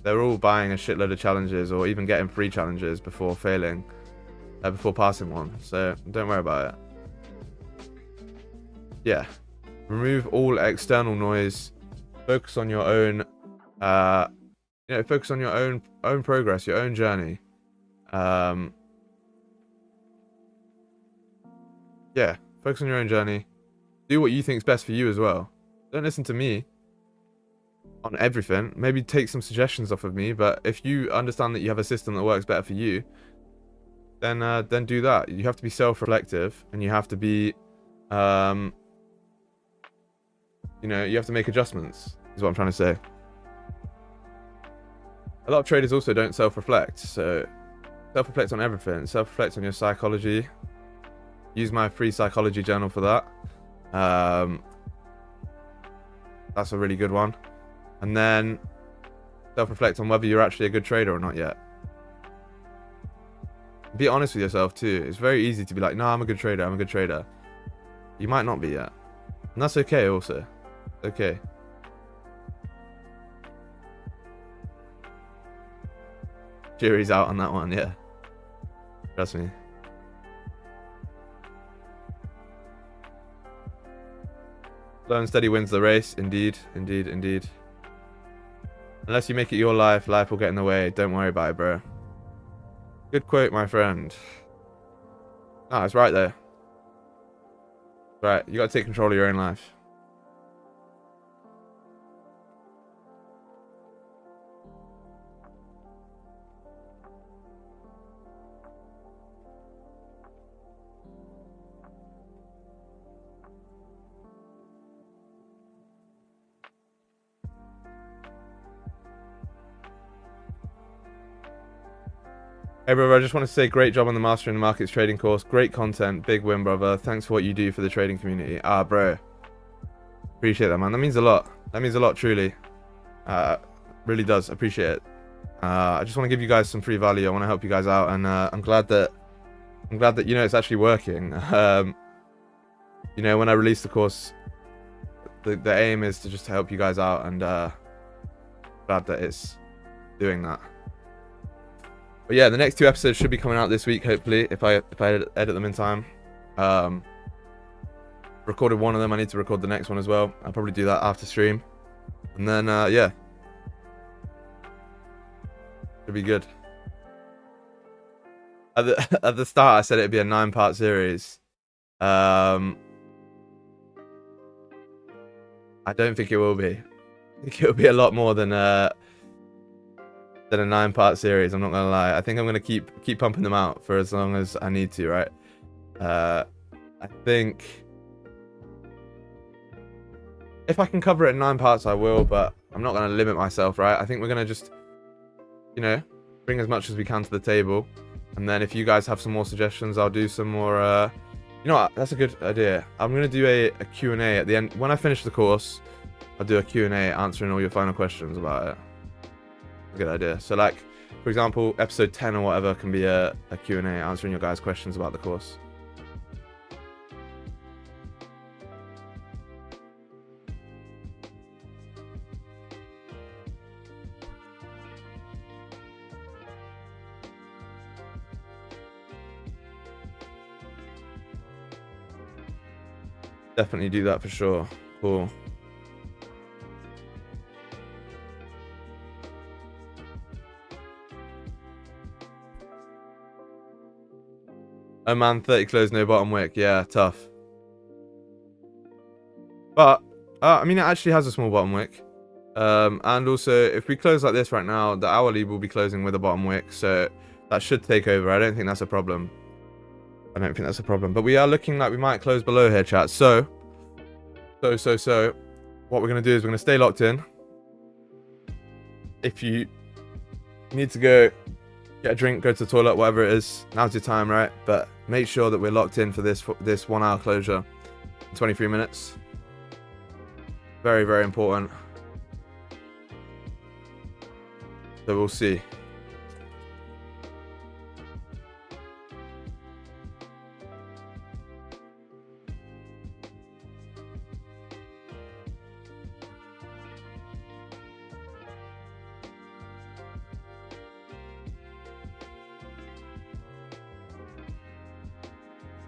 They're all buying a shitload of challenges, or even getting free challenges before failing, before passing one. So don't worry about it. Yeah, remove all external noise. Focus on your own. Focus on your own progress, your own journey. Yeah, focus on your own journey. Do what you think is best for you as well. Don't listen to me on everything. Maybe take some suggestions off of me, but if you understand that you have a system that works better for you, then do that. You have to be self-reflective, and you have to be you have to make adjustments, is what I'm trying to say. A lot of traders also don't self-reflect, so self-reflect on everything. Self-reflect on your psychology. Use my free psychology journal for that. That's a really good one. And then self-reflect on whether you're actually a good trader or not yet. Be honest with yourself too. It's very easy to be like, no, I'm a good trader. You might not be yet. And that's okay also. Okay. Jury's out on that one, yeah. Trust me. Slow and steady wins the race. Indeed. Unless you make it your life, life will get in the way. Don't worry about it, bro. Good quote, my friend. Ah, it's right there. Right, you gotta take control of your own life. Hey brother, I just want to say great job on the Mastering the Markets trading course. Great content, big win, brother. Thanks for what you do for the trading community. Ah, bro. Appreciate that, man. That means a lot. That means a lot, truly. Really does. Appreciate it. I just want to give you guys some free value. I want to help you guys out, and I'm glad that you know it's actually working. You know, when I release the course, the aim is to just help you guys out, and glad that it's doing that. But yeah, the next 2 episodes should be coming out this week, hopefully, if I edit them in time. Recorded one of them. I need to record the next one as well. I'll probably do that after stream, and then yeah, should be good. At the start, I said it'd be a 9-part series. I don't think it will be. I think it'll be a lot more than a 9-part series. I'm not gonna lie. I think I'm gonna keep pumping them out for as long as I need to, right? I think if I can cover it in 9 parts, I will, but I'm not gonna limit myself, right? I think we're gonna just, you know, bring as much as we can to the table, and then if you guys have some more suggestions, I'll do some more. You know what? That's a good idea. I'm gonna do a Q&A at the end when I finish the course. I'll do a Q&A answering all your final questions about it. Good idea. So like, for example, episode 10 or whatever can be a Q&A answering your guys' questions about the course. Definitely do that for sure. Cool. Oh man, 30 close, no bottom wick. Yeah, tough. But I mean, it actually has a small bottom wick. And also, if we close like this right now, the hourly will be closing with a bottom wick, so that should take over. I don't think that's a problem. But we are looking like we might close below here, chat. So what we're gonna do is we're gonna stay locked in. If you need to go get a drink, go to the toilet, whatever it is, now's your time, right? But make sure that we're locked in for this 1 hour closure in 23 minutes. Very, very important. So we'll see.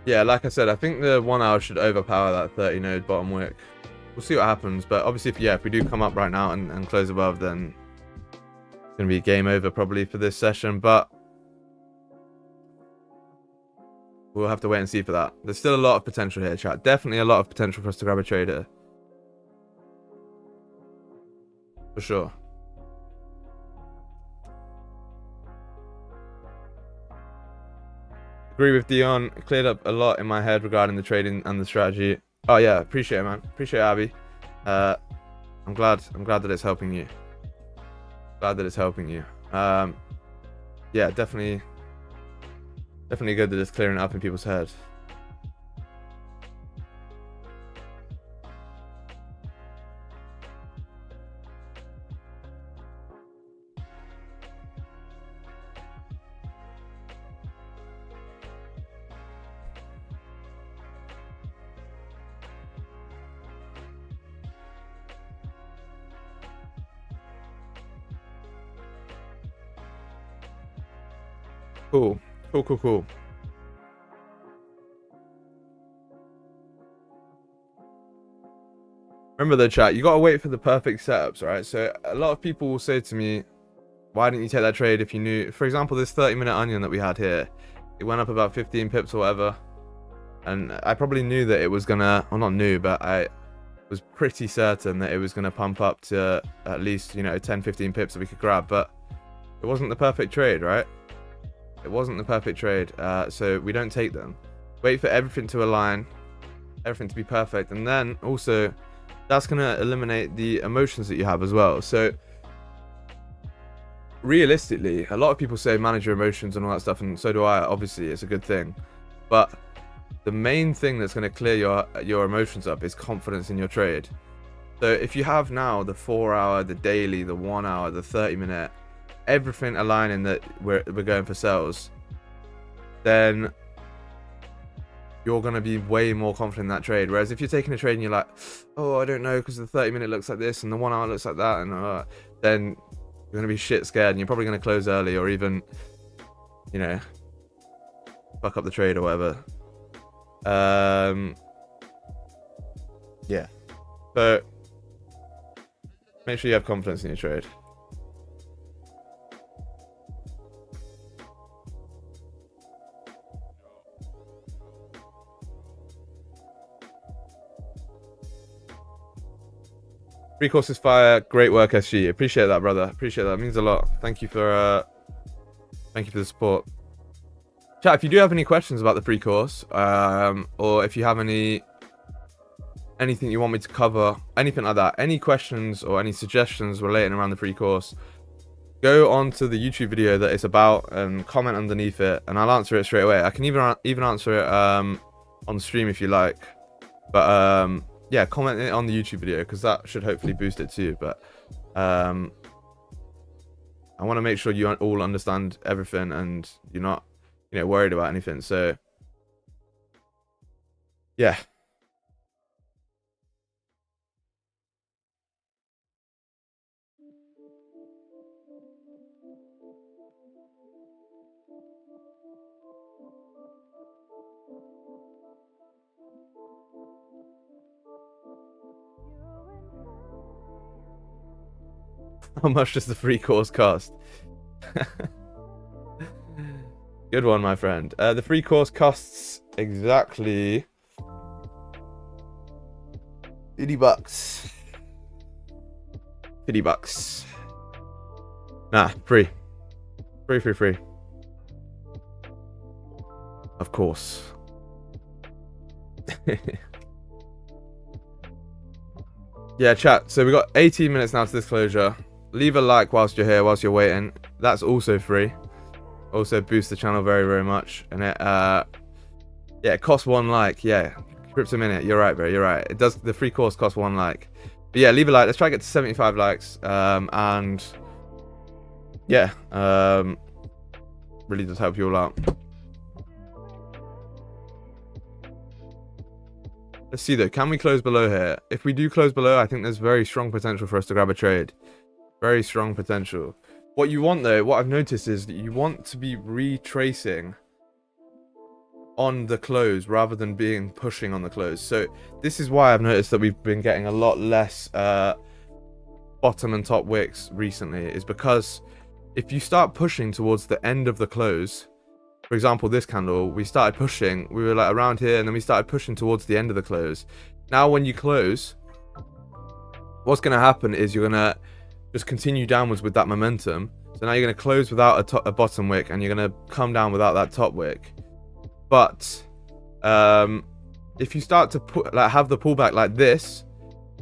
Yeah, like I said, I think the 1 hour should overpower that 30 node bottom wick. We'll see what happens, but obviously if we do come up right now and close above, then it's going to be game over probably for this session, but we'll have to wait and see for that. There's still a lot of potential here, chat. Definitely a lot of potential for us to grab a trade here. For sure. Agree with Dion. Cleared up a lot in my head regarding the trading and the strategy. Oh yeah, appreciate it, man. Appreciate it, Abby. I'm glad that it's helping you. Glad that it's helping you. Yeah, definitely good that it's clearing it up in people's heads. Cool. Remember though, chat, you gotta wait for the perfect setups, right? So a lot of people will say to me, why didn't you take that trade if you knew, for example, this 30-minute onion that we had here, it went up about 15 pips or whatever, and I probably knew that it was gonna, well, not knew, but I was pretty certain that it was gonna pump up to at least, you know, 10-15 pips that we could grab, but it wasn't the perfect trade, right? It wasn't the perfect trade, so we don't take them. Wait for everything to align, everything to be perfect, and then also that's going to eliminate the emotions that you have as well. So realistically, a lot of people say manage your emotions and all that stuff, and so do I. Obviously, it's a good thing, but the main thing that's going to clear your emotions up is confidence in your trade. So if you have now the 4 hour, the daily, the 1 hour, the 30-minute, everything aligning that we're going for sales, then you're going to be way more confident in that trade. Whereas if you're taking a trade and you're like, oh, I don't know, because the 30-minute looks like this and the 1 hour looks like that, and then you're going to be shit scared, and you're probably going to close early, or even, you know, fuck up the trade or whatever. Yeah. So make sure you have confidence in your trade. Free courses fire. Great work, SG. Appreciate that, brother. Appreciate that. It means a lot. Thank you for the support. Chat, if you do have any questions about the free course, or if you have anything you want me to cover, anything like that, any questions or any suggestions relating around the free course, go on to the YouTube video that it's about and comment underneath it, and I'll answer it straight away. I can even answer it on stream if you like, but yeah, comment it on the YouTube video, because that should hopefully boost it too. But I want to make sure you all understand everything and you're not, you know, worried about anything. So yeah. How much does the free course cost? Good one, my friend. The free course costs exactly $50. $50. Nah, free. Free. Of course. Yeah, chat. So we got 18 minutes now to this closure. Leave a like whilst you're here, whilst you're waiting. That's also free. Also boosts the channel very, very much. And it yeah, it costs 1 like. Yeah, Crypto Minute. You're right, bro. You're right. It does. The free course costs 1 like. But yeah, leave a like. Let's try to get to 75 likes. And yeah, really does help you all out. Let's see though. Can we close below here? If we do close below, I think there's very strong potential for us to grab a trade. Very strong potential. What you want though, what I've noticed is that you want to be retracing on the close rather than pushing on the close. So this is why I've noticed that we've been getting a lot less bottom and top wicks recently, is because if you start pushing towards the end of the close, for example, this candle, we started pushing, we were like around here, and then we started pushing towards the end of the close. Now when you close, what's going to happen is you're going to just continue downwards with that momentum. So now you're going to close without a bottom wick, and you're going to come down without that top wick. But if you start to have the pullback like this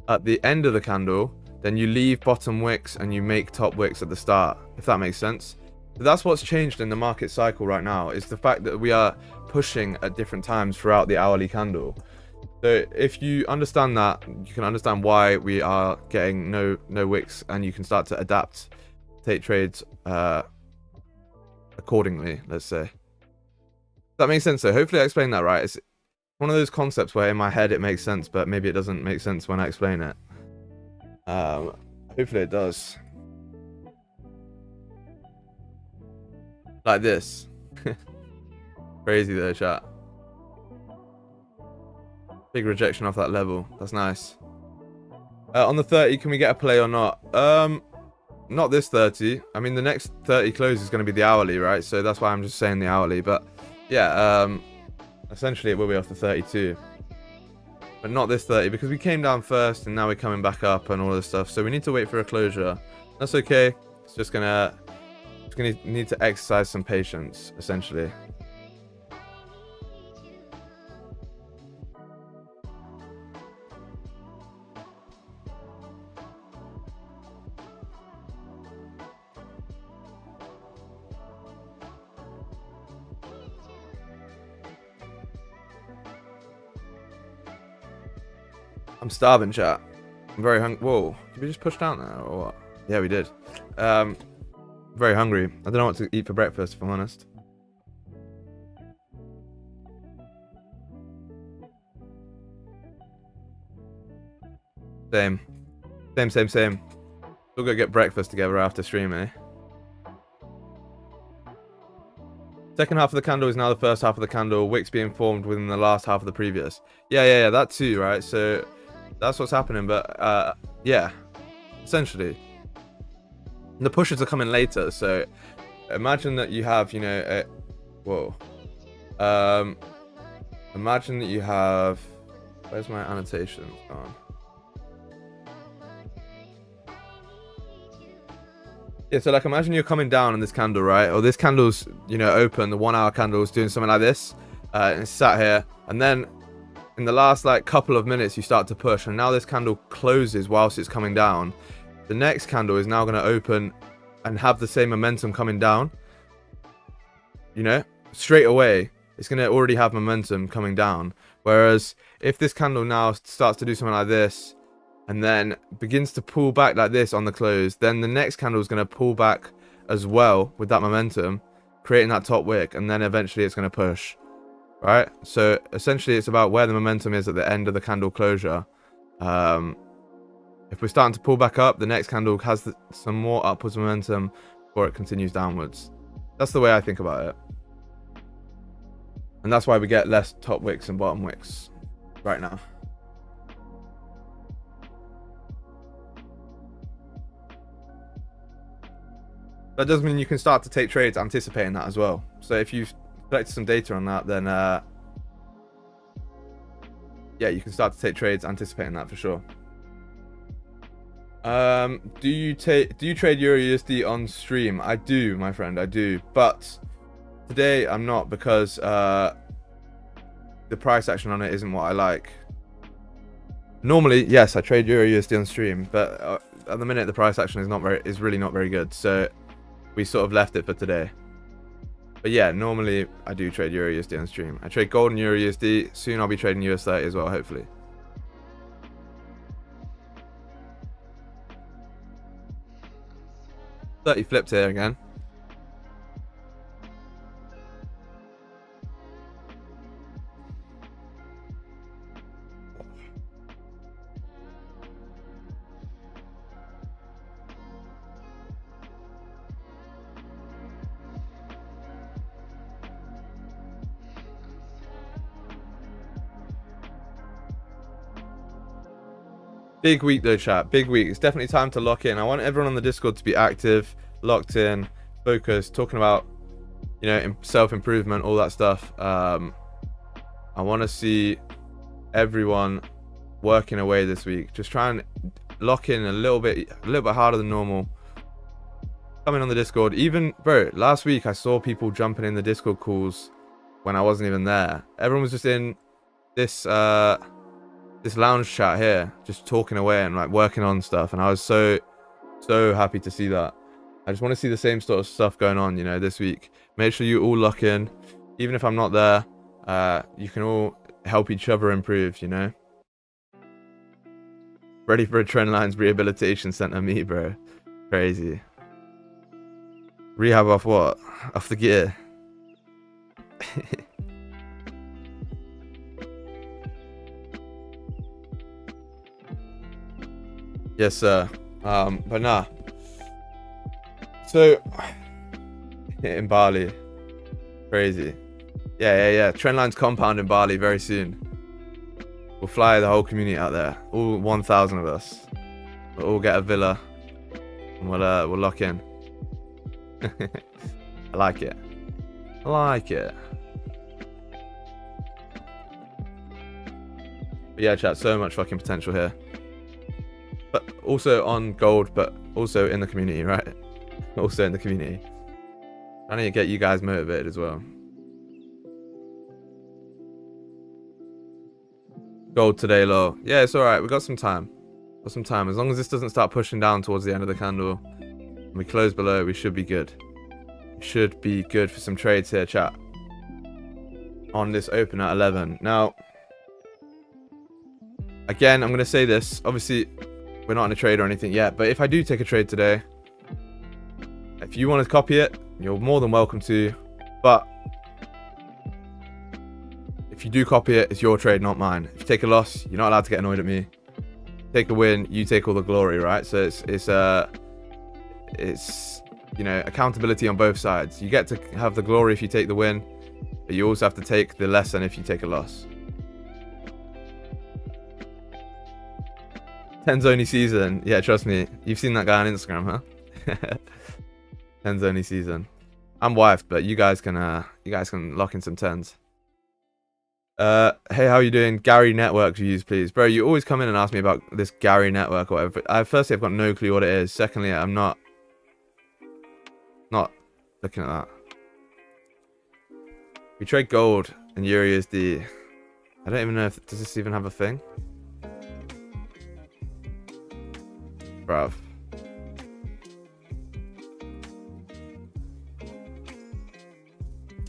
at the end of the candle, then you leave bottom wicks and you make top wicks at the start, if that makes sense. So that's what's changed in the market cycle right now, is the fact that we are pushing at different times throughout the hourly candle. So if you understand that, you can understand why we are getting no wicks, and you can start to adapt, take trades accordingly, let's say. That makes sense. So hopefully I explained that right. It's one of those concepts where in my head it makes sense, but maybe it doesn't make sense when I explain it. Hopefully it does. Like this. Crazy though, chat. Big rejection off that level. That's nice. On the 30, can we get a play or not? Not this 30. I mean, the next 30 close is going to be the hourly, right? So that's why I'm just saying the hourly. But yeah, essentially it will be off the 32. But not this 30, because we came down first and now we're coming back up and all this stuff. So we need to wait for a closure. That's okay. It's just gonna need to exercise some patience, essentially. I'm starving, chat. I'm very hungry. Whoa, did we just push down there or what? Yeah, we did. Very hungry. I don't know what to eat for breakfast, if I'm honest. Same. We'll go get breakfast together after stream, eh? Second half of the candle is now the first half of the candle. Wicks being formed within the last half of the previous. Yeah, that too, right? So that's what's happening. But yeah, essentially, the pushes are coming later. So imagine that you have, you know, imagine that you have. Where's my annotation gone? Yeah, so like imagine you're coming down in this candle, right? Or this candle's, you know, open, the 1 hour candle is doing something like this. And it's sat here. And then in the last like couple of minutes, you start to push. And now this candle closes whilst it's coming down. The next candle is now going to open and have the same momentum coming down. You know, straight away, it's going to already have momentum coming down. Whereas if this candle now starts to do something like this, and then begins to pull back like this on the close, then the next candle is going to pull back as well with that momentum, creating that top wick, and then eventually it's going to push, right? So essentially it's about where the momentum is at the end of the candle closure. If we're starting to pull back up, the next candle has some more upwards momentum before it continues downwards. That's the way I think about it. And that's why we get less top wicks and bottom wicks right now. That does mean you can start to take trades anticipating that as well. So if you've collected some data on that, then yeah, you can start to take trades anticipating that for sure. Do you trade EURUSD on stream? I do, my friend, I do. But today I'm not, because the price action on it isn't what I like. Normally, yes, I trade EURUSD on stream, but at the minute the price action is really not very good. So we sort of left it for today. But yeah, normally I do trade EURUSD on stream. I trade gold and EURUSD. Soon I'll be trading US30 as well, hopefully. $30 flipped here again. Big week though, chat. Big week. It's definitely time to lock in. I want everyone on the Discord to be active, locked in, focused, talking about, you know, self-improvement, all that stuff. I want to see everyone working away this week. Just try and lock in a little bit harder than normal. Coming on the Discord. Even, bro, last week I saw people jumping in the Discord calls when I wasn't even there. Everyone was just in this this lounge chat here, just talking away and like working on stuff, and I was so happy to see that. I just want to see the same sort of stuff going on, you know, this week. Make sure you all lock in, even if I'm not there. You can all help each other improve, you know. Ready for a Trenlines rehabilitation center, me, bro. Crazy. Rehab off what? Off the gear. Yes, sir. But nah. So, in Bali. Crazy. Yeah. Trenlines compound in Bali very soon. We'll fly the whole community out there. All 1,000 of us. We'll all get a villa. And we'll lock in. I like it. I like it. But yeah, chat, so much fucking potential here. But also on gold, but also in the community, right? Also in the community. I need to get you guys motivated as well. Gold today low. Yeah, it's alright. We got some time. Got some time. As long as this doesn't start pushing down towards the end of the candle and we close below, we should be good. We should be good for some trades here, chat. On this open at 11. Now, Again, I'm going to say this. Obviously, we're not in a trade or anything yet, but if I do take a trade today, if you want to copy it, you're more than welcome to. But if you do copy it, it's your trade, not mine. If you take a loss, you're not allowed to get annoyed at me. Take a win, you take all the glory, right? So it's you know, accountability on both sides. You get to have the glory if you take the win, but you also have to take the lesson if you take a loss. 10's only season. Yeah, trust me. You've seen that guy on Instagram, huh? 10's only season. I'm wifed, but you guys can lock in some 10s. Hey, how you doing? Gary Network views, please. Bro, you always come in and ask me about this Gary Network or whatever. Firstly, I've got no clue what it is. Secondly, I'm not looking at that. We trade gold and eurjpy. I don't even know if... Does this even have a thing? Bruv.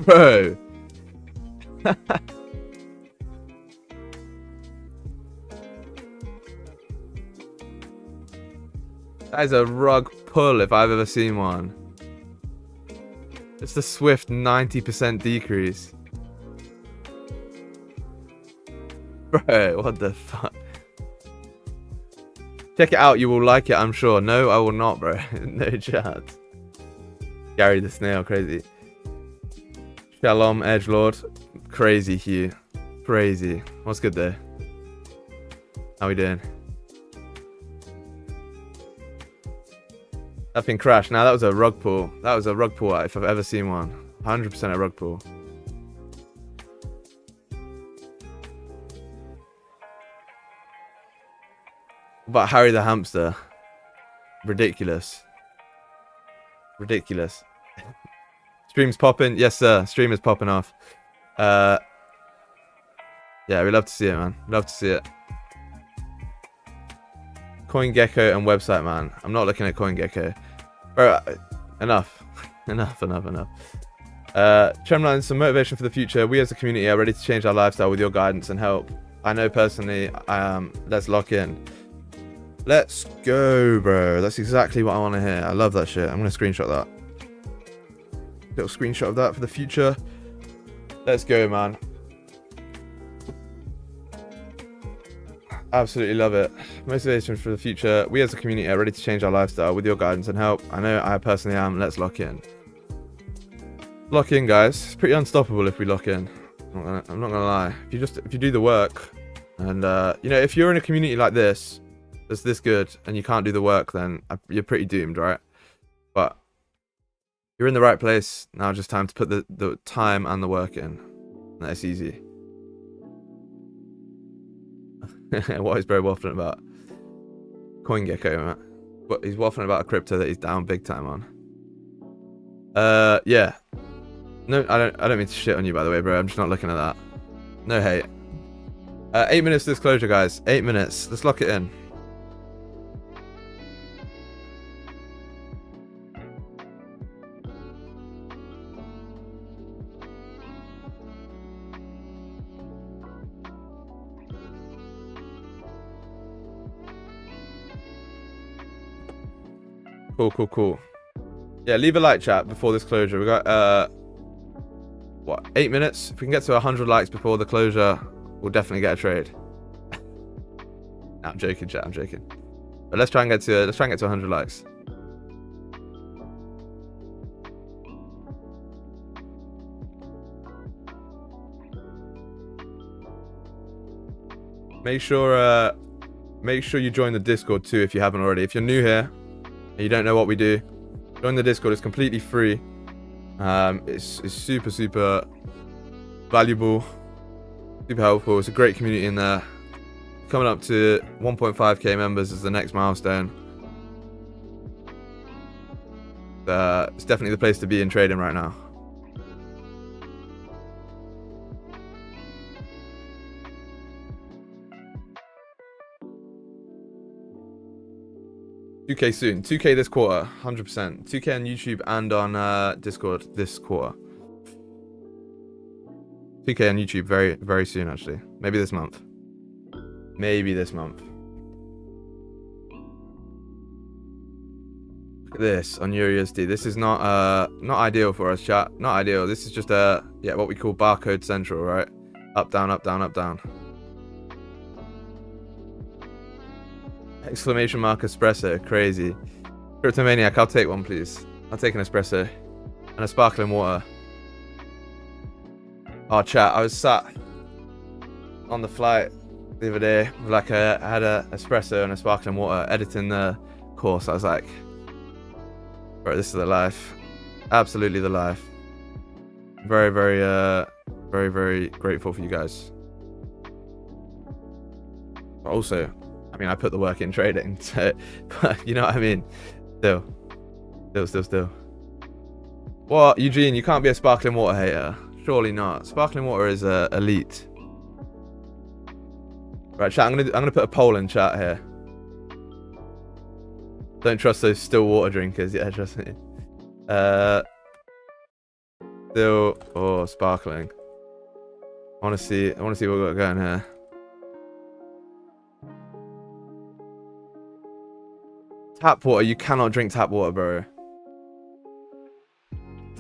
Bro. That is a rug pull if I've ever seen one. It's a swift 90% decrease. Bro, what the fuck? Check it out, you will like it, I'm sure. No, I will not, bro. No chance. Gary the Snail, crazy. Shalom, Edgelord. Crazy, Hugh. Crazy. What's good, though? How we doing? That thing crashed. Now, that was a rug pull. That was a rug pull if I've ever seen one. 100% a rug pull. But Harry the Hamster. Ridiculous. Ridiculous. Stream's popping. Yes, sir. Stream is popping off. Yeah, we love to see it, man. Love to see it. CoinGecko and website, man. I'm not looking at CoinGecko. Bro, enough. enough. Trenlines, some motivation for the future. We as a community are ready to change our lifestyle with your guidance and help. I know personally I am. Let's lock in. Let's go, bro. That's exactly what I want to hear. I love that shit. I'm going to screenshot that. Little screenshot of that for the future. Let's go, man. Absolutely love it. Motivation for the future. We as a community are ready to change our lifestyle with your guidance and help. I know I personally am. Let's lock in. Lock in, guys. It's pretty unstoppable if we lock in. I'm not gonna lie. If you do the work, and you know, if you're in a community like this, that's this good, and you can't do the work, then you're pretty doomed, right? But you're in the right place now. Just time to put the time and the work in. That's easy. What is bro waffling about? CoinGecko, man. What, he's waffling about a crypto that he's down big time on. Yeah. No, I don't mean to shit on you, by the way, bro. I'm just not looking at that. No hate. 8 minutes disclosure, guys. 8 minutes. Let's lock it in. Cool. Yeah, leave a like, chat, before this closure. We got, what, 8 minutes? If we can get to 100 likes before the closure, we'll definitely get a trade. Nah, I'm joking, chat, I'm joking. But let's try and get to 100 likes. Make sure you join the Discord too if you haven't already. If you're new here and you don't know what we do, join the Discord. It's completely free. It's super valuable, super helpful. It's a great community in there. Coming up to 1.5k members is the next milestone. It's definitely the place to be in trading right now. $2K soon. 2K this quarter, 100%. 2K on YouTube and on Discord this quarter. 2K on YouTube very soon, actually. Maybe this month. Maybe this month. Look at this on eurjpy. This is not ideal for us, chat. Not ideal. This is just what we call barcode central, right? Up, down, up, down, up, down. Exclamation mark espresso. Crazy. Cryptomaniac, I'll take one, please. I'll take an espresso. And a sparkling water. Oh, chat, I was sat on the flight the other day with I had a espresso and a sparkling water editing the course. I was like, bro, this is the life. Absolutely the life. Very, very grateful for you guys. But also, I mean, I put the work in trading, so, but you know what I mean? Still. What, Eugene, you can't be a sparkling water hater. Surely not. Sparkling water is elite. Right, chat, I'm gonna put a poll in chat here. Don't trust those still water drinkers. Yeah, trust me. Still or sparkling. I wanna see what we've got going here. Tap water, you cannot drink tap water, bro.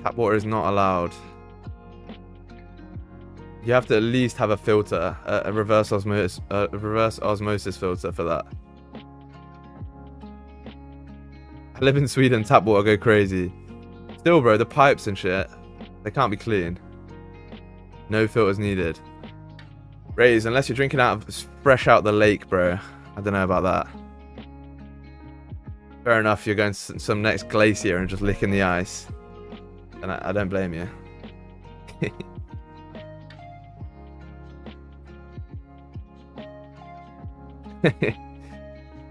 Tap water is not allowed. You have to at least have a filter, a reverse osmosis filter for that. I live in Sweden, tap water go crazy. Still, bro, the pipes and shit, they can't be clean. No filters needed. Rays, unless you're drinking fresh out the lake, bro. I don't know about that. Fair enough, you're going to some next glacier and just licking the ice. And I don't blame you.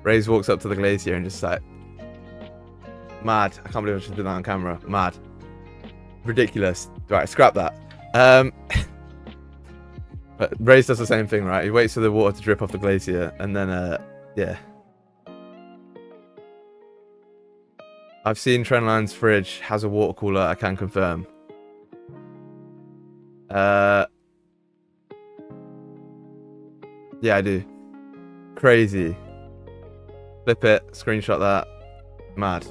Rays walks up to the glacier and just like, mad. I can't believe I just did that on camera. Mad. Ridiculous. Right, scrap that. But Rays does the same thing, right? He waits for the water to drip off the glacier and then, yeah. I've seen Trenlines' fridge has a water cooler, I can confirm. Yeah, I do. Crazy. Flip it, screenshot that. Mad.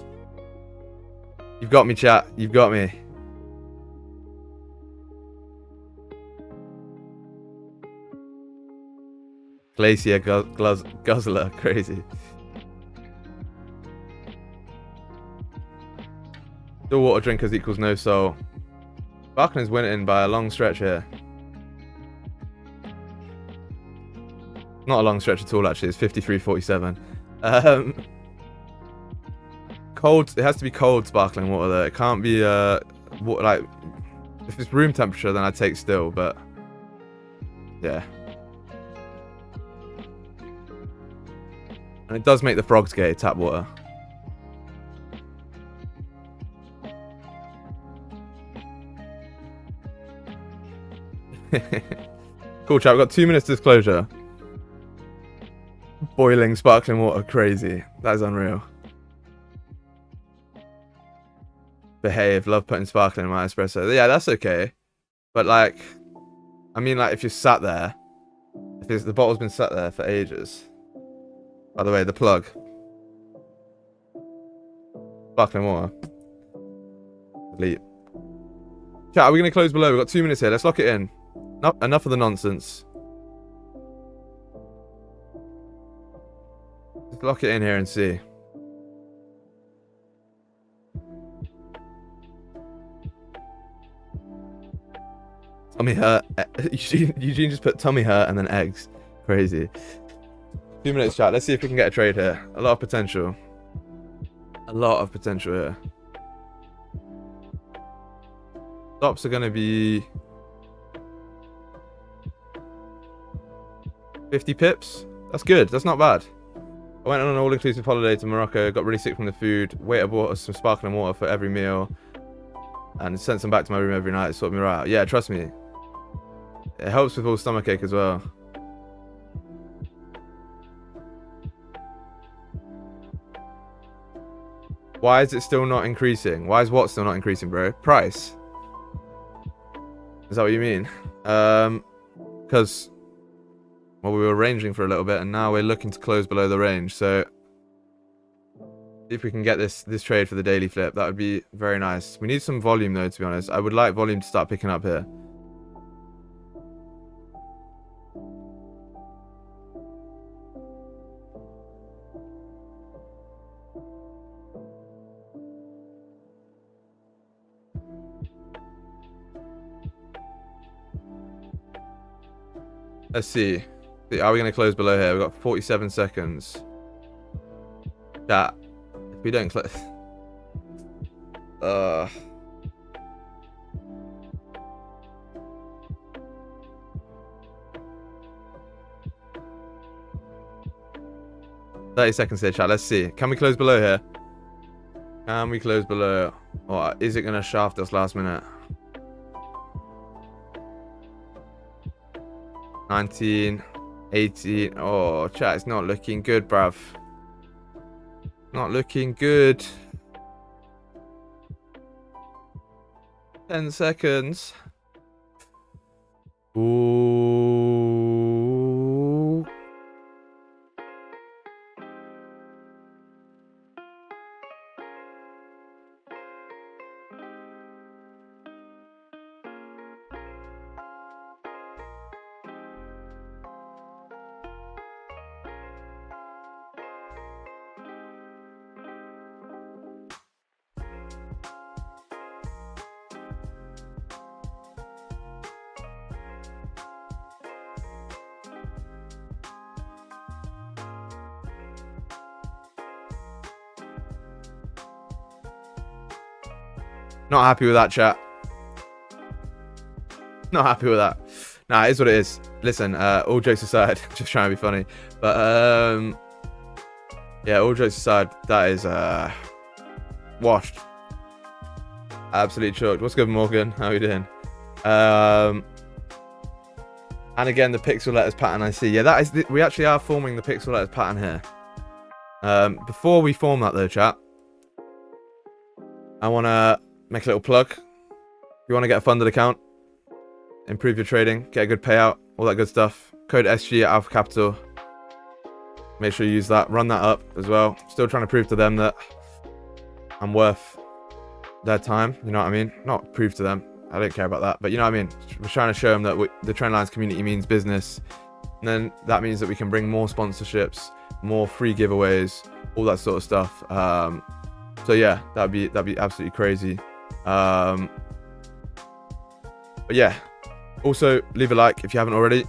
You've got me, chat. You've got me. Glacier guzzler. Crazy. Still water drinkers equals no soul. Sparkling is winning by a long stretch here. Not a long stretch at all, actually. It's 53.47. Cold. It has to be cold sparkling water, though. It can't be water, like, if it's room temperature, then I'd take still. But yeah. And it does make the frogs gay, tap water. Cool, chat. We've got 2 minutes disclosure. Boiling sparkling water, crazy. That is unreal. Behave. Love putting sparkling in my espresso. Yeah, that's okay. But like, I mean, like, if you're sat there, if the bottle's been sat there for ages. By the way, the plug. Sparkling water. Delete. Chat, are we going to close below? We've got 2 minutes here. Let's lock it in. Enough of the nonsense. Let's lock it in here and see. Tummy hurt. Eugene just put tummy hurt and then eggs. Crazy. 2 minutes, chat. Let's see if we can get a trade here. A lot of potential. A lot of potential here. Stops are going to be 50 pips. That's good. That's not bad. I went on an all-inclusive holiday to Morocco, got really sick from the food. Waiter bought us some sparkling water for every meal and sent some back to my room every night. It sorted me right out. Yeah, trust me. It helps with all stomachache as well. Why is it still not increasing? Why is what still not increasing, bro? Price. Is that what you mean? Because Well, we were ranging for a little bit, and now we're looking to close below the range. So if we can get this trade for the daily flip, that would be very nice. We need some volume, though, to be honest. I would like volume to start picking up here. Let's see. Are we going to close below here? We've got 47 seconds. That. If we don't close... 30 seconds here, chat. Let's see. Can we close below here? Can we close below? Or is it going to shaft us last minute? 19, 18. Oh, chat, it's not looking good, bruv. Not looking good. 10 seconds. Ooh. Not happy with that, chat. Not happy with that. Nah, it is what it is. Listen, all jokes aside, just trying to be funny. But, yeah, all jokes aside, that is, washed. Absolutely choked. What's good, Morgan? How are you doing? And again, the pixel letters pattern I see. Yeah, that is, we actually are forming the pixel letters pattern here. Before we form that, though, chat, I want to make a little plug. If you want to get a funded account, improve your trading, get a good payout, all that good stuff. Code SG at Alpha Capital. Make sure you use that. Run that up as well. Still trying to prove to them that I'm worth their time. You know what I mean? Not prove to them. I don't care about that. But you know what I mean? We're trying to show them that the Trenlines community means business. And then that means that we can bring more sponsorships, more free giveaways, all that sort of stuff. So yeah, that'd be absolutely crazy. But yeah, also leave a like if you haven't already.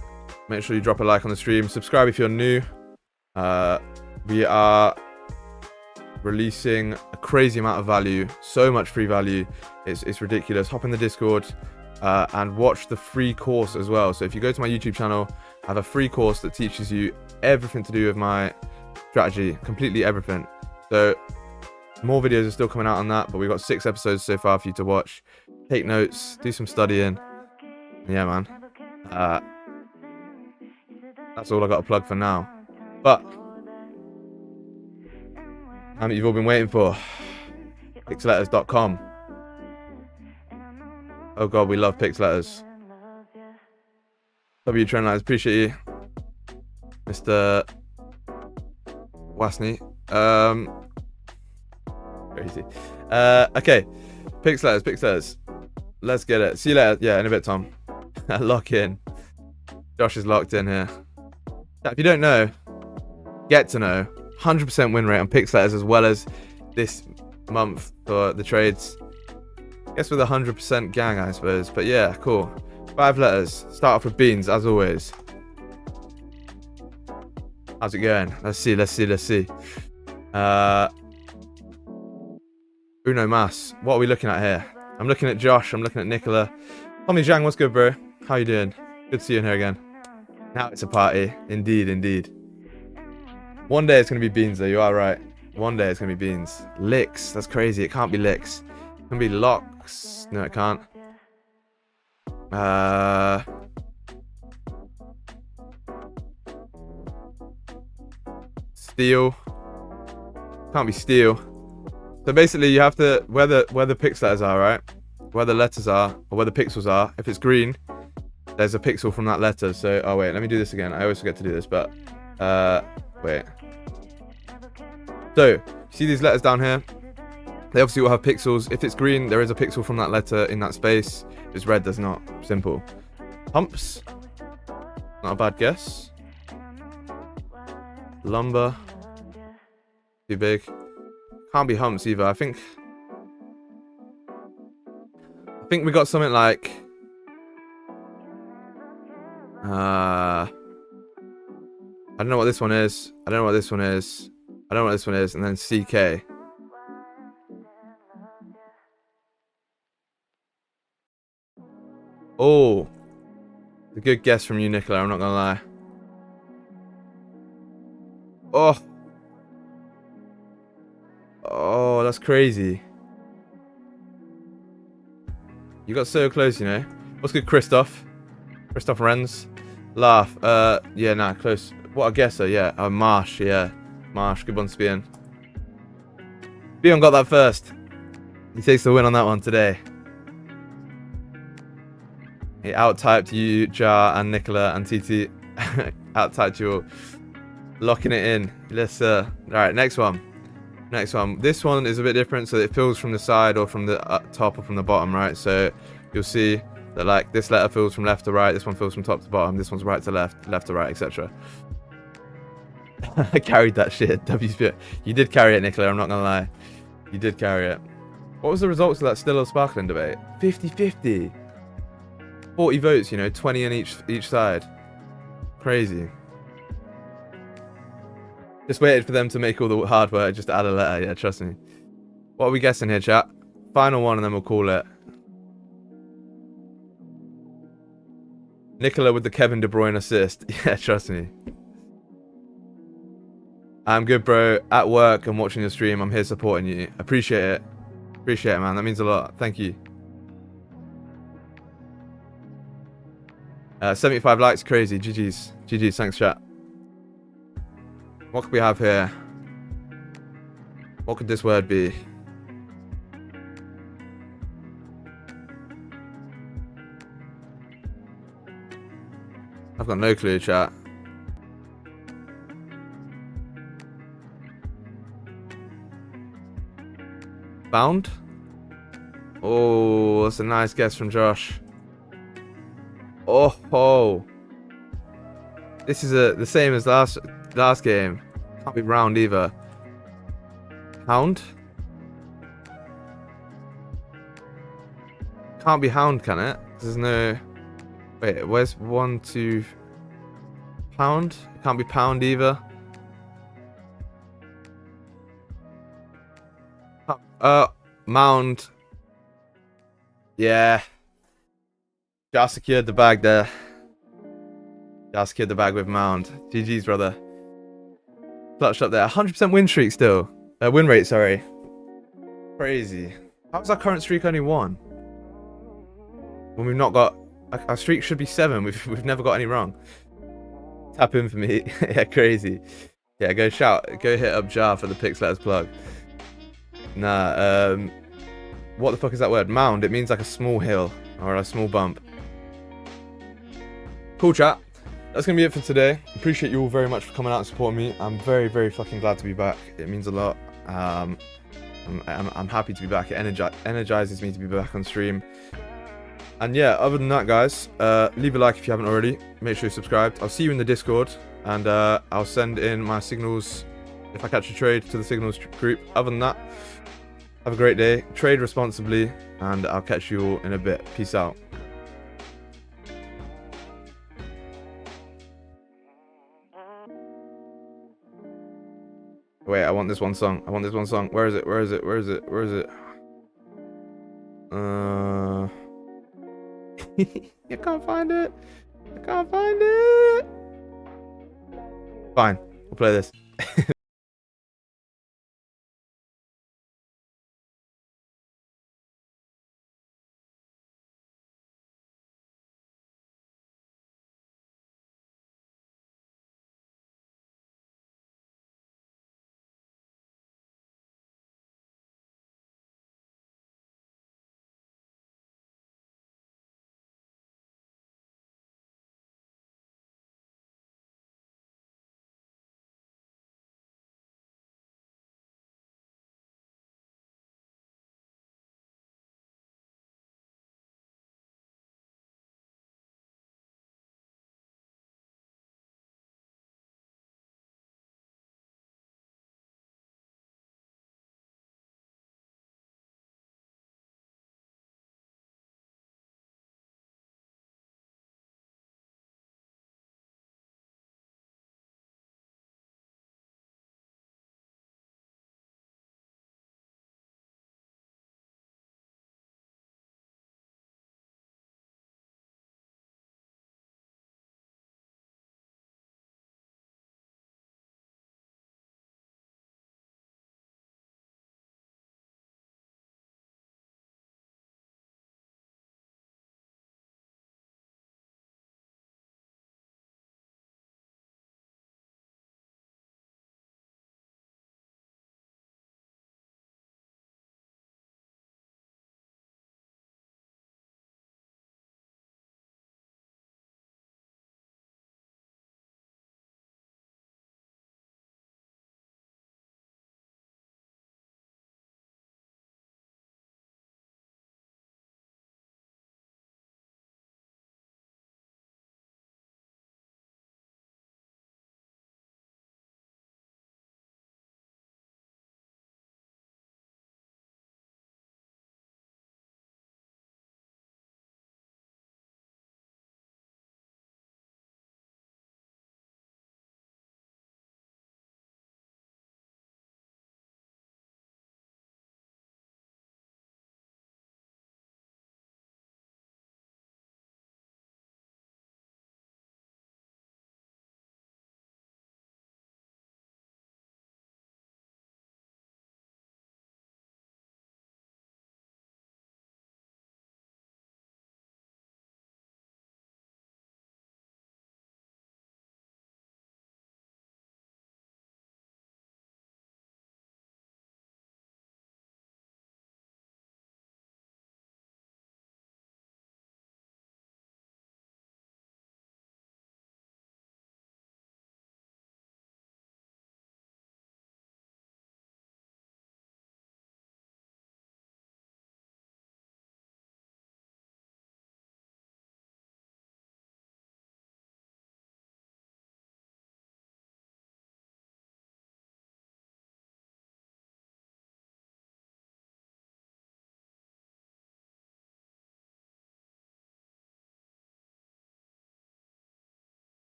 Make sure you drop a like on the stream. Subscribe if you're new. We are releasing a crazy amount of value, so much free value. It's ridiculous. Hop in the Discord and watch the free course as well. So if you go to my YouTube channel, I have a free course that teaches you everything to do with my strategy, completely everything. So more videos are still coming out on that, but we've got 6 episodes so far for you to watch. Take notes, do some studying. Yeah, man. That's all I got to plug for now. But you've all been waiting for pixletters.com. Oh god, we love Pixletters. W Trenlines, appreciate you, Mr. Wasney. Crazy. Okay, Pixletters. Let's get it. See you later. Yeah, in a bit, Tom. Lock in. Josh is locked in here. If you don't know, get to know. 100% win rate on Pixletters as well as this month for the trades. I guess with a 100% gang, I suppose. But yeah, cool. 5 letters. Start off with beans, as always. How's it going? Let's see. Uno Mas. What are we looking at here? I'm looking at Josh. I'm looking at Nicola. Tommy Zhang, what's good, bro? How you doing? Good to see you in here again. Now it's a party. Indeed. One day it's going to be beans, though. You are right. One day it's going to be beans. Licks. That's crazy. It can't be licks. It can be locks. No, it can't. Steel. Can't be steel. So basically you have to, where the pix letters are, right? Where the letters are, or where the pixels are. If it's green, there's a pixel from that letter. So, oh wait, let me do this again. I always forget to do this, but wait. So, see these letters down here? They obviously will have pixels. If it's green, there is a pixel from that letter in that space. If it's red, there's not. Simple. Humps. Not a bad guess. Lumber. Too big. Can't be humps either. I think we got something like I don't know what this one is. I don't know what this one is. I don't know what this one is. And then CK. Oh, a good guess from you, Nicola. I'm not gonna lie. Oh, that's crazy. You got so close, you know. What's good, Christoph? Christoph Renz. Laugh. Yeah, nah, close. What a guesser, yeah. Marsh, yeah. Marsh, good one, Spion. Spion got that first. He takes the win on that one today. He out-typed you, Jar, and Nicola, and TT. Out-typed you all. Locking it in. Let's, alright, next one. Next one. This one is a bit different, so it fills from the side or from the top or from the bottom, right? So you'll see that, like, this letter fills from left to right, this one fills from top to bottom, this one's right to left, left to right, etc. I carried that shit. WSP. You did carry it, Nicola, I'm not gonna lie. You did carry it. What was the results of that Still or Sparkling debate? 50-50. 40 votes, you know, 20 on each side. Crazy. Just waited for them to make all the hard work, just to add a letter, yeah, trust me. What are we guessing here, chat? Final one and then we'll call it. Nicola with the Kevin De Bruyne assist. Yeah, trust me. I'm good, bro. At work and watching your stream. I'm here supporting you. Appreciate it. Appreciate it, man. That means a lot. Thank you. 75 likes, crazy. GG's. GG's, thanks, chat. What could we have here? What could this word be? I've got no clue, chat. Bound? Oh, that's a nice guess from Josh. Oh. This is the same as last game. Can't be round either. Hound? Can't be hound, can it? There's no... Wait, where's 1, 2... Pound? Can't be pound either. Mound. Yeah. Just secured the bag there. Just secured the bag with mound. GG's, brother. Clutched up there. 100% win streak still. Win rate, sorry. Crazy. How's our current streak only 1? When we've not got... Our streak should be 7. We've never got any wrong. Tap in for me. Yeah, crazy. Yeah, go hit up Jar for the Pix Letters plug. Nah, what the fuck is that word? Mound. It means like a small hill or a small bump. Cool, chat. That's gonna be it for today. Appreciate you all very much for coming out and supporting me. I'm very, very fucking glad to be back. It means a lot. I'm happy to be back. It energizes me to be back on stream. And yeah, other than that, guys, leave a like if you haven't already. Make sure you're subscribed. I'll see you in the Discord, and I'll send in my signals if I catch a trade to the signals group. Other than that, have a great day. Trade responsibly, and I'll catch you all in a bit. Peace out. Wait, I want this one song. Where is it? I can't find it. Fine, we'll play this.